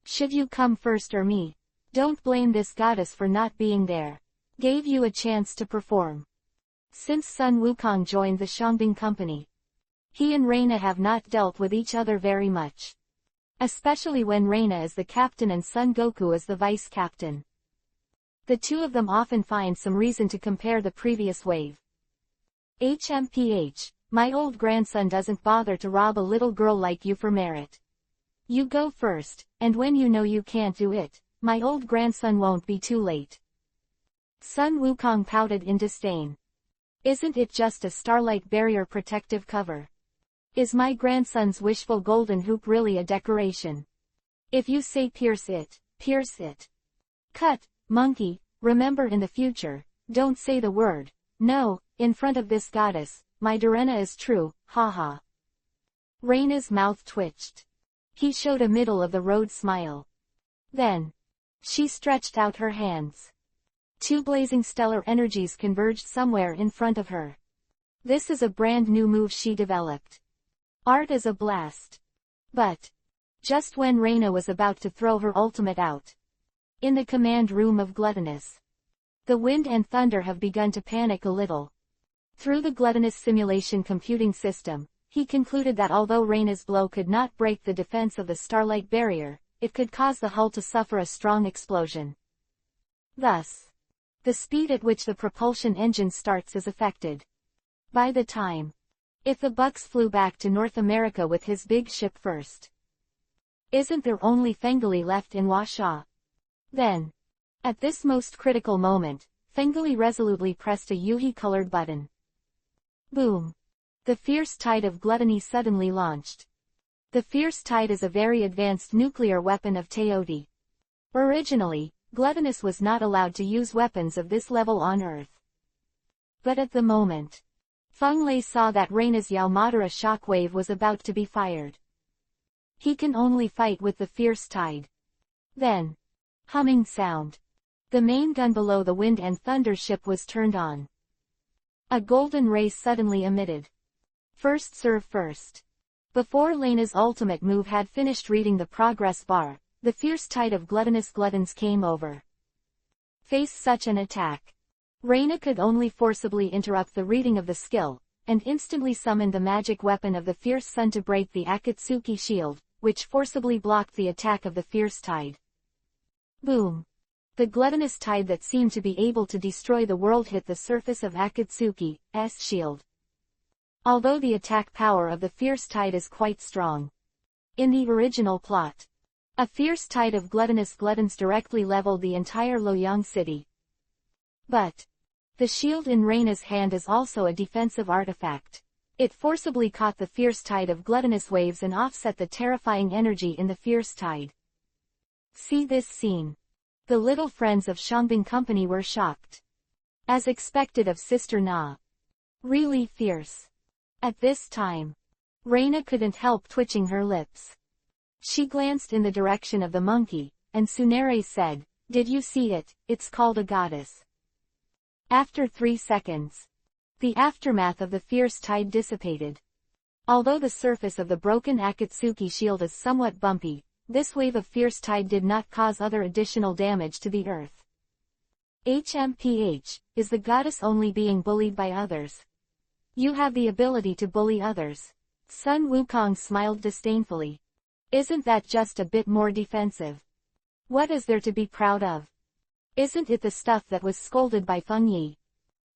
Should you come first or me? Don't blame this goddess for not being there. Gave you a chance to perform." Since Sun Wukong joined the Shangbing company, he and Reina have not dealt with each other very much. Especially when Reina is the captain and Son Goku is the vice captain. The two of them often find some reason to compare the previous wave. HMPH, my old grandson doesn't bother to rob a little girl like you for merit. You go first, and when you know you can't do it, my old grandson won't be too late. Sun Wukong pouted in disdain. Isn't it just a starlight barrier protective cover? Is my grandson's wishful golden hoop really a decoration? If you say pierce it, pierce it. Cut, monkey, remember in the future, don't say the word, no, in front of this goddess, my Dorena is true, haha. Reina's mouth twitched. He showed a middle-of-the-road smile. Then, she stretched out her hands. 2 blazing stellar energies converged somewhere in front of her. This is a brand new move she developed. Art is a blast. But, just when Reina was about to throw her ultimate out, in the command room of Gluttonous, the wind and thunder have begun to panic a little. Through the Gluttonous simulation computing system, he concluded that although Reina's blow could not break the defense of the starlight barrier, it could cause the hull to suffer a strong explosion. Thus, the speed at which the propulsion engine starts is affected. By the time, if the Bucks flew back to North America with his big ship first, isn't there only Fengli left in Washa? Then, at this most critical moment, Fengli resolutely pressed a Yuhi-colored button. Boom! The fierce tide of gluttony suddenly launched. The fierce tide is a very advanced nuclear weapon of Teodi. Originally, Gluttonous was not allowed to use weapons of this level on Earth. But at the moment, Feng Lei saw that Reina's Yaumadara shockwave was about to be fired. He can only fight with the fierce tide. Then, humming sound. The main gun below the wind and thunder ship was turned on. A golden ray suddenly emitted. First serve first. Before Lena's ultimate move had finished reading the progress bar, the fierce tide of gluttonous gluttons came over. Face such an attack. Reina could only forcibly interrupt the reading of the skill, and instantly summoned the magic weapon of the fierce sun to break the Akatsuki shield, which forcibly blocked the attack of the fierce tide. Boom! The gluttonous tide that seemed to be able to destroy the world hit the surface of Akatsuki's shield. Although the attack power of the fierce tide is quite strong. In the original plot, a fierce tide of gluttonous gluttons directly leveled the entire Loyang city. But the shield in Reina's hand is also a defensive artifact. It forcibly caught the fierce tide of gluttonous waves and offset the terrifying energy in the fierce tide. See this scene. The little friends of Shangbing Company were shocked. As expected of Sister Na. Really fierce. At this time, Reina couldn't help twitching her lips. She glanced in the direction of the monkey, and Tsunere said, "Did you see it? It's called a goddess." After 3 seconds, the aftermath of the fierce tide dissipated. Although the surface of the broken Akatsuki shield is somewhat bumpy, this wave of fierce tide did not cause other additional damage to the earth. HMPH, is the goddess only being bullied by others? You have the ability to bully others. Sun Wukong smiled disdainfully. Isn't that just a bit more defensive? What is there to be proud of? Isn't it the stuff that was scolded by Feng Yi?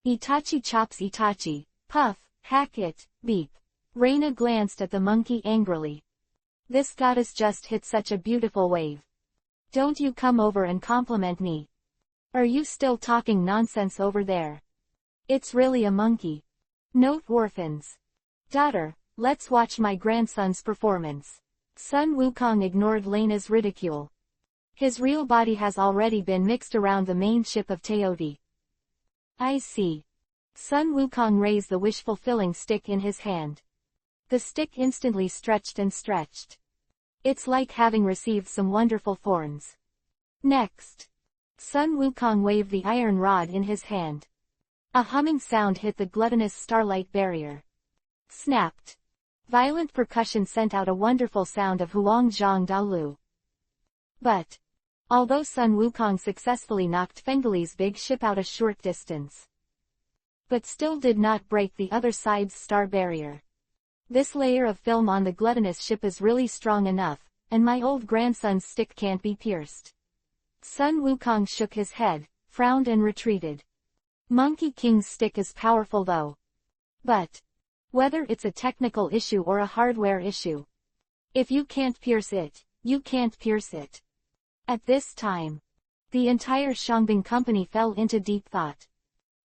Itachi chops Itachi, puff, hack it, beep. Reina glanced at the monkey angrily. This goddess just hit such a beautiful wave. Don't you come over and compliment me. Are you still talking nonsense over there? It's really a monkey. Note orphans. Daughter, let's watch my grandson's performance. Sun Wukong ignored Lena's ridicule. His real body has already been mixed around the main ship of Teodi. I see. Sun Wukong raised the wish-fulfilling stick in his hand. The stick instantly stretched and stretched. It's like having received some wonderful thorns. Next, Sun Wukong waved the iron rod in his hand. A humming sound hit the gluttonous starlight barrier. Snapped. Violent percussion sent out a wonderful sound of Huang Zhang Daolu. But, although Sun Wukong successfully knocked Fengali's big ship out a short distance, but still did not break the other side's star barrier. This layer of film on the gluttonous ship is really strong enough, and my old grandson's stick can't be pierced. Sun Wukong shook his head, frowned and retreated. Monkey King's stick is powerful though. But, whether it's a technical issue or a hardware issue, if you can't pierce it, you can't pierce it. At this time, the entire Shangbing company fell into deep thought.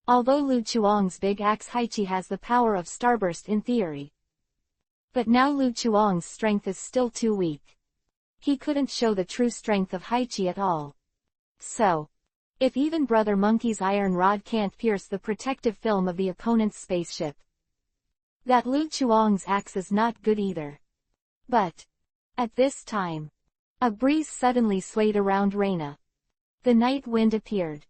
Although Lu Chuang's big axe Haichi has the power of starburst in theory, but now Lu Chuang's strength is still too weak. He couldn't show the true strength of Haichi at all. So, if even Brother Monkey's iron rod can't pierce the protective film of the opponent's spaceship, that Lu Chuang's axe is not good either. But, at this time, a breeze suddenly swayed around Reina. The night wind appeared.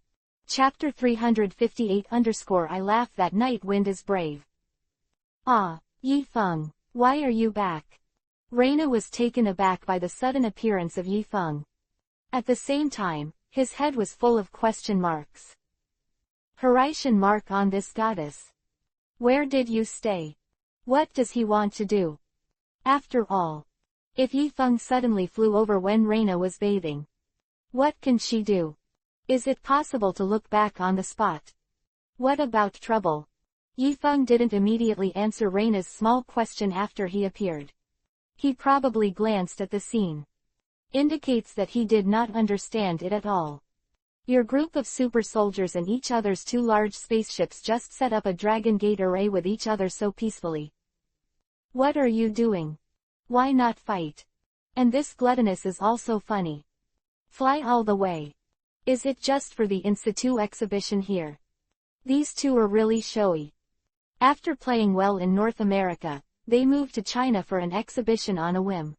Chapter 358 _ I laugh that night wind is brave. Ah, Yi Feng, why are you back? Reina was taken aback by the sudden appearance of Yi Feng. At the same time, his head was full of question marks. Horizon mark on this goddess. Where did you stay? What does he want to do? After all, if Yi Feng suddenly flew over when Reina was bathing, what can she do? Is it possible to look back on the spot? What about trouble? Yi Feng didn't immediately answer Reina's small question after he appeared. He probably glanced at the scene. Indicates that he did not understand it at all. Your group of super soldiers and each other's two large spaceships just set up a Dragon Gate array with each other so peacefully. What are you doing? Why not fight? And this gluttonous is also funny. Fly all the way. Is it just for the Institute exhibition here? These two are really showy. After playing well in North America, they moved to China for an exhibition on a whim.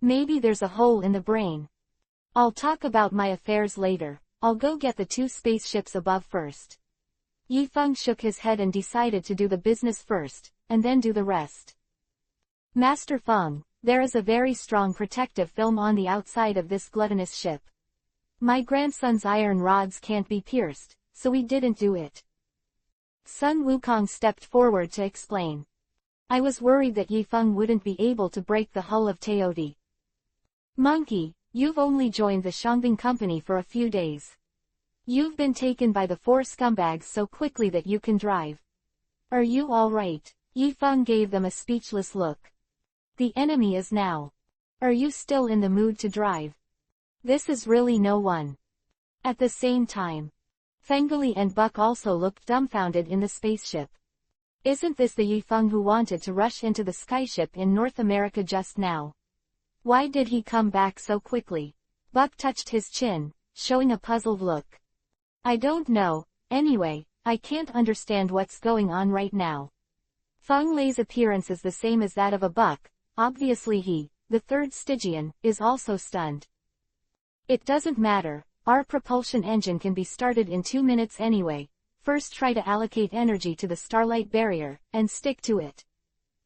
Maybe there's a hole in the brain. I'll talk about my affairs later. I'll go get the two spaceships above first. Yi Feng shook his head and decided to do the business first, and then do the rest. Master Feng, there is a very strong protective film on the outside of this gluttonous ship. My grandson's iron rods can't be pierced, so we didn't do it. Sun Wukong stepped forward to explain. I was worried that Yi Feng wouldn't be able to break the hull of Teodi. Monkey, you've only joined the Shangbing company for a few days. You've been taken by the four scumbags so quickly that you can drive. Are you all right? Yi Feng gave them a speechless look. The enemy is now. Are you still in the mood to drive? This is really no one. At the same time, Fengali and Buck also looked dumbfounded in the spaceship. Isn't this the Yi Feng who wanted to rush into the skyship in North America just now? Why did he come back so quickly? Buck touched his chin, showing a puzzled look. I don't know, anyway, I can't understand what's going on right now. Feng Lei's appearance is the same as that of a buck, obviously he, the third Stygian, is also stunned. It doesn't matter, our propulsion engine can be started in 2 minutes anyway. First try to allocate energy to the starlight barrier, and stick to it.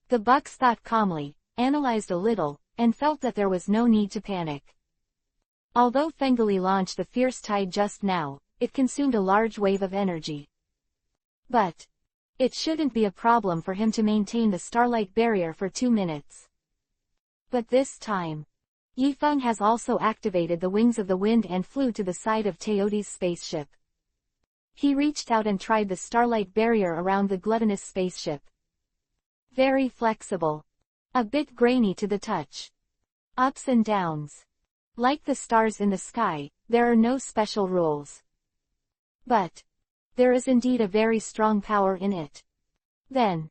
The bucks thought calmly, analyzed a little, and felt that there was no need to panic. Although Fengali launched the fierce tide just now, it consumed a large wave of energy. But it shouldn't be a problem for him to maintain the starlight barrier for 2 minutes. But this time, Yi Feng has also activated the wings of the wind and flew to the side of Teodi's spaceship. He reached out and tried the starlight barrier around the gluttonous spaceship. Very flexible. A bit grainy to the touch. Ups and downs. Like the stars in the sky, there are no special rules. But there is indeed a very strong power in it. Then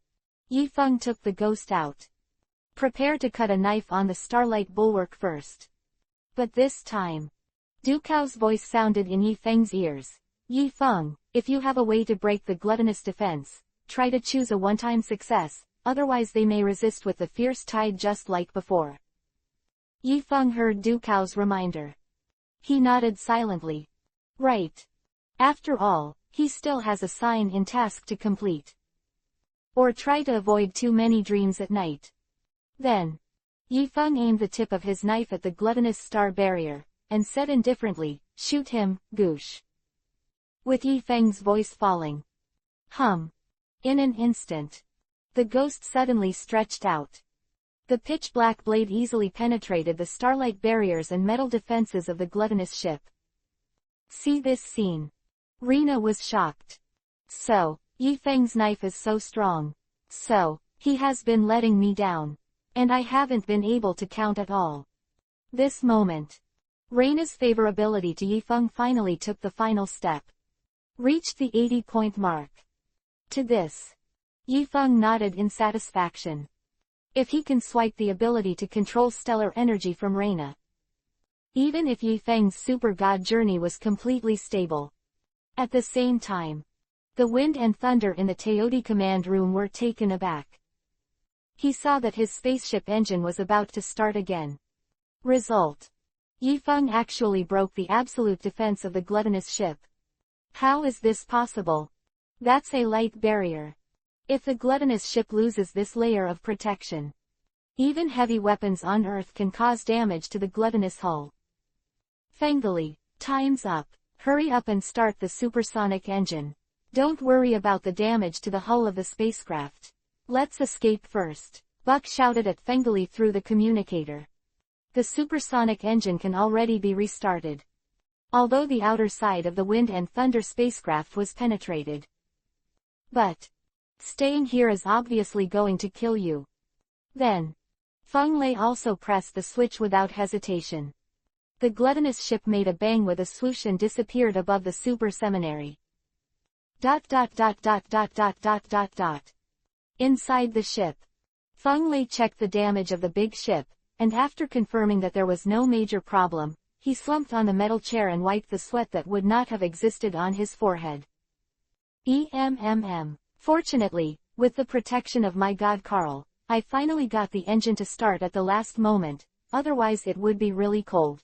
Yi Feng took the ghost out. Prepare to cut a knife on the starlight bulwark first. But this time, Du Cao's voice sounded in Yi Feng's ears. Yi Feng, if you have a way to break the gluttonous defense, try to choose a one-time success, otherwise they may resist with the fierce tide just like before. Yi Feng heard Du Cao's reminder. He nodded silently. Right. After all, he still has a sign-in task to complete. Or try to avoid too many dreams at night. Then, Yi Feng aimed the tip of his knife at the gluttonous star barrier, and said indifferently, "Shoot him, Goosh." With Yi Feng's voice falling. Hum. In an instant, the ghost suddenly stretched out. The pitch-black blade easily penetrated the starlight barriers and metal defenses of the gluttonous ship. See this scene. Rena was shocked. So, Yi Feng's knife is so strong. So, he has been letting me down. And I haven't been able to count at all. This moment. Rena's favorability to Yi Feng finally took the final step. Reached the 80-point mark. To this, Yi Feng nodded in satisfaction. If he can swipe the ability to control stellar energy from Rena. Even if Yi Feng's super god journey was completely stable. At the same time, the wind and thunder in the Teodi command room were taken aback. He saw that his spaceship engine was about to start again. Result. Yi Feng actually broke the absolute defense of the gluttonous ship. How is this possible? That's a light barrier. If the gluttonous ship loses this layer of protection, even heavy weapons on Earth can cause damage to the gluttonous hull. Fengli, time's up. Hurry up and start the supersonic engine. Don't worry about the damage to the hull of the spacecraft. Let's escape first. Buck shouted at Fengli through the communicator. The supersonic engine can already be restarted. Although the outer side of the Wind and Thunder spacecraft was penetrated. But staying here is obviously going to kill you. Then, Feng Lei also pressed the switch without hesitation. The gluttonous ship made a bang with a swoosh and disappeared above the super seminary. ... Inside the ship, Feng Lei checked the damage of the big ship, and after confirming that there was no major problem, he slumped on the metal chair and wiped the sweat that would not have existed on his forehead. Fortunately, with the protection of my god Carl, I finally got the engine to start at the last moment, otherwise it would be really cold.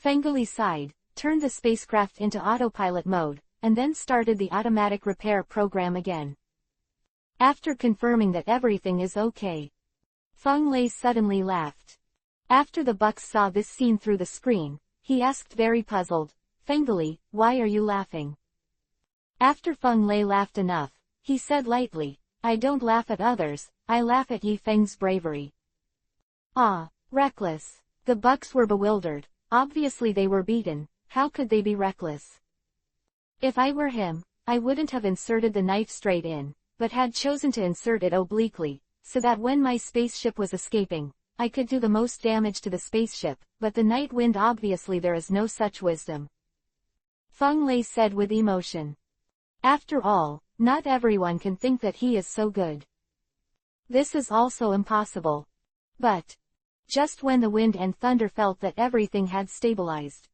Fengli sighed, turned the spacecraft into autopilot mode, and then started the automatic repair program again. After confirming that everything is okay, Feng Lei suddenly laughed. After the Bucks saw this scene through the screen, he asked very puzzled, "Fengli, why are you laughing?" After Feng Lei laughed enough, he said lightly, "I don't laugh at others, I laugh at Yi Feng's bravery." Ah, reckless. The Bucks were bewildered. Obviously they were beaten, how could they be reckless? If I were him, I wouldn't have inserted the knife straight in, but had chosen to insert it obliquely, so that when my spaceship was escaping, I could do the most damage to the spaceship, but the night wind obviously there is no such wisdom. Feng Lei said with emotion. After all, not everyone can think that he is so good. This is also impossible. But just when the Wind and Thunder felt that everything had stabilized,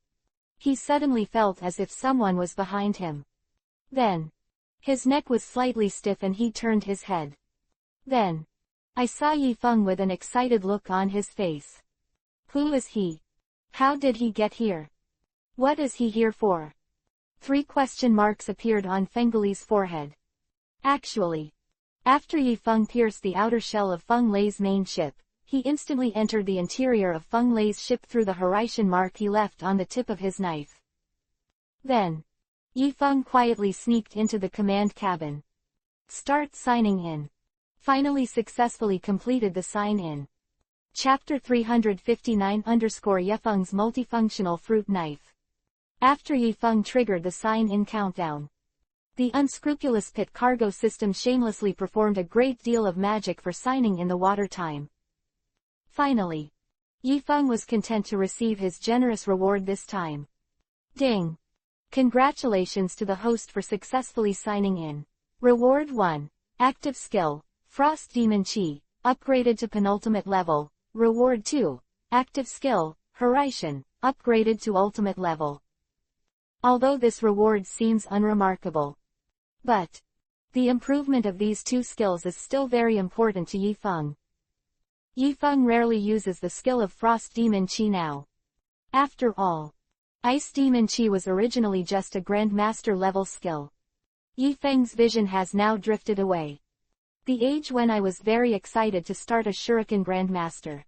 he suddenly felt as if someone was behind him. Then, his neck was slightly stiff and he turned his head. Then, I saw Yi Feng with an excited look on his face. Who is he? How did he get here? What is he here for? 3 question marks appeared on Fengli's forehead. Actually, after Yi Feng pierced the outer shell of Feng Lei's main ship, he instantly entered the interior of Feng Lei's ship through the horizon mark he left on the tip of his knife. Then, Yi Feng quietly sneaked into the command cabin. Start signing in. Finally successfully completed the sign-in. Chapter 359 Yi Feng's multifunctional fruit knife. After Yi Feng triggered the sign-in countdown, the unscrupulous pit cargo system shamelessly performed a great deal of magic for signing in the water time. Finally, Yi Feng was content to receive his generous reward this time. Ding! Congratulations to the host for successfully signing in. Reward 1. Active Skill, Frost Demon Chi, upgraded to penultimate level. Reward 2. Active Skill, Horizon, upgraded to ultimate level. although this reward seems unremarkable. But the improvement of these two skills is still very important to Yifeng. Yifeng rarely uses the skill of Frost Demon Chi now. After all, Ice Demon Chi was originally just a Grandmaster level skill. Yifeng's vision has now drifted away. The age when I was very excited to start a Shuriken Grandmaster.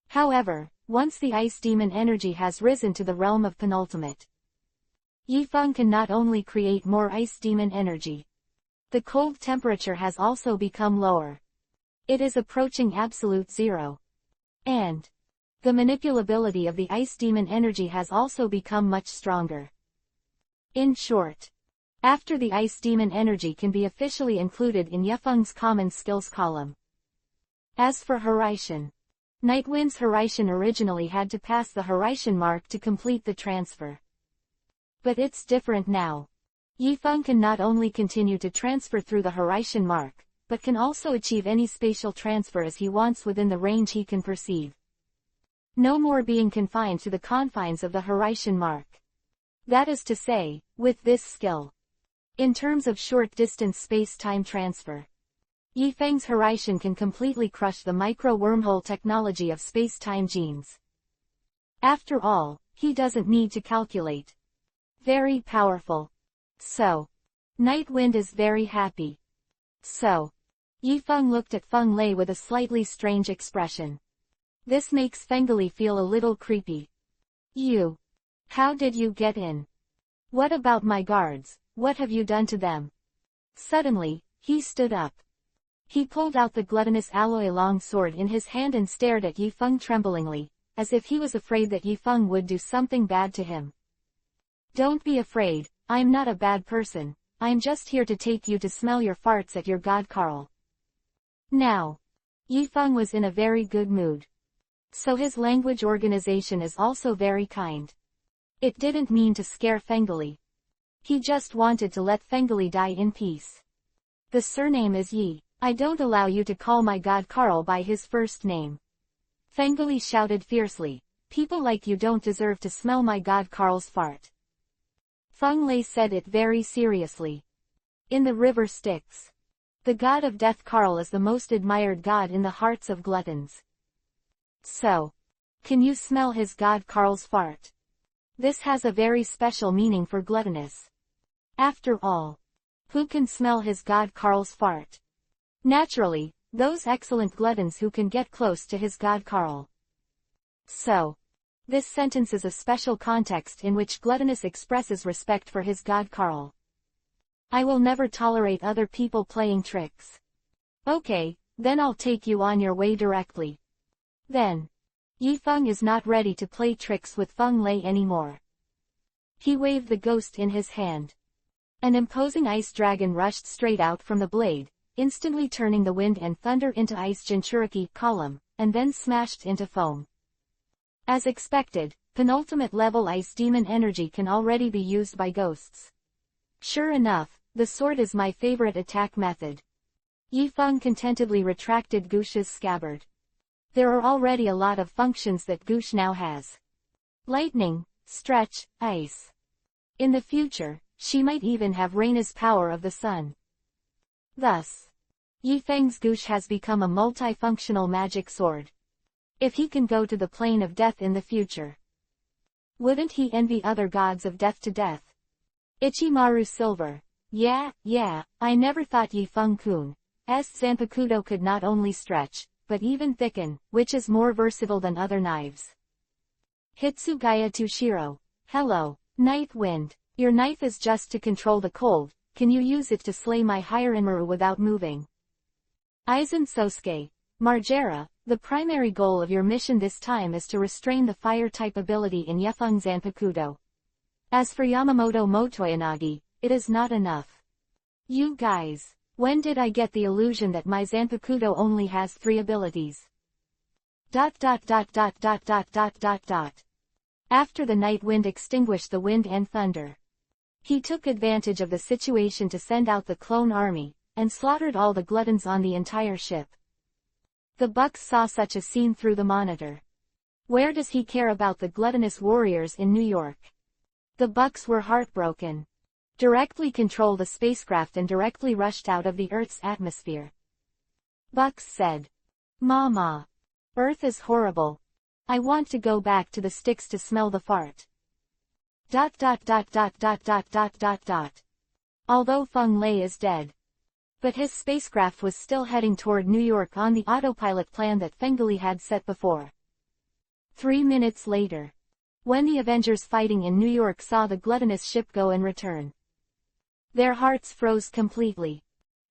However, once the Ice Demon energy has risen to the realm of penultimate, Yifeng can not only create more Ice Demon energy. The cold temperature has also become lower. It is approaching absolute zero. And the manipulability of the Ice Demon energy has also become much stronger. In short, after the Ice Demon energy can be officially included in Yifeng's common skills column. As for Horaishin, Nightwind's Horaishin originally had to pass the Horaishin mark to complete the transfer. But it's different now. Yifeng can not only continue to transfer through the Horaishin mark, but can also achieve any spatial transfer as he wants within the range he can perceive. No more being confined to the confines of the Horaishin mark. That is to say, with this skill. In terms of short-distance space-time transfer, Yifeng's Horaishin can completely crush the micro-wormhole technology of space-time genes. After all, he doesn't need to calculate. Very powerful. So, Nightwind is very happy. So, Yifeng looked at Feng Lei with a slightly strange expression. This makes Fengli feel a little creepy. You. How did you get in? What about my guards? What have you done to them? Suddenly, he stood up. He pulled out the gluttonous alloy long sword in his hand and stared at Yifeng tremblingly, as if he was afraid that Yifeng would do something bad to him. Don't be afraid, I'm not a bad person, I'm just here to take you to smell your farts at your god Carl. Now, Yifeng was in a very good mood. So his language organization is also very kind. It didn't mean to scare Fengli. He just wanted to let Fengli die in peace. The surname is Yi. I don't allow you to call my god Carl by his first name. Fengli shouted fiercely. People like you don't deserve to smell my god Carl's fart. Feng Lei said it very seriously. In the river Styx, the god of death Carl is the most admired god in the hearts of gluttons. So, can you smell his god Carl's fart? This has a very special meaning for gluttonous. After all, who can smell his god Carl's fart? Naturally, those excellent gluttons who can get close to his god Carl. So, this sentence is a special context in which gluttonous expresses respect for his god Carl. I will never tolerate other people playing tricks. Okay, then I'll take you on your way directly. Then, Yifeng is not ready to play tricks with Feng Lei anymore. He waved the ghost in his hand. An imposing ice dragon rushed straight out from the blade, instantly turning the wind and thunder into ice Jinchuriki column, and then smashed into foam. As expected, penultimate level ice demon energy can already be used by ghosts. Sure enough, the sword is my favorite attack method. Yifeng contentedly retracted Gush's scabbard. There are already a lot of functions that Gush now has. Lightning, stretch, ice. In the future, she might even have Reina's power of the sun. Thus, Yifeng's Gush has become a multifunctional magic sword. If he can go to the plane of death in the future, wouldn't he envy other gods of death to death? Ichimaru Silver. Yeah, I never thought Yifeng-kun's Zanpakuto could not only stretch, but even thicken, which is more versatile than other knives. Hitsugaya Tushiro. Hello, Night Wind. Your knife is just to control the cold, can you use it to slay my Hirenmaru without moving? Aizen Sosuke. Margera, the primary goal of your mission this time is to restrain the fire-type ability in Yifeng Zanpakuto. As for Yamamoto Motoyanagi, it is not enough. You guys, when did I get the illusion that my Zanpakuto only has 3 abilities? After the night wind extinguished the wind and thunder, he took advantage of the situation to send out the clone army, and slaughtered all the gluttons on the entire ship. The Bucks saw such a scene through the monitor. Where does he care about the gluttonous warriors in New York? The Bucks were heartbroken. Directly control the spacecraft and directly rushed out of the Earth's atmosphere. Bucks said, "Mama. Earth is horrible. I want to go back to the sticks to smell the fart." Although Feng Lei is dead. But his spacecraft was still heading toward New York on the autopilot plan that Fengli had set before. 3 minutes later. When the Avengers fighting in New York saw the gluttonous ship go and return, their hearts froze completely.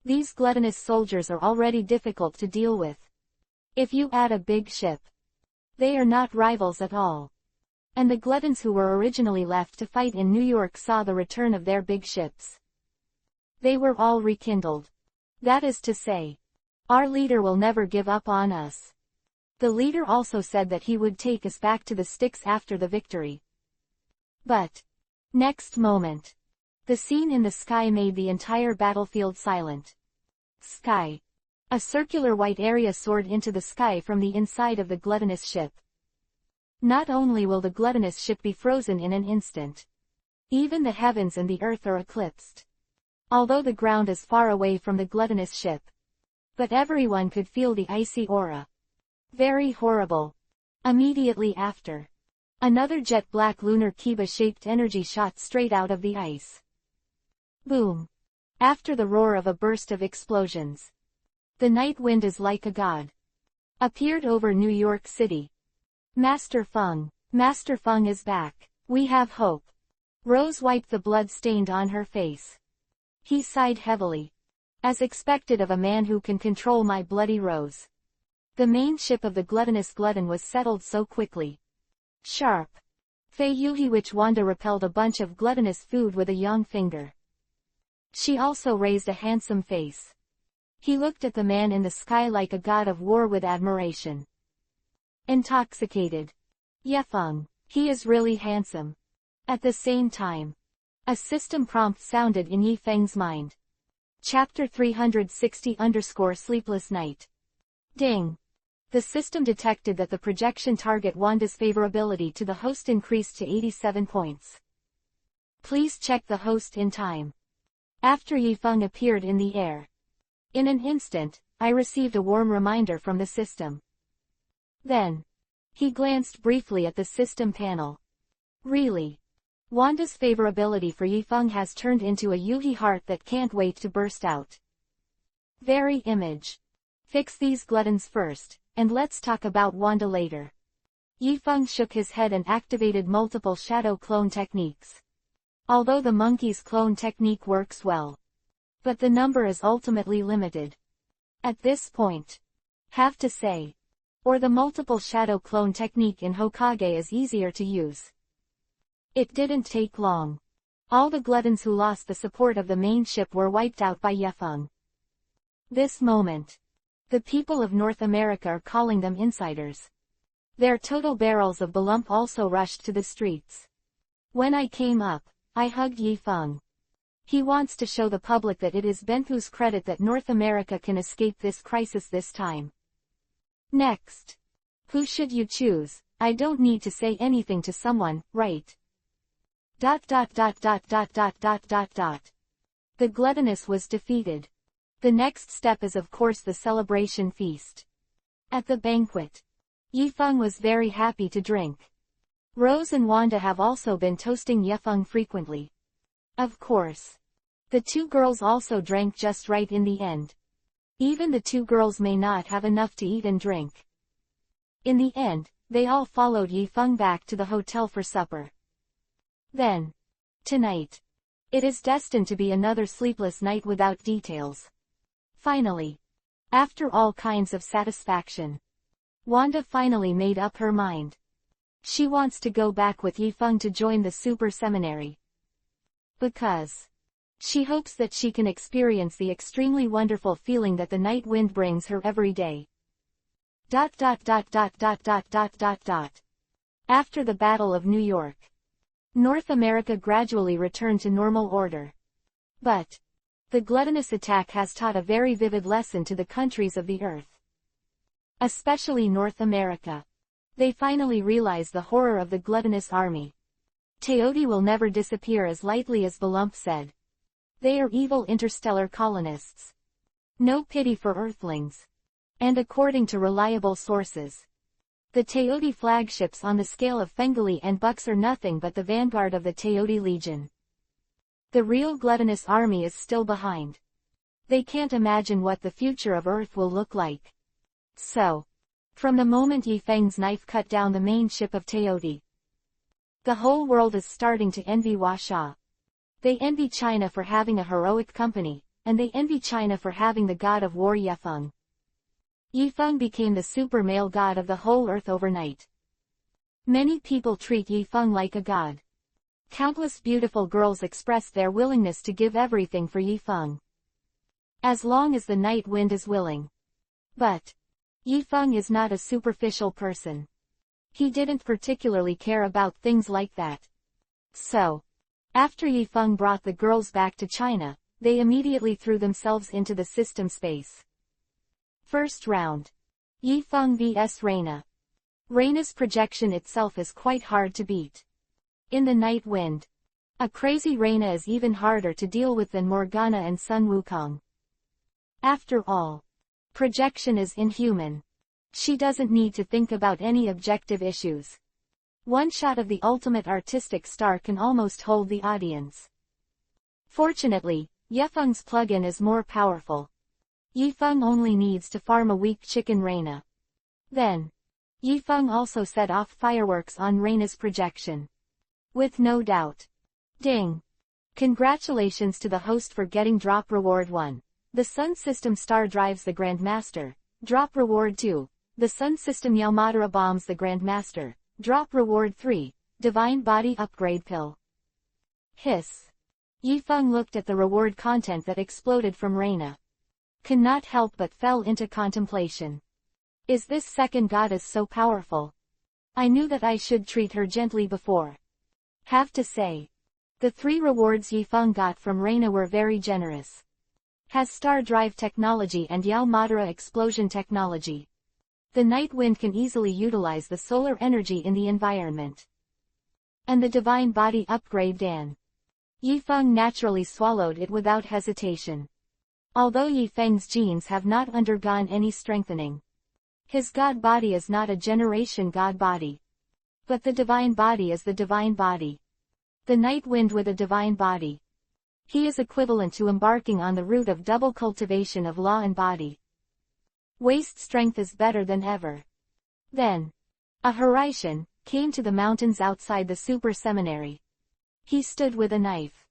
These gluttonous soldiers are already difficult to deal with. If you add a big ship, they are not rivals at all. And the gluttons who were originally left to fight in New York saw the return of their big ships. They were all rekindled. That is to say, our leader will never give up on us. The leader also said that he would take us back to the sticks after the victory. But, next moment, the scene in the sky made the entire battlefield silent. Sky. A circular white area soared into the sky from the inside of the gluttonous ship. Not only will the gluttonous ship be frozen in an instant, even the heavens and the earth are eclipsed. Although the ground is far away from the gluttonous ship. But everyone could feel the icy aura. Very horrible. Immediately after, another jet black lunar Kiba-shaped energy shot straight out of the ice. Boom. After the roar of a burst of explosions, the night wind is like a god. Appeared over New York City. Master Feng is back. We have hope. Rose wiped the blood stained on her face. He sighed heavily. As expected of a man who can control my bloody Rose. The main ship of the gluttonous glutton was settled so quickly. Sharp. Fei Yuhi, which Wanda repelled a bunch of gluttonous food with a young finger. She also raised a handsome face. He looked at the man in the sky like a god of war with admiration. Intoxicated. Yefeng, he is really handsome. At the same time, a system prompt sounded in Yifeng's mind. Chapter 360_Sleepless Night. Ding. The system detected that the projection target Wanda's favorability to the host increased to 87 points. Please check the host in time. After Yifeng appeared in the air. In an instant, I received a warm reminder from the system. Then, he glanced briefly at the system panel. Really? Wanda's favorability for Yifeng has turned into a Yuhi heart that can't wait to burst out. Very image. Fix these gluttons first, and let's talk about Wanda later. Yifeng shook his head and activated multiple shadow clone techniques. Although the monkey's clone technique works well, but the number is ultimately limited. At this point, have to say, or the multiple shadow clone technique in Hokage is easier to use. It didn't take long. All the gluttons who lost the support of the main ship were wiped out by Yefeng. This moment, the people of North America are calling them insiders. Their total barrels of Balump also rushed to the streets. When I came up, I hugged Yifeng. He wants to show the public that it is Benku's credit that North America can escape this crisis this time. Next. Who should you choose? I don't need to say anything to someone, right? The gluttonous was defeated. The next step is of course the celebration feast. At the banquet, Yifeng was very happy to drink. Rose and Wanda have also been toasting Yifeng frequently. Of course. The two girls also drank just right in the end. Even the two girls may not have enough to eat and drink. In the end, they all followed Yifeng back to the hotel for supper. Then, tonight, it is destined to be another sleepless night without details. Finally, after all kinds of satisfaction, Wanda finally made up her mind. She wants to go back with Yifeng to join the super seminary. Because she hopes that she can experience the extremely wonderful feeling that the night wind brings her every day. After the Battle of New York, North America gradually returned to normal order. But the gluttonous attack has taught a very vivid lesson to the countries of the earth. Especially North America. They finally realize the horror of the gluttonous army. Teodi will never disappear as lightly as Balump said. They are evil interstellar colonists. No pity for Earthlings. And according to reliable sources, the Teodi flagships on the scale of Fengeli and Bux are nothing but the vanguard of the Teodi Legion. The real gluttonous army is still behind. They can't imagine what the future of Earth will look like. So, from the moment Yi Feng's knife cut down the main ship of Teodi, the whole world is starting to envy Huasha. They envy China for having a heroic company, and they envy China for having the god of war Yifeng. Yifeng became the super male god of the whole earth overnight. Many people treat Yifeng like a god. Countless beautiful girls express their willingness to give everything for Yifeng, as long as the night wind is willing. But Yifeng is not a superficial person. He didn't particularly care about things like that. So, after Yifeng brought the girls back to China, they immediately threw themselves into the system space. First round. Yifeng vs Reina. Reina's projection itself is quite hard to beat. In the night wind, a crazy Reina is even harder to deal with than Morgana and Sun Wukong. After all, projection is inhuman. She doesn't need to think about any objective issues. One shot of the ultimate artistic star can almost hold the audience. Fortunately, Yifeng's plugin is more powerful. Yifeng only needs to farm a weak chicken Reina. Then, Yifeng also set off fireworks on Reina's projection. With no doubt. Ding! Congratulations to the host for getting drop reward 1. The Sun System star drives the Grandmaster. Drop reward 2. The Sun System Yalmadara bombs the Grandmaster. Drop reward 3. Divine Body Upgrade Pill. Hiss. Yifeng looked at the reward content that exploded from Reina. Could not help but fell into contemplation. Is this second goddess so powerful? I knew that I should treat her gently before. Have to say, the 3 rewards Yifeng got from Reina were very generous. Has Star Drive technology and Yalmadara explosion technology. The night wind can easily utilize the solar energy in the environment. And the divine body upgrade Dan. Yifeng naturally swallowed it without hesitation. Although Yifeng's genes have not undergone any strengthening, his god body is not a generation god body. But the divine body is the divine body. The night wind with a divine body. He is equivalent to embarking on the route of double cultivation of law and body. Waist strength is better than ever. Then, a Horaitian came to the mountains outside the super seminary. He stood with a knife.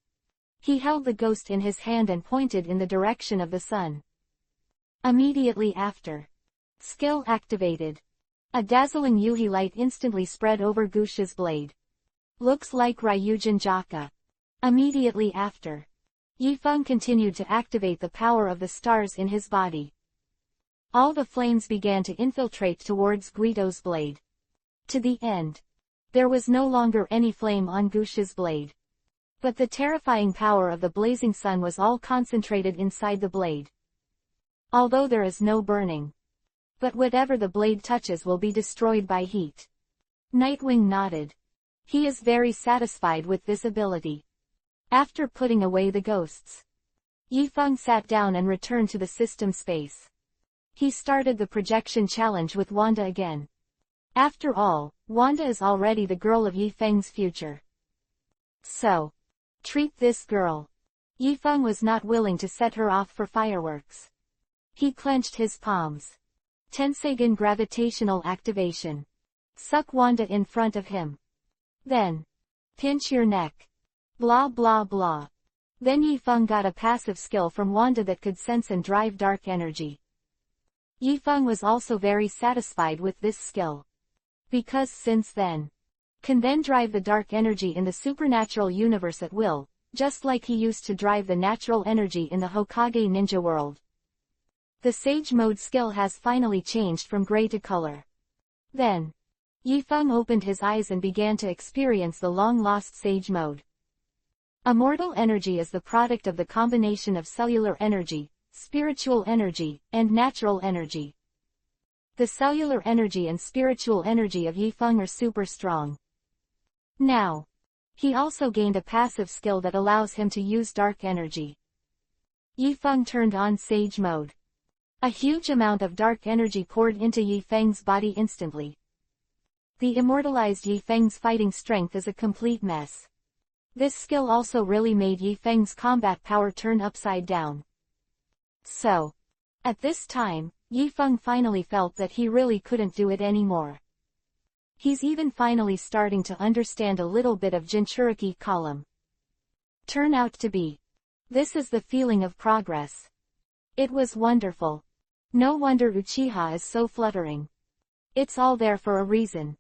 He held the ghost in his hand and pointed in the direction of the sun. Immediately after, skill activated. A dazzling Yuhi light instantly spread over Gusha's blade. Looks like Ryujin Jaka. Immediately after, Yifeng continued to activate the power of the stars in his body. All the flames began to infiltrate towards Guido's blade. To the end, there was no longer any flame on Gusha's blade. But the terrifying power of the blazing sun was all concentrated inside the blade. Although there is no burning, but whatever the blade touches will be destroyed by heat. Nightwing nodded. He is very satisfied with this ability. After putting away the ghosts, Yifeng sat down and returned to the system space. He started the projection challenge with Wanda again. After all, Wanda is already the girl of Yifeng's future. So, treat this girl. Yifeng was not willing to set her off for fireworks. He clenched his palms. Tensegan gravitational activation. Suck Wanda in front of him. Then, pinch your neck. Blah blah blah. Then Yifeng got a passive skill from Wanda that could sense and drive dark energy. Yifeng was also very satisfied with this skill. Because since then, can then drive the dark energy in the supernatural universe at will, just like he used to drive the natural energy in the Hokage ninja world. The Sage Mode skill has finally changed from gray to color. Then, Yifeng opened his eyes and began to experience the long-lost Sage Mode. Immortal energy is the product of the combination of cellular energy, spiritual energy, and natural energy. The cellular energy and spiritual energy of Yifeng are super strong. Now, He also gained a passive skill that allows him to use dark energy. Yifeng turned on Sage mode. A huge amount of dark energy poured into Yifeng's body instantly. The immortalized Yifeng's fighting strength is a complete mess. This skill also really made Yifeng's combat power turn upside down. So, at this time, Yifeng finally felt that he really couldn't do it anymore. He's even finally starting to understand a little bit of Jinchuriki column. Turn out to be. This is the feeling of progress. It was wonderful. No wonder Uchiha is so fluttering. It's all there for a reason.